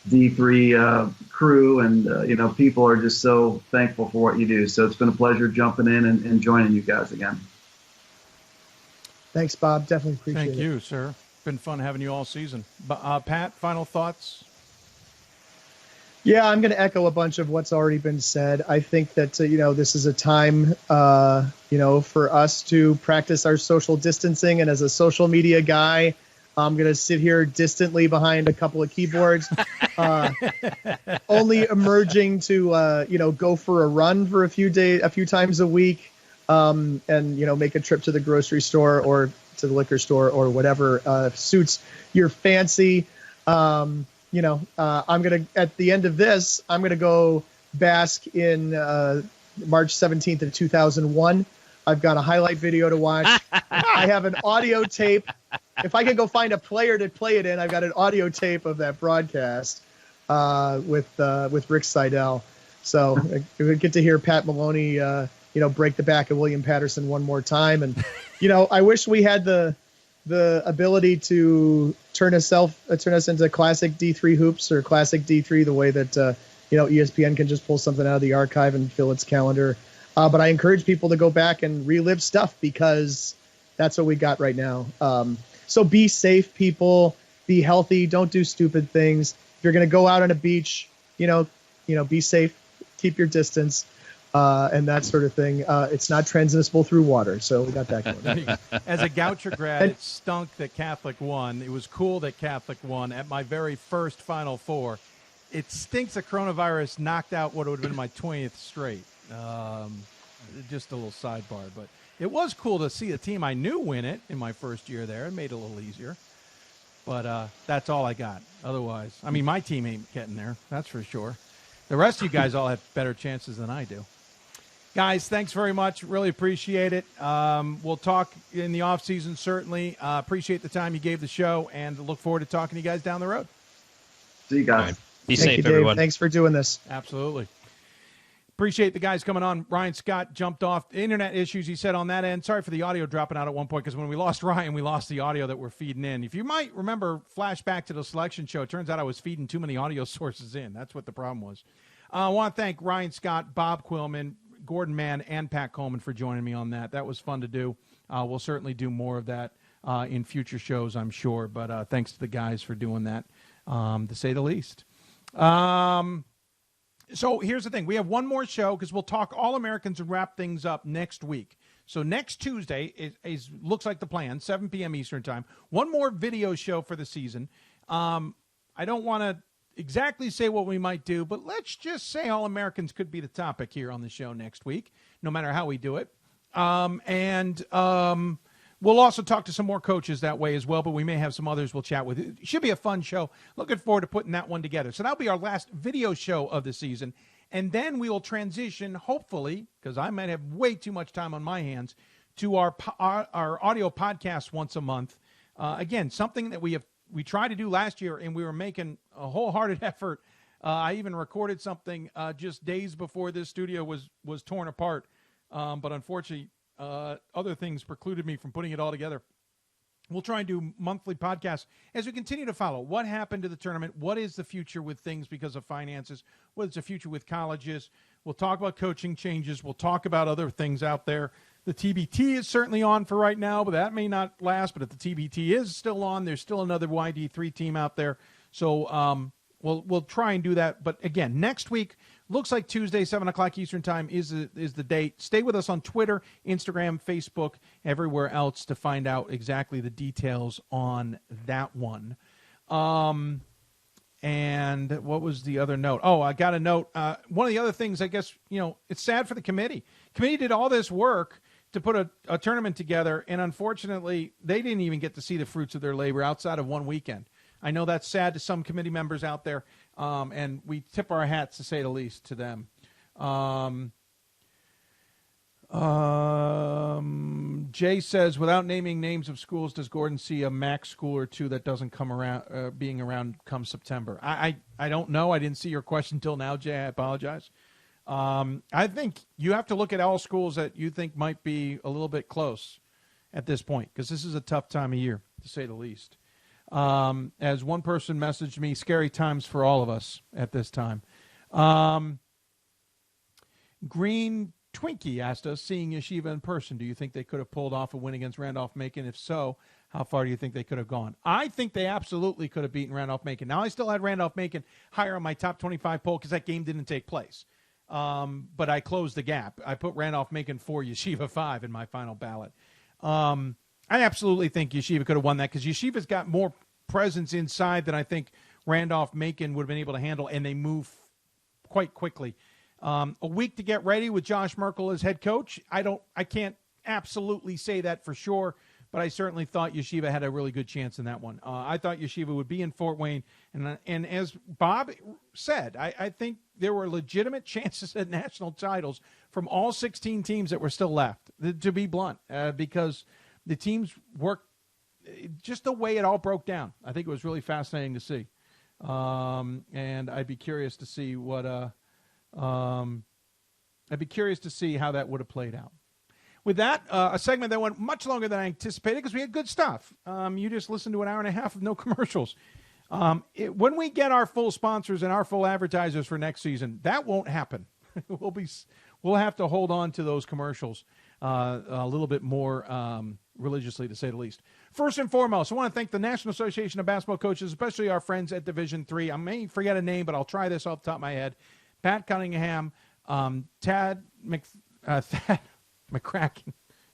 D3 crew, and people are just so thankful for what you do. So it's been a pleasure jumping in and joining you guys again. Thanks, Bob. Definitely appreciate it. Thank you, sir. Been fun having you all season. Pat, final thoughts? Yeah, I'm going to echo a bunch of what's already been said. I think that, this is a time, for us to practice our social distancing. And as a social media guy, I'm going to sit here distantly behind a couple of keyboards, only emerging to, go for a run for a few times a week, and, make a trip to the grocery store or to the liquor store or whatever suits your fancy. I'm going to, at the end of this, I'm going to go bask in March 17th of 2001. I've got a highlight video to watch. I have an audio tape. If I could go find a player to play it in, I've got an audio tape of that broadcast with Rick Seidel. So we get to hear Pat Maloney, break the back of William Patterson one more time. And, I wish we had the ability to turn us into classic D3 hoops or classic D3 the way that, ESPN can just pull something out of the archive and fill its calendar. But I encourage people to go back and relive stuff because that's what we got right now. So be safe, people. Be healthy. Don't do stupid things. If you're going to go out on a beach, be safe. Keep your distance and that sort of thing. It's not transmissible through water, so we got that going. As a Goucher grad, it stunk that Catholic won. It was cool that Catholic won at my very first Final Four. It stinks that coronavirus knocked out what would have been my 20th straight. Just a little sidebar, but it was cool to see a team I knew win it in my first year there. It made it a little easier. But that's all I got. Otherwise, my team ain't getting there. That's for sure. The rest of you guys all have better chances than I do. Guys, thanks very much. Really appreciate it. We'll talk in the off season, certainly. Appreciate the time you gave the show, and look forward to talking to you guys down the road. See you guys. Be safe, everyone. Thanks for doing this. Absolutely. Appreciate the guys coming on. Ryan Scott jumped off. Internet issues, he said, on that end. Sorry for the audio dropping out at one point, because when we lost Ryan, we lost the audio that we're feeding in. If you might remember, flashback to the selection show, it turns out I was feeding too many audio sources in. That's what the problem was. I want to thank Ryan Scott, Bob Quillman, Gordon Mann, and Pat Coleman for joining me on that. That was fun to do. We'll certainly do more of that in future shows, I'm sure. But thanks to the guys for doing that, to say the least. So here's the thing. We have one more show because we'll talk All-Americans and wrap things up next week. So next Tuesday looks like the plan, 7 p.m. Eastern time. One more video show for the season. I don't want to exactly say what we might do, but let's just say All-Americans could be the topic here on the show next week, no matter how we do it. We'll also talk to some more coaches that way as well, but we may have some others we'll chat with. It should be a fun show. Looking forward to putting that one together. So that'll be our last video show of the season. And then we will transition, hopefully, because I might have way too much time on my hands, to our audio podcast once a month. Again, something that we tried to do last year, and we were making a wholehearted effort. I even recorded something just days before this studio was torn apart. But unfortunately, other things precluded me from putting it all together. We'll try and do monthly podcasts as we continue to follow what happened to the tournament, what is the future with things because of finances, what is the future with colleges. We'll talk about coaching changes. We'll talk about other things out there. The TBT is certainly on for right now, but that may not last. But if the TBT is still on, there's still another YD3 team out there. So we'll try and do that. But again, next week, looks like Tuesday, 7 o'clock Eastern time is the date. Stay with us on Twitter, Instagram, Facebook, everywhere else to find out exactly the details on that one. And what was the other note? Oh, I got a note. One of the other things, I guess, it's sad for the committee. Committee did all this work to put a tournament together, and unfortunately, they didn't even get to see the fruits of their labor outside of one weekend. I know that's sad to some committee members out there, and we tip our hats, to say the least, to them. Jay says, without naming names of schools, does Gordon see a MAC school or two that doesn't come around, being around come September? I don't know. I didn't see your question until now, Jay. I apologize. I think you have to look at all schools that you think might be a little bit close at this point, because this is a tough time of year, to say the least. As one person messaged me, scary times for all of us at this time. Green Twinkie asked us, seeing Yeshiva in person, do you think they could have pulled off a win against Randolph-Macon? If so, how far do you think they could have gone? I think they absolutely could have beaten Randolph-Macon. Now, I still had Randolph-Macon higher on my top 25 poll because that game didn't take place. But I closed the gap. I put Randolph-Macon 4, Yeshiva 5 in my final ballot. I absolutely think Yeshiva could have won that because Yeshiva's got more presence inside than I think Randolph-Macon would have been able to handle, and they move quite quickly. A week to get ready with Josh Merkel as head coach. I can't absolutely say that for sure, but I certainly thought Yeshiva had a really good chance in that one. I thought Yeshiva would be in Fort Wayne, and as Bob said, I think there were legitimate chances at national titles from all 16 teams that were still left, to be blunt, because the teams worked just the way it all broke down. I think it was really fascinating to see. And I'd be curious to see how that would have played out. With that, a segment that went much longer than I anticipated because we had good stuff. You just listened to an hour and a half of no commercials. When we get our full sponsors and our full advertisers for next season, that won't happen. We'll have to hold on to those commercials a little bit more religiously, to say the least. First and foremost, I want to thank the National Association of Basketball Coaches, especially our friends at Division III. I may forget a name, but I'll try this off the top of my head. Pat Cunningham, Thad McCracken.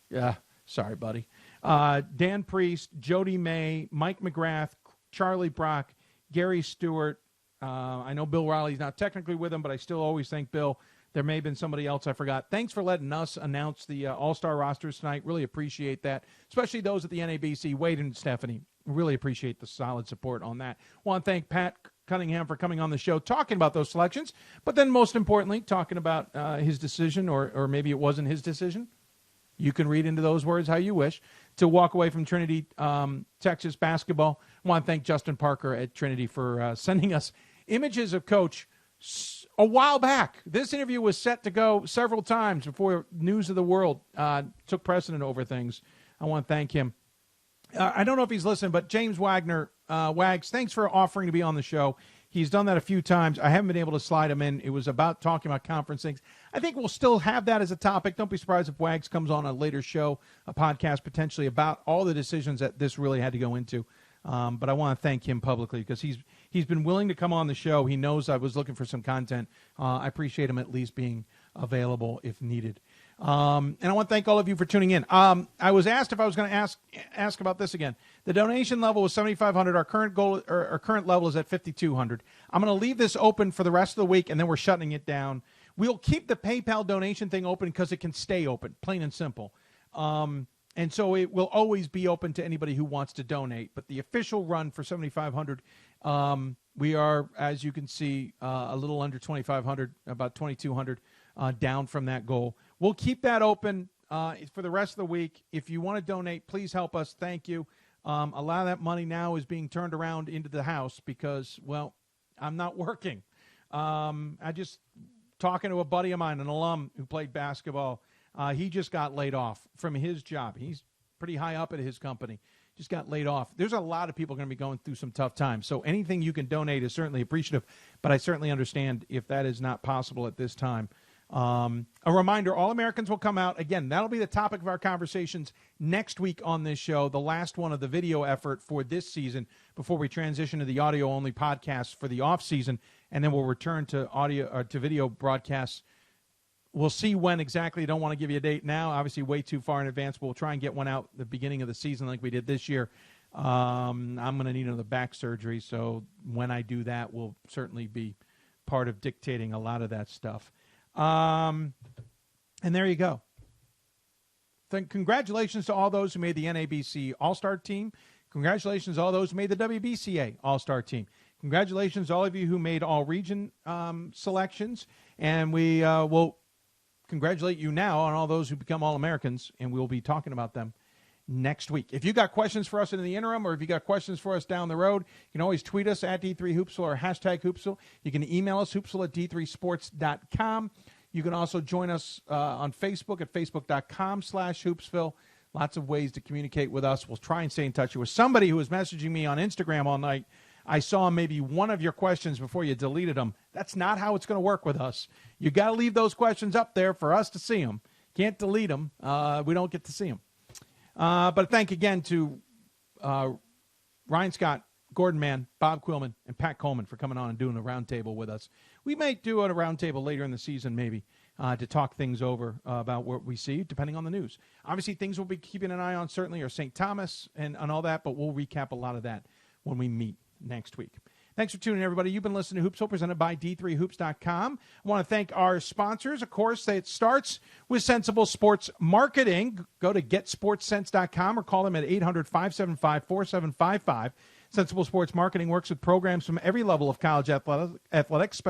Yeah, sorry, buddy. Dan Priest, Jody May, Mike McGrath, Charlie Brock, Gary Stewart. I know Bill Riley's not technically with him, but I still always thank Bill. There may have been somebody else I forgot. Thanks for letting us announce the All Star rosters tonight. Really appreciate that, especially those at the NABC. Wade and Stephanie, really appreciate the solid support on that. Want to thank Pat Cunningham for coming on the show, talking about those selections, but then most importantly, talking about his decision, or maybe it wasn't his decision. You can read into those words how you wish, to walk away from Trinity, Texas basketball. I want to thank Justin Parker at Trinity for sending us images of Coach a while back. This interview was set to go several times before News of the World took precedent over things. I want to thank him. I don't know if he's listening, but James Wagner, Wags, thanks for offering to be on the show. He's done that a few times. I haven't been able to slide him in. It was about talking about conference things. I think we'll still have that as a topic. Don't be surprised if Wags comes on a later show, a podcast potentially about all the decisions that this really had to go into. But I want to thank him publicly because he's been willing to come on the show. He knows I was looking for some content. I appreciate him at least being available if needed. And I want to thank all of you for tuning in. I was asked if I was going to ask about this again. The donation level was $7,500. Our current goal, or our current level, is at $5,200. I'm going to leave this open for the rest of the week, and then we're shutting it down. We'll keep the PayPal donation thing open because it can stay open, plain and simple. And so it will always be open to anybody who wants to donate. But the official run for $7,500, we are, as you can see, a little under $2,500, about $2,200 down from that goal. We'll keep that open for the rest of the week. If you want to donate, please help us. Thank you. A lot of that money now is being turned around into the house because, well, I'm not working. I just talking to a buddy of mine, an alum who played basketball. He just got laid off from his job. He's pretty high up at his company. Just got laid off. There's a lot of people going to be going through some tough times. So anything you can donate is certainly appreciative, but I certainly understand if that is not possible at this time. A reminder, All Americans will come out. Again, that'll be the topic of our conversations next week on this show, the last one of the video effort for this season before we transition to the audio-only podcast for the off-season, and then we'll return to audio or to video broadcasts. We'll see when exactly. I don't want to give you a date now, obviously way too far in advance. We'll try and get one out the beginning of the season like we did this year. I'm going to need another back surgery, so when I do that, we'll certainly be part of dictating a lot of that stuff. And there you go. Congratulations to all those who made the NABC All Star team. Congratulations to all those who made the WBCA All Star team. Congratulations to all of you who made all region selections. And we will congratulate you now on all those who become All-Americans, and we'll be talking about them next week. If you got questions for us in the interim, or if you got questions for us down the road, you can always tweet us at D3Hoopsville or hashtag Hoopsville. You can email us, hoopsville at d3sports.com. You can also join us on Facebook at facebook.com/Hoopsville. Lots of ways to communicate with us. We'll try and stay in touch. There was somebody who was messaging me on Instagram all night. I saw maybe one of your questions before you deleted them. That's not how it's going to work with us. You got to leave those questions up there for us to see them. Can't delete them. We don't get to see them. But thank again to Ryan Scott, Gordon Mann, Bob Quillman, and Pat Coleman for coming on and doing a roundtable with us. We may do a roundtable later in the season maybe to talk things over about what we see, depending on the news. Obviously, things we'll be keeping an eye on certainly are St. Thomas and all that, but we'll recap a lot of that when we meet next week. Thanks for tuning in, everybody. You've been listening to Hoopsville, presented by D3Hoops.com. I want to thank our sponsors. Of course, it starts with Sensible Sports Marketing. Go to getsportsense.com or call them at 800-575-4755. Sensible Sports Marketing works with programs from every level of college athletics,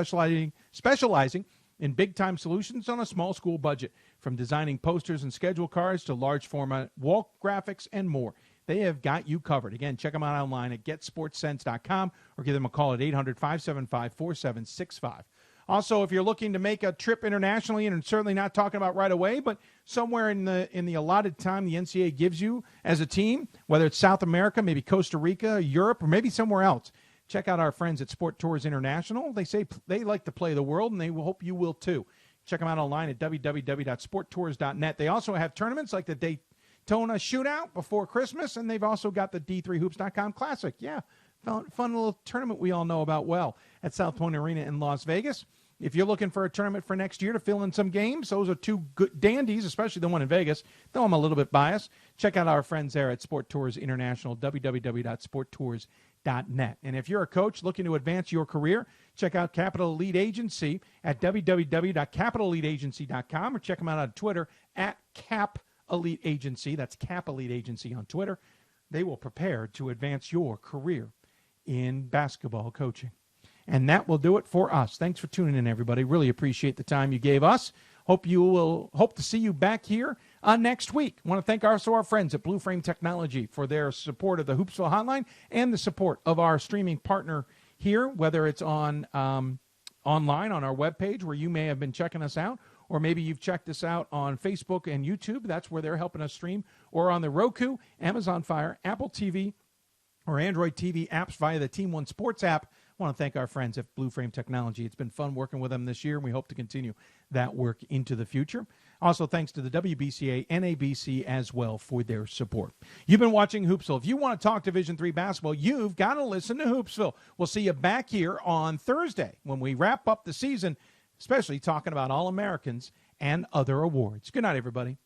specializing in big-time solutions on a small school budget, from designing posters and schedule cards to large-format wall graphics and more. They have got you covered. Again, check them out online at getsportsense.com or give them a call at 800-575-4765. Also, if you're looking to make a trip internationally, and certainly not talking about right away, but somewhere in the allotted time the NCAA gives you as a team, whether it's South America, maybe Costa Rica, Europe, or maybe somewhere else, check out our friends at Sport Tours International. They say they like to play the world, and they hope you will too. Check them out online at www.sporttours.net. They also have tournaments like the Daytona Shootout before Christmas, and they've also got the D3Hoops.com Classic. Yeah, fun little tournament we all know about well at South Point Arena in Las Vegas. If you're looking for a tournament for next year to fill in some games, those are two good dandies, especially the one in Vegas, though I'm a little bit biased. Check out our friends there at Sport Tours International, www.sporttours.net. And if you're a coach looking to advance your career, check out Capital Elite Agency at www.capitaleliteagency.com or check them out on Twitter at Cap Elite Agency. That's Cap Elite Agency on Twitter. They will prepare to advance your career in basketball coaching. And that will do it for us. Thanks for tuning in, everybody. Really appreciate the time you gave us. Hope to see you back here next week. I want to thank also our friends at Blue Frame Technology for their support of the Hoopsville Hotline and the support of our streaming partner here, whether it's on online on our webpage where you may have been checking us out, or maybe you've checked us out on Facebook and YouTube. That's where they're helping us stream, or on the Roku, Amazon Fire, Apple TV, or Android TV apps via the Team One Sports app I want to thank our friends at Blue Frame Technology. It's been fun working with them this year, and we hope to continue that work into the future. Also, thanks to the WBCA and NABC as well for their support. You've been watching Hoopsville. If you want to talk Division III basketball, you've got to listen to Hoopsville. We'll see you back here on Thursday when we wrap up the season, especially talking about All-Americans and other awards. Good night, everybody.